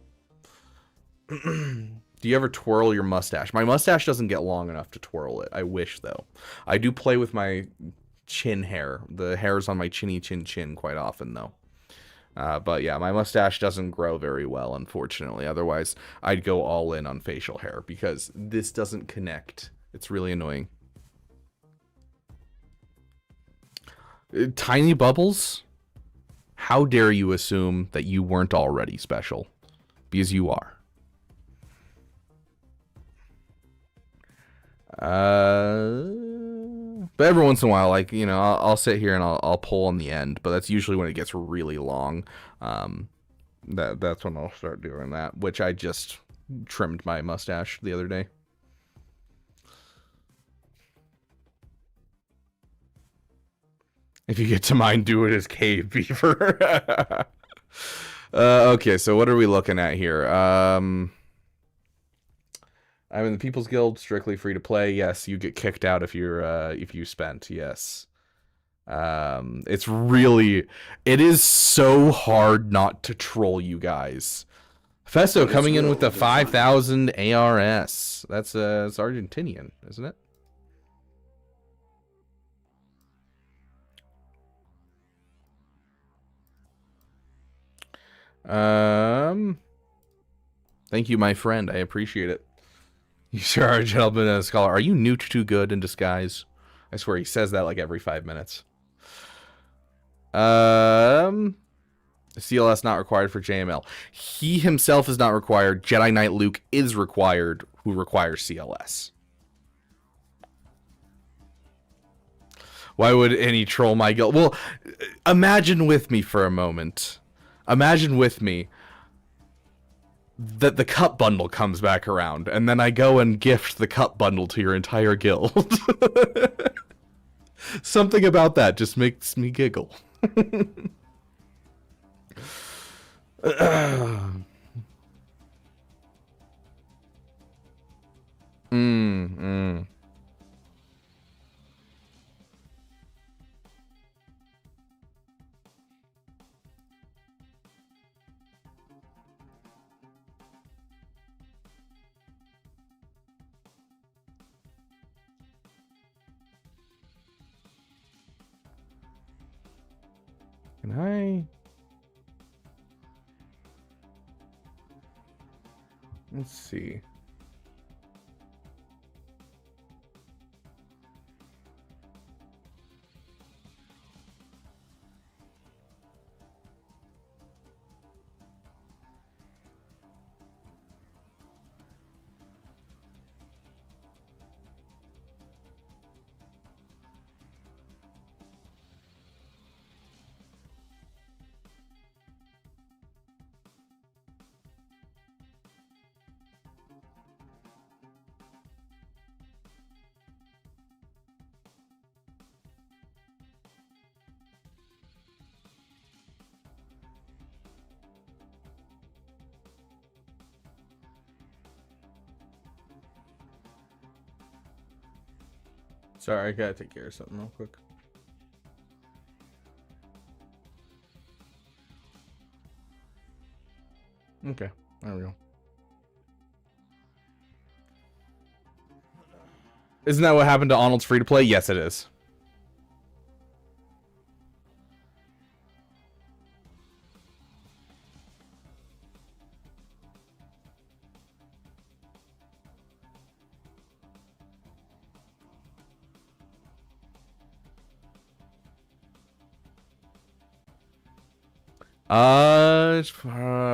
Do you ever twirl your mustache? My mustache doesn't get long enough to twirl it. I wish, though. I do play with my chin hair. The hairs on my chinny chin quite often, though. But yeah, my mustache doesn't grow very well, unfortunately. Otherwise, I'd go all in on facial hair because this doesn't connect. It's really annoying. Tiny Bubbles? How dare you assume that you weren't already special? Because you are. But every once in a while, like, you know, I'll sit here and I'll pull on the end, but that's usually when it gets really long. That's when I'll start doing that, which I just trimmed my mustache the other day. If you get to mine, do it as Cave Beaver. Okay, so what are we looking at here? I'm in the People's Guild, strictly free to play. Yes, you get kicked out if you spent. Yes. It is so hard not to troll you guys. Festo coming in with the 5,000 ARS. That's it's Argentinian, isn't it? Thank you, my friend. I appreciate it. You sure are a gentleman and a scholar. Are you Nooch too good in disguise? I swear he says that like every 5 minutes. CLS not required for JML. He himself is not required. Jedi Knight Luke is required, who requires CLS. Why would any troll my guild? Well, imagine with me for a moment. Imagine with me that the cup bundle comes back around, and then I go and gift the cup bundle to your entire guild. Something about that just makes me giggle. Can I? Let's see. Sorry, I gotta take care of something real quick. Okay, there we go. Isn't that what happened to Arnold's free to play? Yes, it is.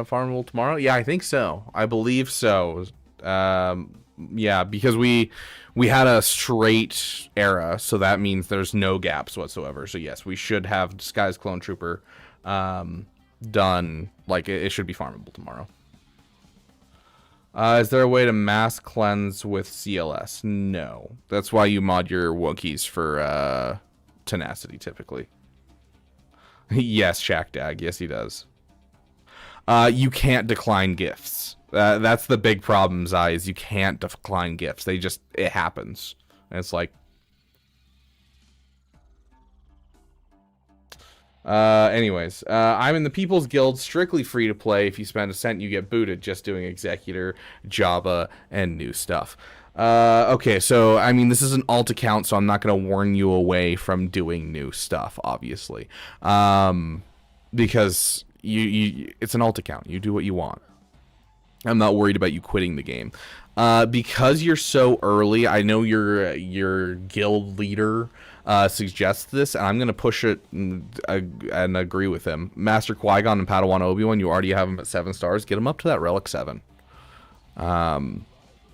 Farmable tomorrow? Yeah, I think so. I believe so. Yeah, because we had a straight era, so that means there's no gaps whatsoever. So yes, we should have Disguise Clone Trooper done. Like it should be farmable tomorrow. Is there a way to mass cleanse with CLS? No. That's why you mod your Wookiees for tenacity typically. Yes, Shackdag. Yes, he does. You can't decline gifts. That's the big problem, Zai, is you can't decline gifts. It happens. And it's like... anyways, I'm in the People's Guild, strictly free to play. If you spend a cent, you get booted just doing Executor, Jabba, and new stuff. Okay, so, I mean, this is an alt account, so I'm not going to warn you away from doing new stuff, obviously. Because it's an alt account. You do what you want. I'm not worried about you quitting the game. Because you're so early, I know your guild leader suggests this, and I'm going to push it and agree with him. Master Qui-Gon and Padawan Obi-Wan, you already have them at 7 stars. Get them up to that Relic 7.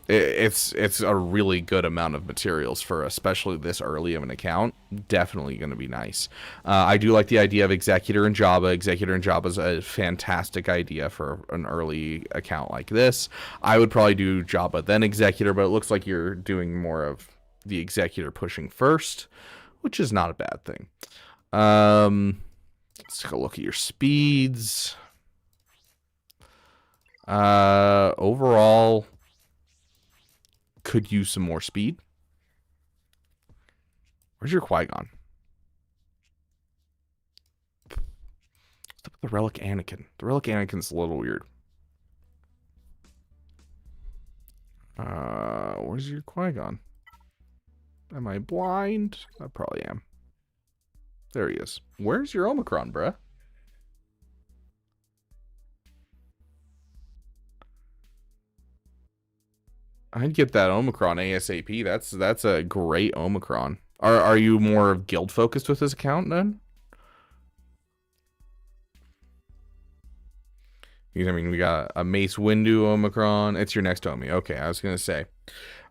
It's a really good amount of materials for especially this early of an account. Definitely going to be nice. I do like the idea of Executor and Jabba. Executor and Jabba is a fantastic idea for an early account like this. I would probably do Jabba then Executor, but it looks like you're doing more of the Executor pushing first, which is not a bad thing. Let's take a look at your speeds. Overall, could use some more speed. Where's your Qui-Gon? What's up with the Relic Anakin? The Relic Anakin's a little weird. Where's your Qui-Gon? Am I blind? I probably am. There he is. Where's your Omicron, bruh? I'd get that Omicron ASAP. That's a great Omicron. Are you more guild focused with this account then? I mean, we got a Mace Windu Omicron. It's your next Omi. Okay, I was gonna say.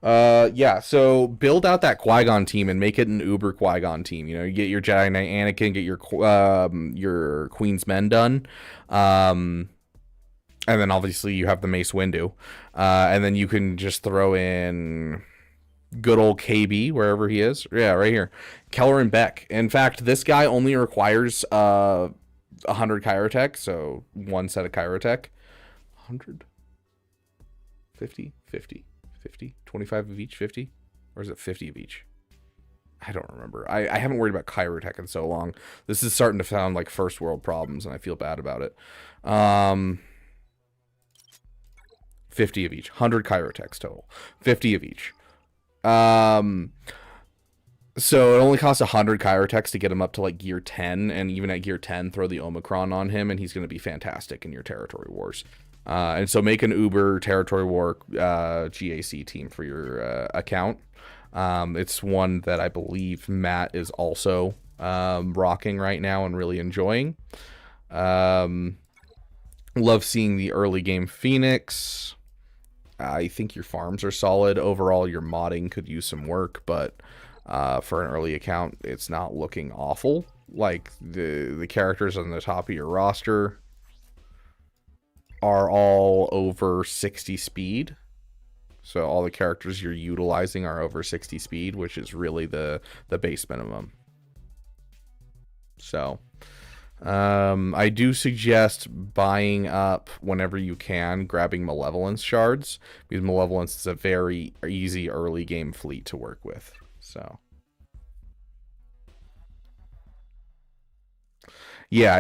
Yeah, so build out that Qui-Gon team and make it an Uber Qui-Gon team. You know, you get your Jedi Knight Anakin, get your Queen's Men done. And then obviously you have the Mace Windu. And then you can just throw in good old KB wherever he is. Yeah, right here. Kelleran Beck. In fact, this guy only requires 100 Chirotech, so one set of Chirotech. 100? 50? 50? 50? 25 of each? 50? Or is it 50 of each? I don't remember. I haven't worried about Chirotech in so long. This is starting to sound like first world problems, and I feel bad about it. 50 of each. 100 Chirotechs total. 50 of each. So it only costs 100 Kyrotex to get him up to like gear 10, and even at gear 10, throw the Omicron on him, and he's going to be fantastic in your territory wars. And so make an Uber territory war GAC team for your account. It's one that I believe Matt is also rocking right now and really enjoying. Love seeing the early game Phoenix. I think your farms are solid. Overall, your modding could use some work, but for an early account, it's not looking awful. Like, the characters on the top of your roster are all over 60 speed. So all the characters you're utilizing are over 60 speed, which is really the base minimum. So I do suggest buying up whenever you can, grabbing Malevolence shards, because Malevolence is a very easy early game fleet to work with. So yeah,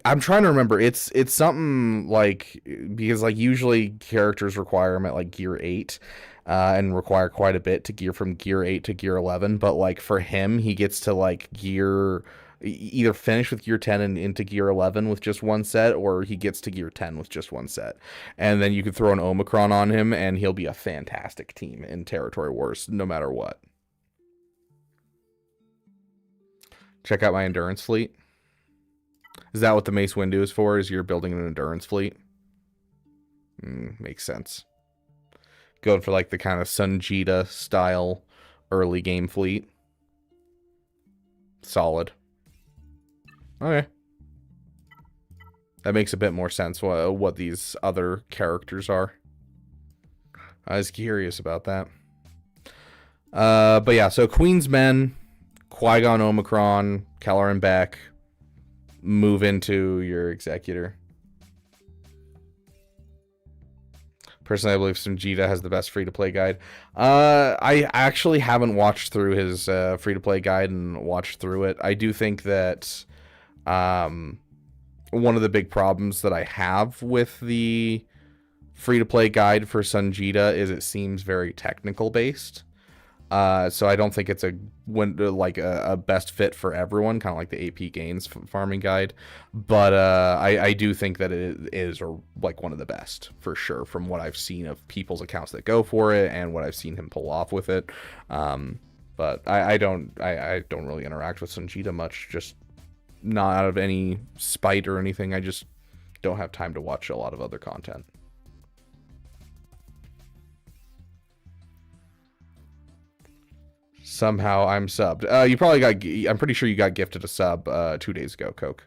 I'm trying to remember. It's something like, because like usually characters require them at like gear 8 and require quite a bit to gear from gear 8 to gear 11, but like for him, he gets to like either finish with gear 10 and into gear 11 with just one set, or he gets to gear 10 with just one set. And then you can throw an Omicron on him and he'll be a fantastic team in territory wars no matter what. Check out my endurance fleet. Is that what the Mace Windu is for? Is you're building an endurance fleet? Makes sense. Going for like the kind of Sunjita style early game fleet. Solid. Okay. That makes a bit more sense what these other characters are. I was curious about that. But yeah, so Queen's Men, Qui-Gon Omicron, Caloran Beck, move into your Executor. Personally, I believe Sunjita has the best free-to-play guide. I actually haven't watched through his free-to-play guide and watched through it. I do think that one of the big problems that I have with the free-to-play guide for Sunjita is it seems very technical-based. So I don't think it's a best fit for everyone, kind of like the AP Gains farming guide. But I do think that it is like one of the best for sure, from what I've seen of people's accounts that go for it and what I've seen him pull off with it. But I don't really interact with Sunjita much, just not out of any spite or anything. I just don't have time to watch a lot of other content. Somehow I'm subbed. You probably got, I'm pretty sure you got gifted a sub 2 days ago, Coke.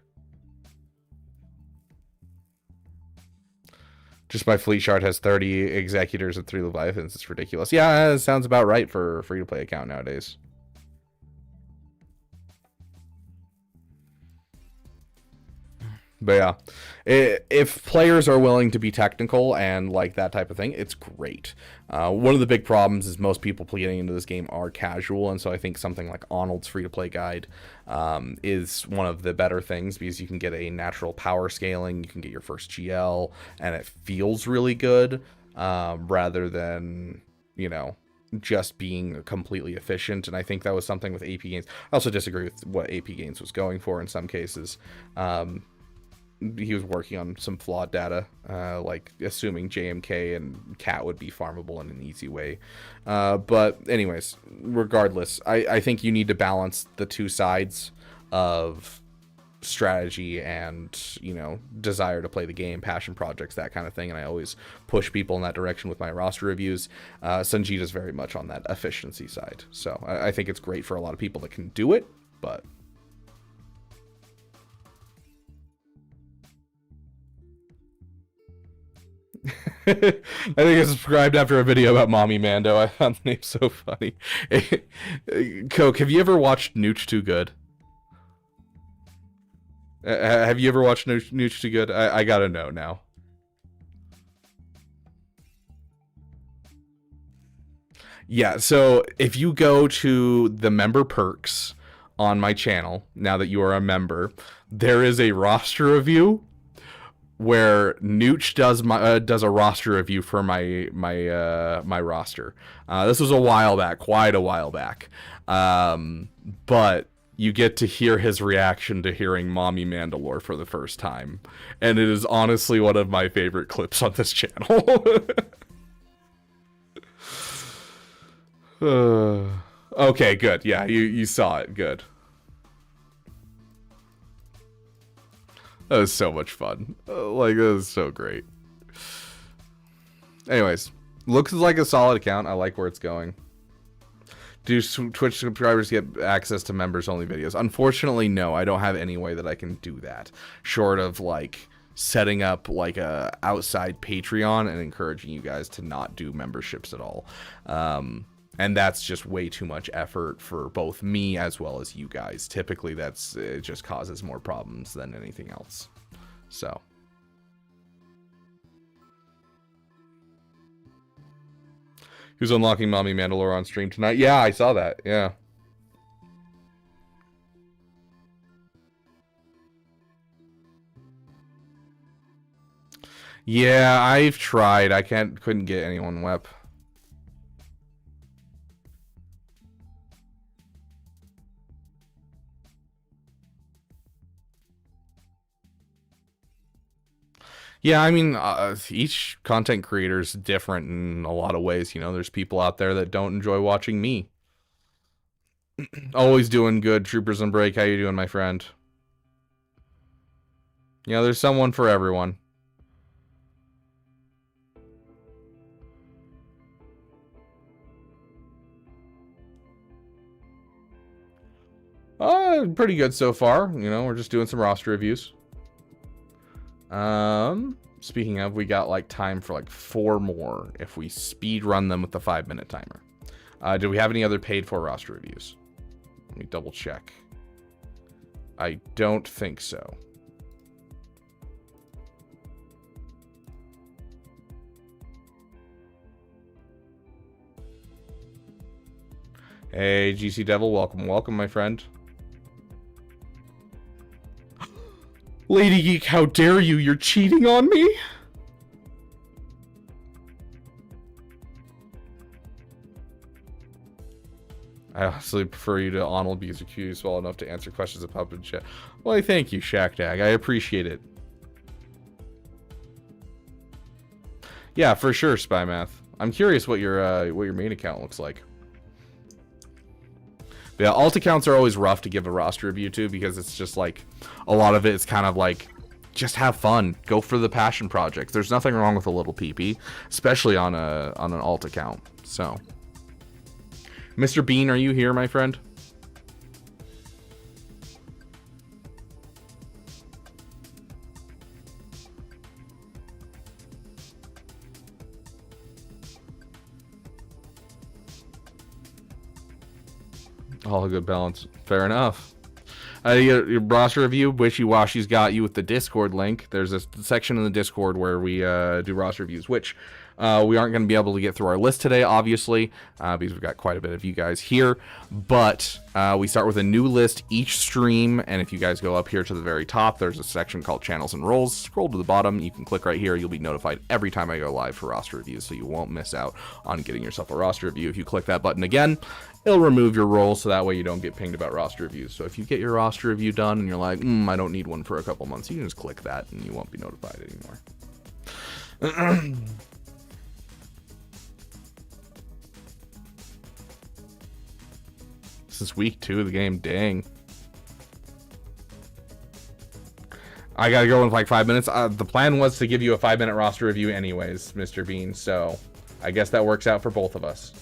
Just my fleet shard has 30 executors and 3 Leviathans. It's ridiculous. Yeah, it sounds about right for a free-to-play account nowadays. But yeah, if players are willing to be technical and like that type of thing, it's great. One of the big problems is most people getting into this game are casual, and so I think something like Arnold's free-to-play guide is one of the better things, because you can get a natural power scaling, you can get your first GL, and it feels really good, rather than, you know, just being completely efficient. And I think that was something with AP Gains. I also disagree with what AP Gains was going for in some cases. He was working on some flawed data, like assuming JMK and Cat would be farmable in an easy way. But anyways, regardless, I think you need to balance the two sides of strategy and, you know, desire to play the game, passion projects, that kind of thing. And I always push people in that direction with my roster reviews. Sunjita is very much on that efficiency side. So I think it's great for a lot of people that can do it, but... I think I subscribed after a video about Mommy Mando. I found the name so funny. Coke, have you ever watched Nooch Too Good? Have you ever watched Nooch Too Good? I gotta know now. Yeah, so if you go to the member perks on my channel, now that you are a member, there is a roster review where Nooch does a roster review for my roster. This was a while back, quite a while back. But you get to hear his reaction to hearing Mommy Mandalore for the first time, and it is honestly one of my favorite clips on this channel. Okay, good. Yeah, you saw it. Good. That was so much fun. Like, that was so great. Anyways, looks like a solid account. I like where it's going. Do Twitch subscribers get access to members-only videos? Unfortunately, no. I don't have any way that I can do that. Short of, like, setting up, like, a outside Patreon and encouraging you guys to not do memberships at all. And that's just way too much effort for both me as well as you guys. Typically, it just causes more problems than anything else. So. Who's unlocking Mommy Mandalore on stream tonight? Yeah, I saw that. Yeah. Yeah, I've tried. I couldn't get anyone Wep. Yeah, I mean, each content creator is different in a lot of ways. You know, there's people out there that don't enjoy watching me. Always doing good. Troopers and Break, how you doing, my friend? You know, there's someone for everyone. Pretty good so far. You know, we're just doing some roster reviews. Speaking of, we got like time for like 4 more if we speed run them with the 5-minute timer. Do we have any other paid for roster reviews? Let me double check. I don't think so. Hey, GC Devil, welcome, my friend. Lady Geek, how dare you? You're cheating on me? I honestly prefer you to Arnold because you're curious well enough to answer questions of Puppet Chat. Well, thank you, Shackdag. I appreciate it. Yeah, for sure, Spymath. I'm curious what your main account looks like. But yeah, alt accounts are always rough to give a roster review to because it's just like a lot of it is kind of like just have fun, go for the passion projects. There's nothing wrong with a little PP, especially on an alt account. So, Mr. Bean, are you here, my friend? All a good balance. Fair enough. Your roster review, Wishy-Washy's got you with the Discord link. There's a section in the Discord where we do roster reviews, which we aren't going to be able to get through our list today, obviously, because we've got quite a bit of you guys here. But we start with a new list each stream, and if you guys go up here to the very top, there's a section called Channels and Roles. Scroll to the bottom. You can click right here. You'll be notified every time I go live for roster reviews, so you won't miss out on getting yourself a roster review. If you click that button again, it'll remove your role, so that way you don't get pinged about roster reviews. So if you get your roster review done and you're like, I don't need one for a couple months, you can just click that and you won't be notified anymore. This is week 2 of the game. Dang. I gotta go in like 5 minutes. The plan was to give you a 5-minute roster review anyways, Mr. Bean, so I guess that works out for both of us.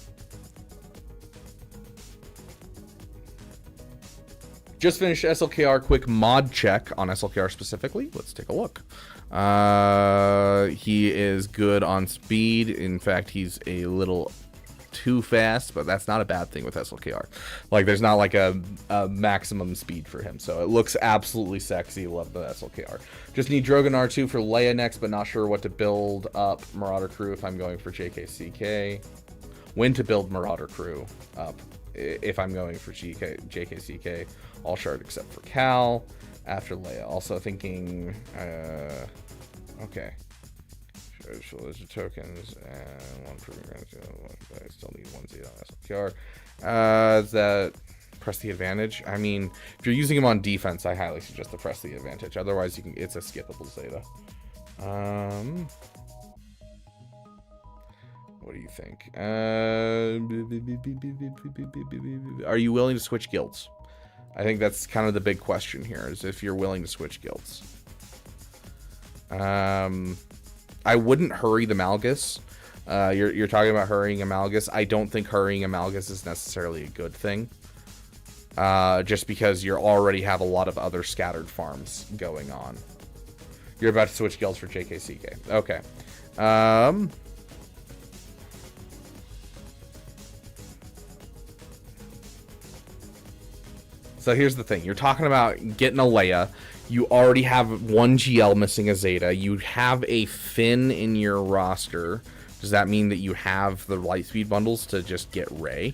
Just finished SLKR quick mod check on SLKR specifically. Let's take a look. He is good on speed. In fact, he's a little too fast, but that's not a bad thing with SLKR. Like, there's not like a maximum speed for him, so it looks absolutely sexy. Love the SLKR. Just need Drogon R2 for Leia next, but not sure what to build up Marauder Crew if I'm going for JKCK. When to build Marauder Crew up if I'm going for JKCK. All shard except for Cal after Leia. Also thinking Okay. There's tokens and one proving ground. I still need one Zeta on SLPR. Is that press the advantage? I mean, if you're using them on defense, I highly suggest to press the advantage. Otherwise, you can. It's a skippable Zeta. What do you think? Are you willing to switch guilds? I think that's kind of the big question here, is if you're willing to switch guilds. I wouldn't hurry the Malgus. You're talking about hurrying a Malgus. I don't think hurrying a Malgus is necessarily a good thing. Just because you already have a lot of other scattered farms going on. You're about to switch guilds for JKCK. Okay. So here's the thing. You're talking about getting a Leia. You already have one GL missing a Zeta. You have a Finn in your roster. Does that mean that you have the Lightspeed bundles to just get Rey?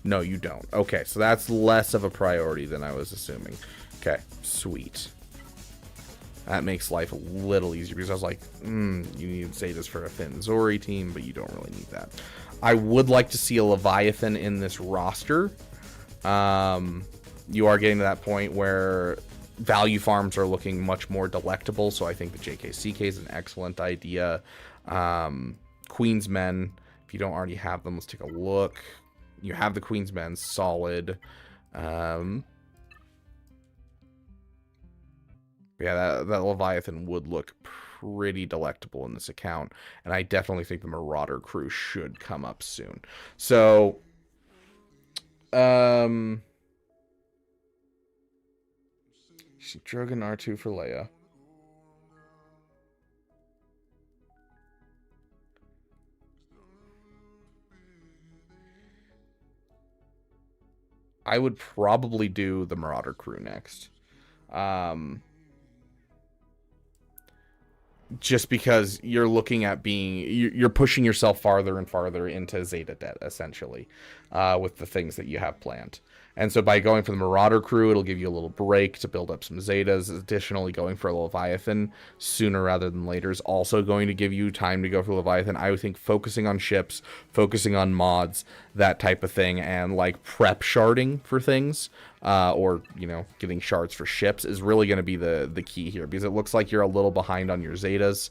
No, you don't. Okay, so that's less of a priority than I was assuming. Okay, sweet. That makes life a little easier because I was like, you need Zetas for a Finn Zori team, but you don't really need that. I would like to see a Leviathan in this roster. You are getting to that point where value farms are looking much more delectable, so I think the JKCK is an excellent idea. Queen's Men, if you don't already have them, let's take a look. You have the Queen's Men, solid. Yeah, that Leviathan would look pretty delectable in this account, and I definitely think the Marauder crew should come up soon. So, Drogon R2 for Leia. I would probably do the Marauder crew next. Just because you're looking at you're pushing yourself farther and farther into Zeta debt, essentially, with the things that you have planned. And so by going for the Marauder crew, it'll give you a little break to build up some Zetas. Additionally, going for a Leviathan sooner rather than later is also going to give you time to go for Leviathan. I would think focusing on ships, focusing on mods, that type of thing, and like prep sharding for things, or, you know, getting shards for ships is really going to be the key here, because it looks like you're a little behind on your Zetas.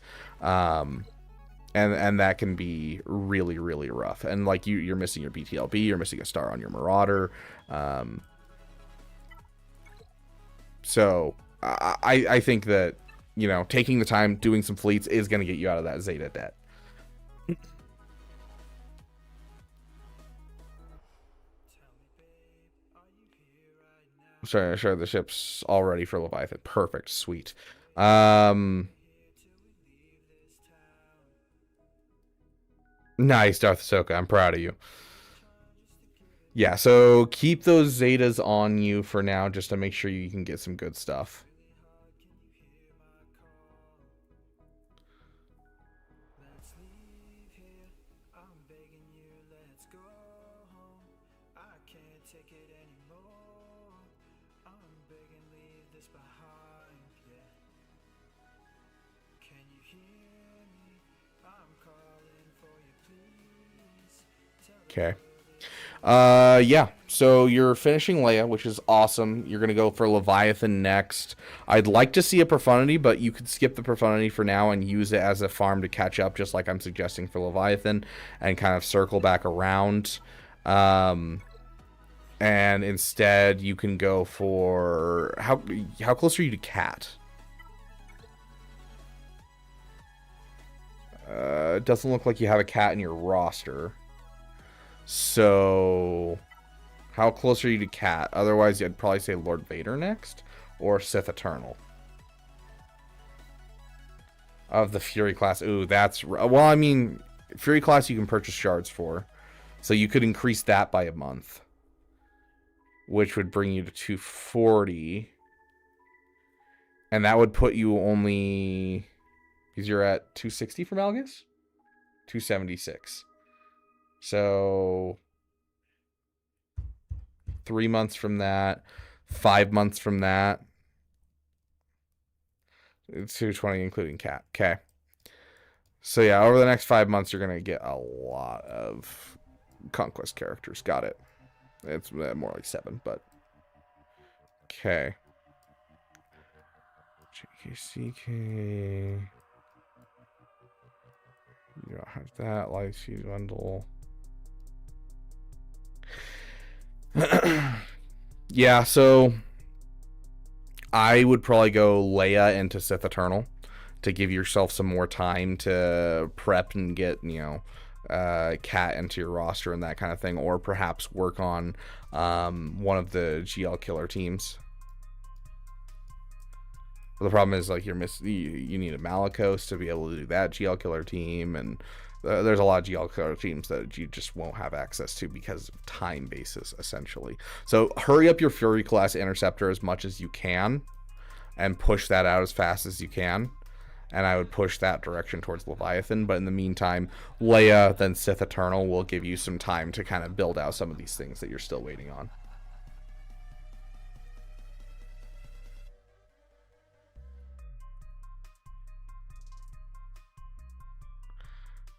And that can be really, really rough. And like you're missing your BTLB, you're missing a star on your Marauder. So I think that, you know, taking the time, doing some fleets is going to get you out of that Zeta debt. Sorry, the ship's all ready for Leviathan. Perfect, sweet. Nice, Darth Ahsoka. I'm proud of you. Yeah, so keep those Zetas on you for now, just to make sure you can get some good stuff. Okay. Yeah, so you're finishing Leia, which is awesome. You're going to go for Leviathan next. I'd like to see a Profundity, but you could skip the Profundity for now and use it as a farm to catch up, just like I'm suggesting for Leviathan, and kind of circle back around. And instead, you can go for... How close are you to Cat? It doesn't look like you have a Cat in your roster. So, how close are you to Cat? Otherwise, I'd probably say Lord Vader next, or Sith Eternal. Of the Fury class. Ooh, that's... Well, I mean, Fury class you can purchase shards for. So you could increase that by a month. Which would bring you to 240. And that would put you only... Because you're at 260 for Malgus? 276. So 3 months from that, 5 months from that. It's 220, including Cat. Okay. So yeah, over the next 5 months, you're gonna get a lot of conquest characters. Got it. It's more like 7, but okay. JKCK. You don't have that. Lightspeed bundle. Yeah, so I would probably go Leia into Sith Eternal to give yourself some more time to prep and get, Cat into your roster and that kind of thing, or perhaps work on one of the GL killer teams. But the problem is, like, you need a Malicos to be able to do that GL killer team, and there's a lot of GL killer teams that you just won't have access to because of time basis, essentially. So hurry up your Fury class Interceptor as much as you can, and push that out as fast as you can. And I would push that direction towards Leviathan. But in the meantime, Leia, then Sith Eternal will give you some time to kind of build out some of these things that you're still waiting on.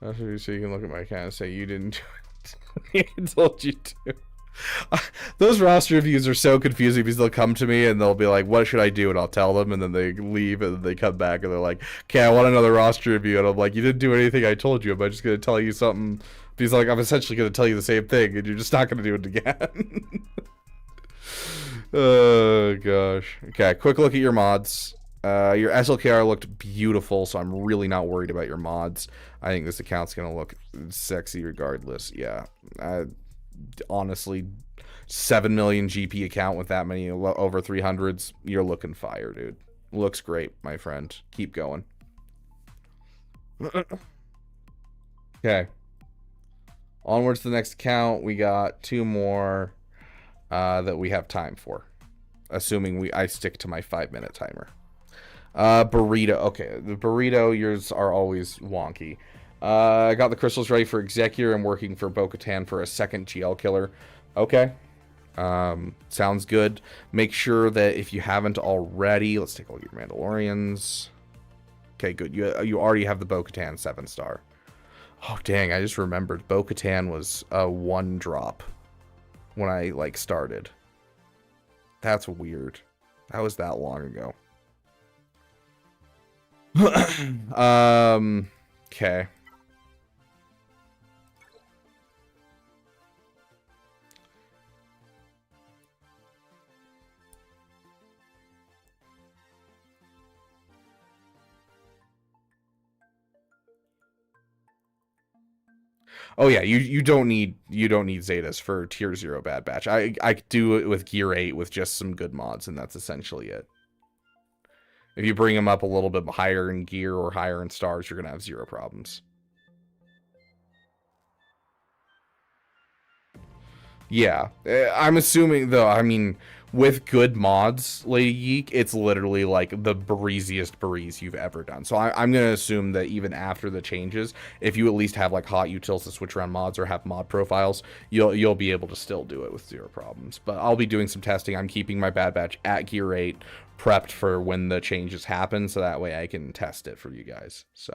That's what you so you can look at my account and say you didn't do it. I told you to. Those roster reviews are so confusing because they'll come to me and they'll be like, what should I do? And I'll tell them, and then they leave, and then they come back and they're like, okay, I want another roster review. And I'm like, you didn't do anything I told you. Am I just going to tell you something? He's like, I'm essentially going to tell you the same thing, and you're just not going to do it again. Oh, gosh. Okay, quick look at your mods. Your SLKR looked beautiful, so I'm really not worried about your mods. I think this account's going to look sexy regardless. Yeah. Honestly, 7 million GP account with that many over 300s, you're looking fire, dude. Looks great, my friend. Keep going. Okay. Onwards to the next account. We got 2 more that we have time for, assuming I stick to my 5-minute timer. Burrito. Okay, the burrito, yours are always wonky. I got the crystals ready for Executor. I'm working for Bo-Katan for a second GL killer. Okay. Sounds good. Make sure that if you haven't already, let's take a look at your Mandalorians. Okay, good. You already have the Bo-Katan 7-star. Oh, dang. I just remembered Bo-Katan was a 1-drop when I, started. That's weird. That was that long ago. Okay. Oh yeah, you don't need Zetas for tier 0 Bad Batch. I do it with Gear 8 with just some good mods, and that's essentially it. If you bring them up a little bit higher in gear or higher in stars, you're gonna have 0 problems. Yeah, I'm assuming though. I mean, with good mods, Lady Geek, it's literally like the breeziest breeze you've ever done. So I'm gonna assume that even after the changes, if you at least have like hot utils to switch around mods or have mod profiles, you'll be able to still do it with 0 problems. But I'll be doing some testing. I'm keeping my Bad Batch at Gear 8, prepped for when the changes happen, so that way I can test it for you guys. So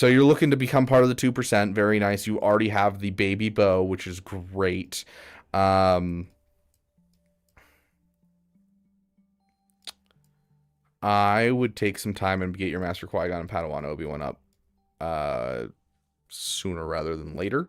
you're looking to become part of the 2%. Very nice. You already have the baby bow, which is great. I would take some time and get your Master Qui-Gon and Padawan Obi-Wan up sooner rather than later.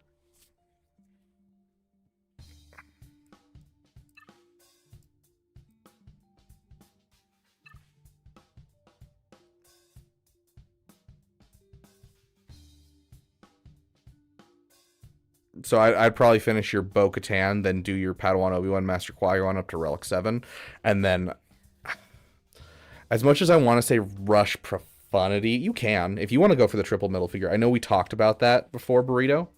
So I'd probably finish your Bo-Katan, then do your Padawan Obi-Wan Master Qui-Gon up to Relic 7, and then, as much as I want to say rush Profundity, you can. If you want to go for the triple middle figure. I know we talked about that before, Burrito.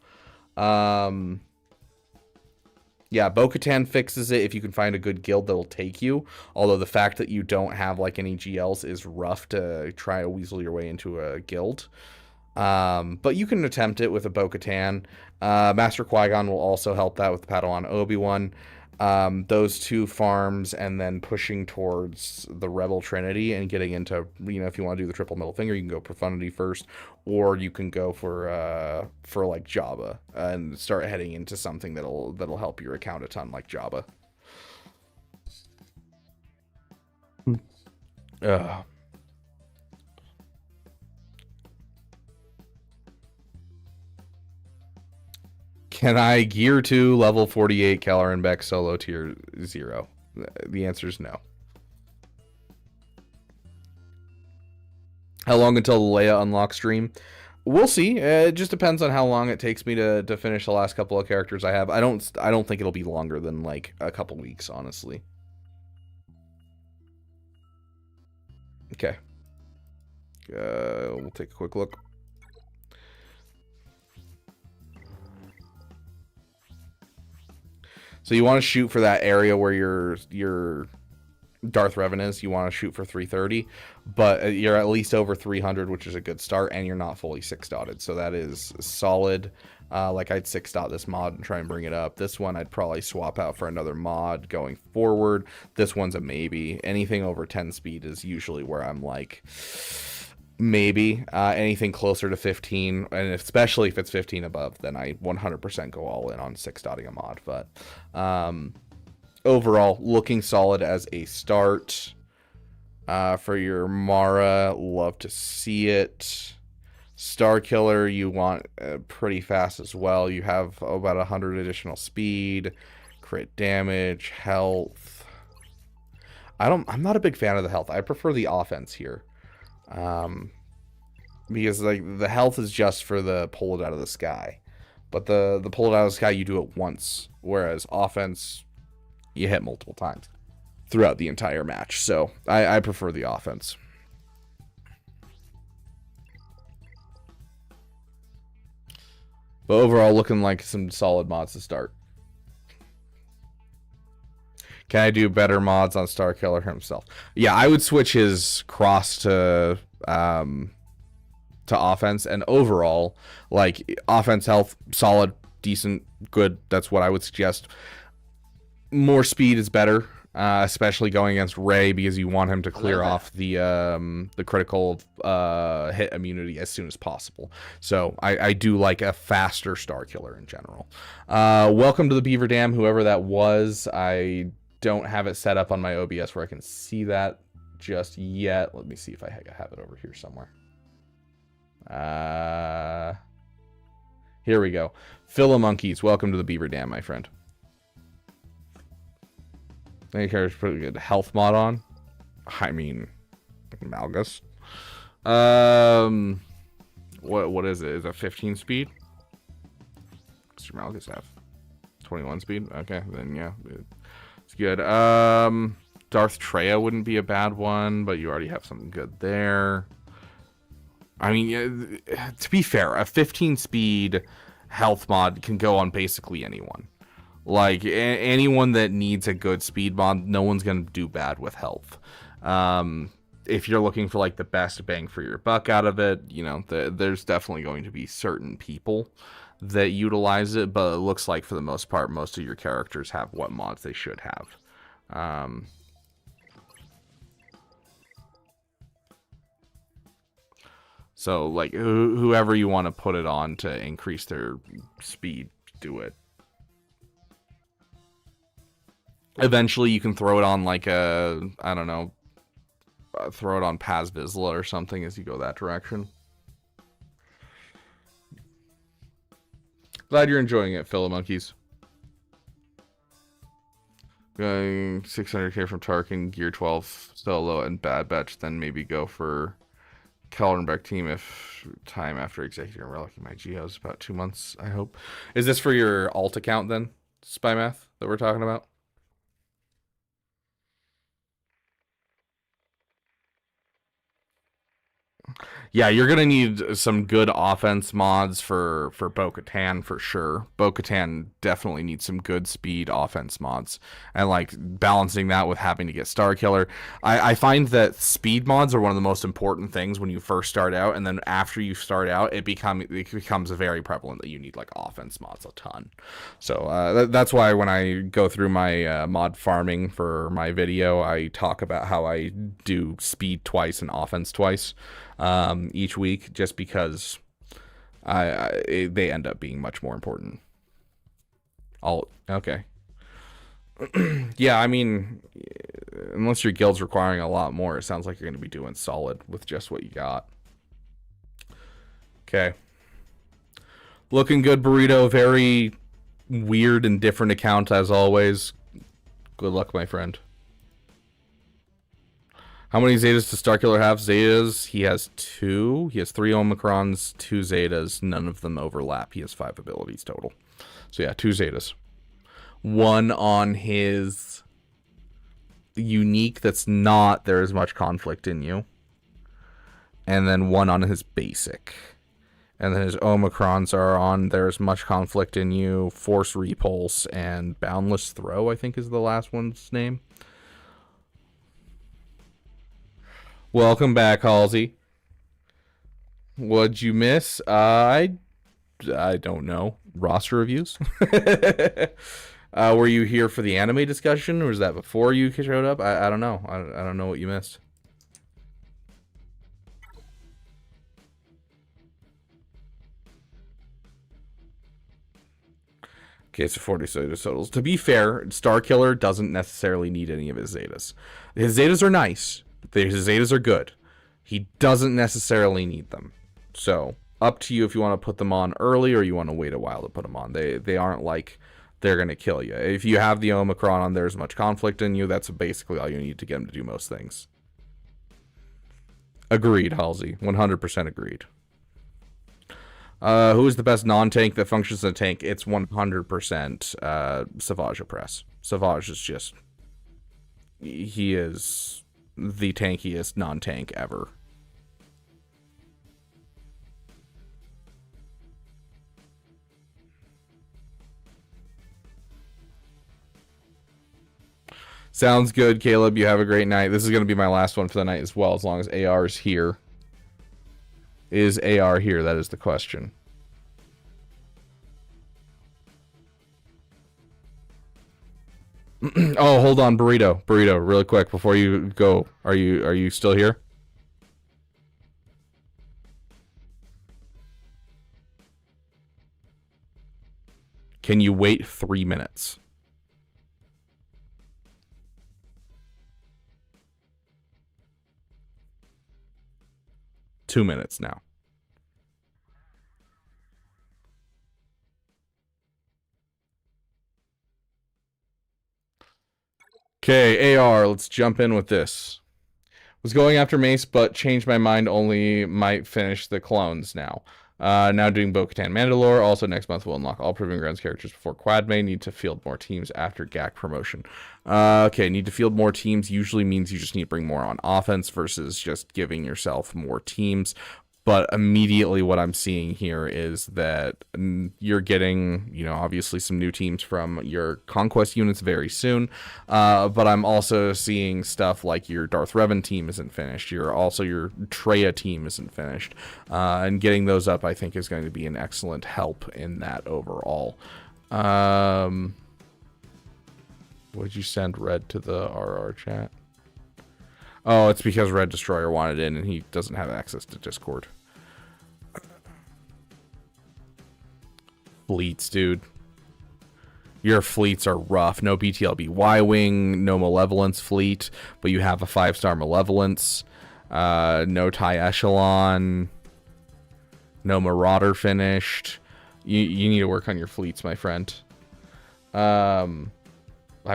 Yeah, Bo-Katan fixes it if you can find a good guild that'll take you, although the fact that you don't have, any GLs is rough to try to weasel your way into a guild. But you can attempt it with a Bo-Katan. Master Qui-Gon will also help that with Padawan Obi-Wan. those two farms, and then pushing towards the Rebel Trinity and getting into, if you want to do the triple middle finger, you can go Profundity first, or you can go for like Jabba and start heading into something that'll help your account a ton, like Jabba. Can I gear to level 48 Caloran Beck solo tier 0? The answer is no. How long until the Leia unlock stream? We'll see. It just depends on how long it takes me to finish the last couple of characters I have. I don't think it'll be longer than like a couple weeks, honestly. Okay. We'll take a quick look. So you want to shoot for that area where your Darth Revan is. You want to shoot for 330, but you're at least over 300, which is a good start, and you're not fully 6-dotted. So that is solid. Like I'd 6-dot this mod and try and bring it up. This one I'd probably swap out for another mod going forward. This one's a maybe. Anything over 10 speed is usually where I'm like, maybe. Anything closer to 15, and especially if it's 15 above, then I 100% go all in on 6-dotting a mod. But overall, looking solid as a start. For your Mara, love to see it. Star Killer, you want pretty fast as well. You have about 100 additional speed, crit damage, health. I'm not a big fan of the health. I prefer the offense here. Because like the health is just for the pull it out of the sky, but the pull it out of the sky, you do it once, whereas offense, you hit multiple times throughout the entire match. So I prefer the offense. But overall, looking like some solid mods to start. Can I do better mods on Star Killer himself? Yeah, I would switch his cross to offense, and overall, like, offense health, solid, decent, good. That's what I would suggest. More speed is better, especially going against Rey, because you want him to clear off the critical hit immunity as soon as possible. So I do like a faster Star Killer in general. Welcome to the Beaver Dam, whoever that was. I don't have it set up on my OBS where I can see that just yet. Let me see if I have it over here somewhere. Here we go. Philomonkeys, welcome to the Beaver Dam, my friend. I think there's pretty good health mod on. I mean, Malgus. What is it? Is it 15 speed? What's your Malgus have? 21 speed? Okay, then yeah, it's good. Darth Treya wouldn't be a bad one, but you already have something good there. I mean, to be fair, a 15 speed health mod can go on basically anyone. Like, anyone that needs a good speed mod, no one's going to do bad with health. If you're looking for, like, the best bang for your buck out of it, you know, there's definitely going to be certain people that utilize it, but it looks like, for the most part, most of your characters have what mods they should have. So, like, whoever you want to put it on to increase their speed, do it. Eventually, you can throw it on, like, I don't know, throw it on Paz Vizsla or something as you go that direction. Glad you're enjoying it, Philomonkeys. Going 600k from Tarkin, Gear 12 solo, and Bad Batch, then maybe go for Kellenbeck team if time after Executive Relic. My Geo's about 2 months, I hope. Is this for your alt account then, Spy Math, that we're talking about? Yeah, you're gonna need some good offense mods for Bo-Katan for sure. Bo-Katan definitely needs some good speed offense mods, and like balancing that with having to get Star Killer. I find that speed mods are one of the most important things when you first start out, and then after you start out, it becomes very prevalent that you need like offense mods a ton. So that's why when I go through my mod farming for my video, I talk about how I do speed twice and offense twice. Each week, just because they end up being much more important. Okay. Yeah, I mean, unless your guild's requiring a lot more, it sounds like you're going to be doing solid with just what you got. Okay. Looking good, Burrito. Very weird and different account as always. Good luck, my friend. How many Zetas does Starkiller have? Zetas, he has 2. He has 3 Omicrons, 2 Zetas. None of them overlap. He has 5 abilities total. So yeah, 2 Zetas. 1 on his unique that's not there is much conflict in you. And then 1 on his basic. And then his Omicrons are on there's much conflict in you, Force Repulse, and Boundless Throw, I think is the last one's name. Welcome back, Halsey. What'd you miss? I don't know. Roster reviews? Were you here for the anime discussion, or was that before you showed up? I don't know. I don't know what you missed. Okay, so 40 Zeta totals. To be fair, Starkiller doesn't necessarily need any of his Zetas. His Zetas are nice. His Zetas are good. He doesn't necessarily need them. So, up to you if you want to put them on early or you want to wait a while to put them on. They aren't like they're going to kill you. If you have the Omicron on, there's much conflict in you, that's basically all you need to get him to do most things. Agreed, Halsey. 100% agreed. Who is the best non-tank that functions as a tank? It's 100% Savage Oppress. Savage is just... He is the tankiest non-tank ever. Sounds good, Caleb. You have a great night. This is going to be my last one for the night as well, as long as AR is here. Is AR here? That is the question. Oh, hold on, Burrito, really quick before you go. Are you still here? Can you wait 3 minutes? Two minutes now. Okay, AR, let's jump in with this. Was going after Mace, but changed my mind, only might finish the clones now. Now doing Bo-Katan Mandalore. Also, next month we'll unlock all Proving Grounds characters before Quad May. Need to field more teams after GAC promotion. Okay, need to field more teams usually means you just need to bring more on offense versus just giving yourself more teams. But immediately what I'm seeing here is that you're getting, you know, obviously some new teams from your Conquest units very soon. But I'm also seeing stuff like your Darth Revan team isn't finished. Your Traya team isn't finished. And getting those up, I think, is going to be an excellent help in that overall. Would you send Red to the RR chat? Oh, it's because Red Destroyer wanted in and he doesn't have access to Discord. Fleets, dude. Your fleets are rough. No BTLB Y-Wing, no Malevolence fleet, but you have a 5-star Malevolence. No TIE Echelon. No Marauder finished. You need to work on your fleets, my friend. I'm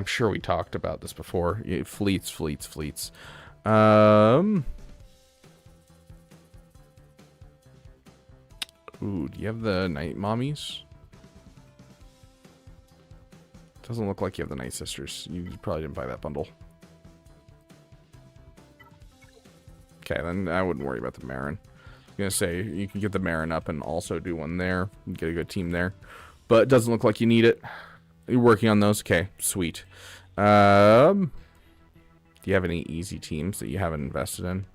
sure we talked about this before. Fleets. Ooh, do you have the Night Mommies? Doesn't look like you have the Night Sisters. You probably didn't buy that bundle. Okay, then I wouldn't worry about the Marin. gonna say you can get the Marin up and also do one there. Get a good team there. But it doesn't look like you need it. You're working on those? Okay, sweet. Do you have any easy teams that you haven't invested in?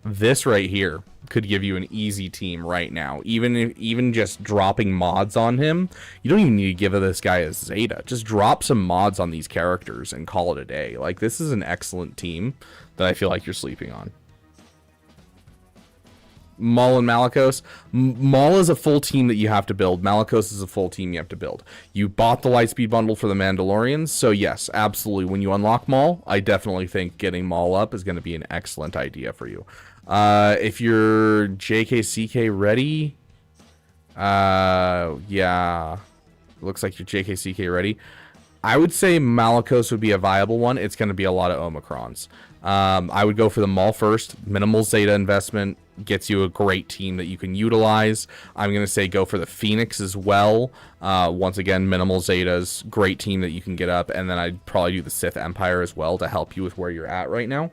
This right here could give you an easy team right now. Even just dropping mods on him, you don't even need to give this guy a Zeta. Just drop some mods on these characters and call it a day. Like, this is an excellent team that I feel like you're sleeping on. Maul and Malicos. Maul is a full team that you have to build. Malicos is a full team you have to build. You bought the Lightspeed bundle for the Mandalorians, so yes, absolutely. When you unlock Maul, I definitely think getting Maul up is going to be an excellent idea for you. If you're JKCK ready, yeah, looks like you're JKCK ready. I would say Malicos would be a viable one. It's going to be a lot of Omicrons. I would go for the Maul first. Minimal Zeta investment gets you a great team that you can utilize. I'm going to say go for the Phoenix as well. Once again, minimal Zetas, great team that you can get up. And then I'd probably do the Sith Empire as well to help you with where you're at right now.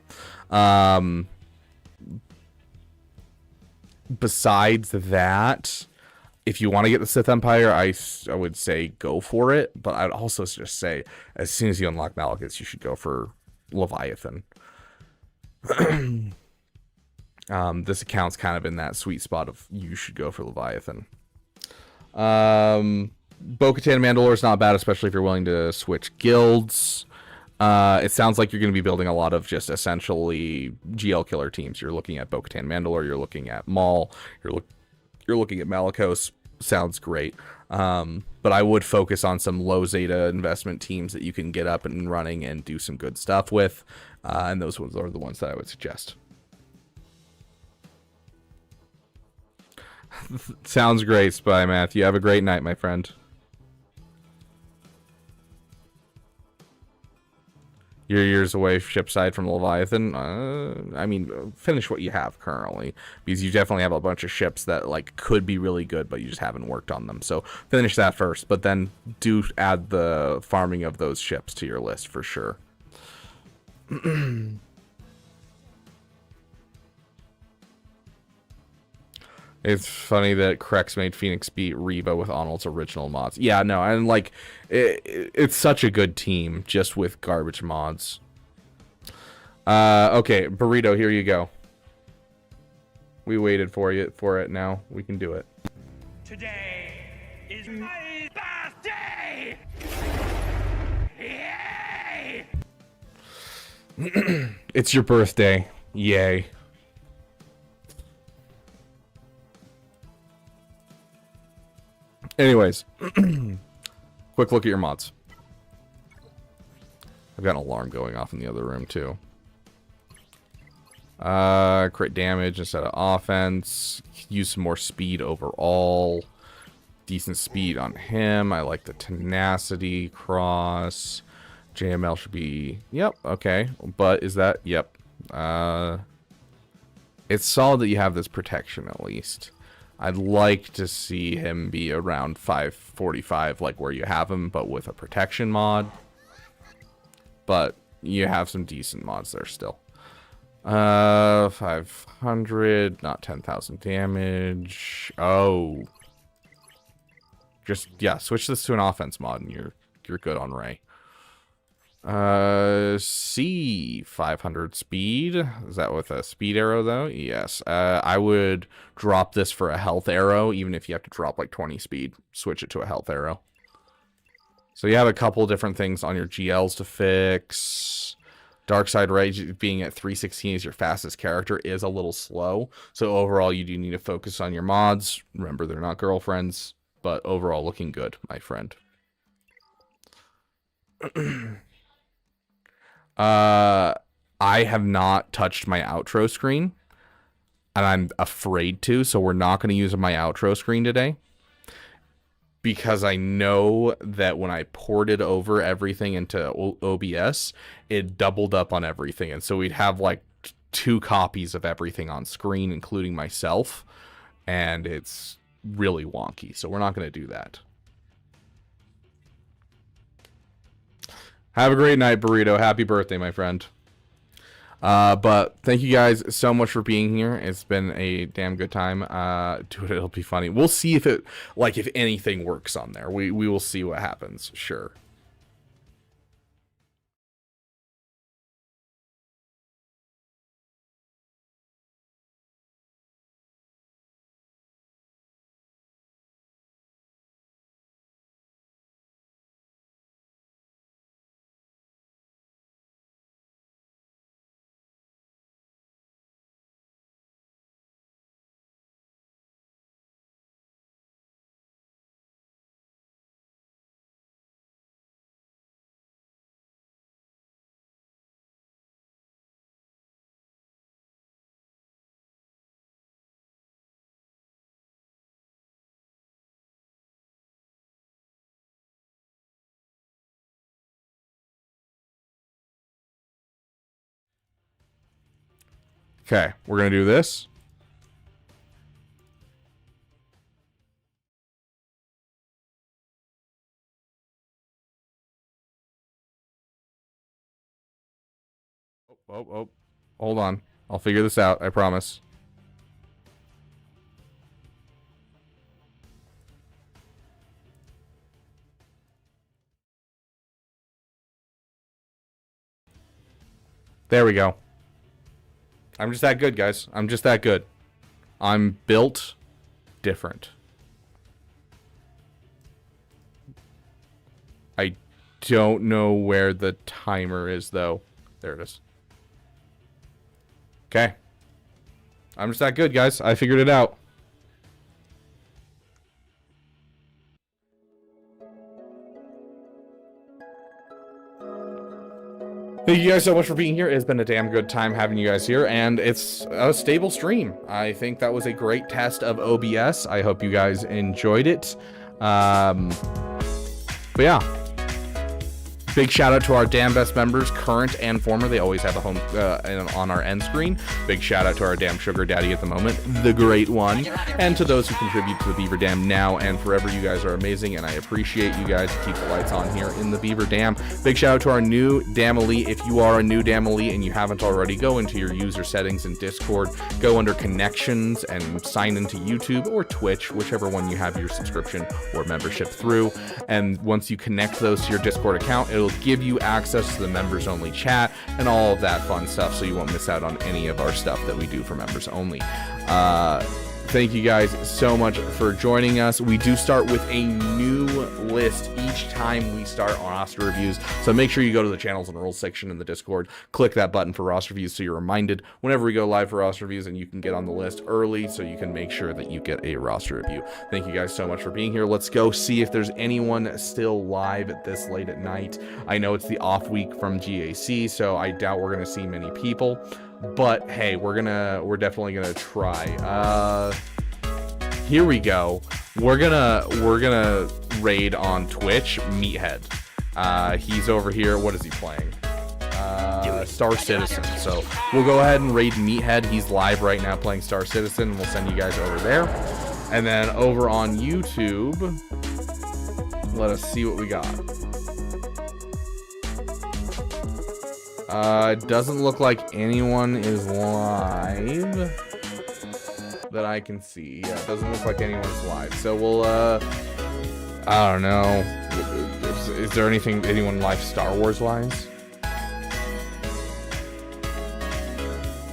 Besides that, if you want to get the Sith Empire, I would say go for it. But I'd also just say, as soon as you unlock Malekith, you should go for Leviathan. This account's kind of in that sweet spot of you should go for Leviathan. Bo-Katan Mandalore is not bad, especially if you're willing to switch guilds. It sounds like you're going to be building a lot of just essentially GL killer teams. You're looking at Bo-Katan Mandalore, you're looking at Maul, you're looking at Malicos. Sounds great. But I would focus on some low Zeta investment teams that you can get up and running and do some good stuff with. And those ones are the ones that I would suggest. Sounds great, Spy Math. You have a great night, my friend. You're years away shipside from Leviathan. I mean, finish what you have currently, because you definitely have a bunch of ships that like could be really good, but you just haven't worked on them. So finish that first, but then do add the farming of those ships to your list for sure. It's funny that Krex made Phoenix beat Reva with Arnold's original mods. Yeah, no, and like, it's such a good team just with garbage mods. Okay, Burrito, here you go. We waited for it now. We can do it.
Today is my birthday! Yay!
It's your birthday. Yay. Anyways, quick look at your mods. I've got an alarm going off in the other room too. Crit damage instead of offense. Use some more speed overall. Decent speed on him. I like the tenacity cross. JML should be, yep, okay. But is that, yep. It's solid that you have this protection at least. I'd like to see him be around 545, like where you have him, but with a protection mod. But you have some decent mods there still. 500, not 10,000 damage. Oh. Just, yeah, switch this to an offense mod and you're good on Ray. C 500 speed. Is that with a speed arrow though? Yes. I would drop this for a health arrow, even if you have to drop like 20 speed. Switch it to a health arrow. So you have a couple different things on your GLs to fix. Darkside Rage being at 316 as your fastest character is a little slow. So overall, you do need to focus on your mods. Remember, they're not girlfriends, but overall looking good, my friend. I have not touched my outro screen, and I'm afraid to, so we're not going to use my outro screen today, because I know that when I ported over everything into OBS, it doubled up on everything, and so we'd have like 2 copies of everything on screen, including myself, and it's really wonky, so we're not going to do that. Have a great night, Burrito. Happy birthday, my friend. But thank you guys so much for being here. It's been a damn good time. Dude, it'll be funny. We'll see if it, like, if anything works on there. We will see what happens. Sure. Okay, we're going to do this. Oh, hold on. I'll figure this out, I promise. There we go. I'm just that good, guys. I'm just that good. I'm built different. I don't know where the timer is, though. There it is. Okay. I'm just that good, guys. I figured it out. Thank you guys so much for being here. It's been a damn good time having you guys here, and it's a stable stream. I think that was a great test of OBS. I hope you guys enjoyed it. But yeah. Big shout out to our damn best members, current and former. They always have a home on our end screen. Big shout out to our damn sugar daddy at the moment, the great one. And to those who contribute to the Beaver Dam now and forever. You guys are amazing, and I appreciate you guys. Keep the lights on here in the Beaver Dam. Big shout out to our new Damalee. If you are a new Damalee and you haven't already, go into your user settings in Discord, go under connections and sign into YouTube or Twitch, whichever one you have your subscription or membership through. And once you connect those to your Discord account, it'll give you access to the members only chat and all of that fun stuff, so you won't miss out on any of our stuff that we do for members only. Thank you guys so much for joining us. We do start with a new list each time we start on roster reviews, so make sure you go to the channels and rules section in the Discord, click that button for roster reviews so you're reminded whenever we go live for roster reviews, and you can get on the list early so you can make sure that you get a roster review. Thank you guys so much for being here. Let's go see if there's anyone still live at this late at night. I know it's the off week from GAC, so I doubt we're gonna see many people. But hey, we're definitely gonna try. Here we go. We're gonna raid on Twitch Meathead. He's over here. What is he playing? Star Citizen. So we'll go ahead and raid Meathead. He's live right now playing Star Citizen, and we'll send you guys over there. And then over on YouTube, let us see what we got. It doesn't look like anyone is live that I can see. Yeah, it doesn't look like anyone's live. So we'll, I don't know. Is there anyone live Star Wars wise?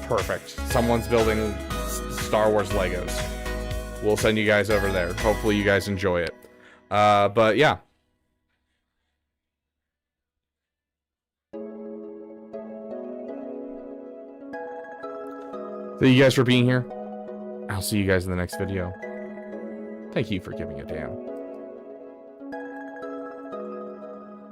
Perfect. Someone's building Star Wars Legos. We'll send you guys over there. Hopefully you guys enjoy it. But yeah. Thank you guys for being here. I'll see you guys in the next video. Thank you for giving a damn.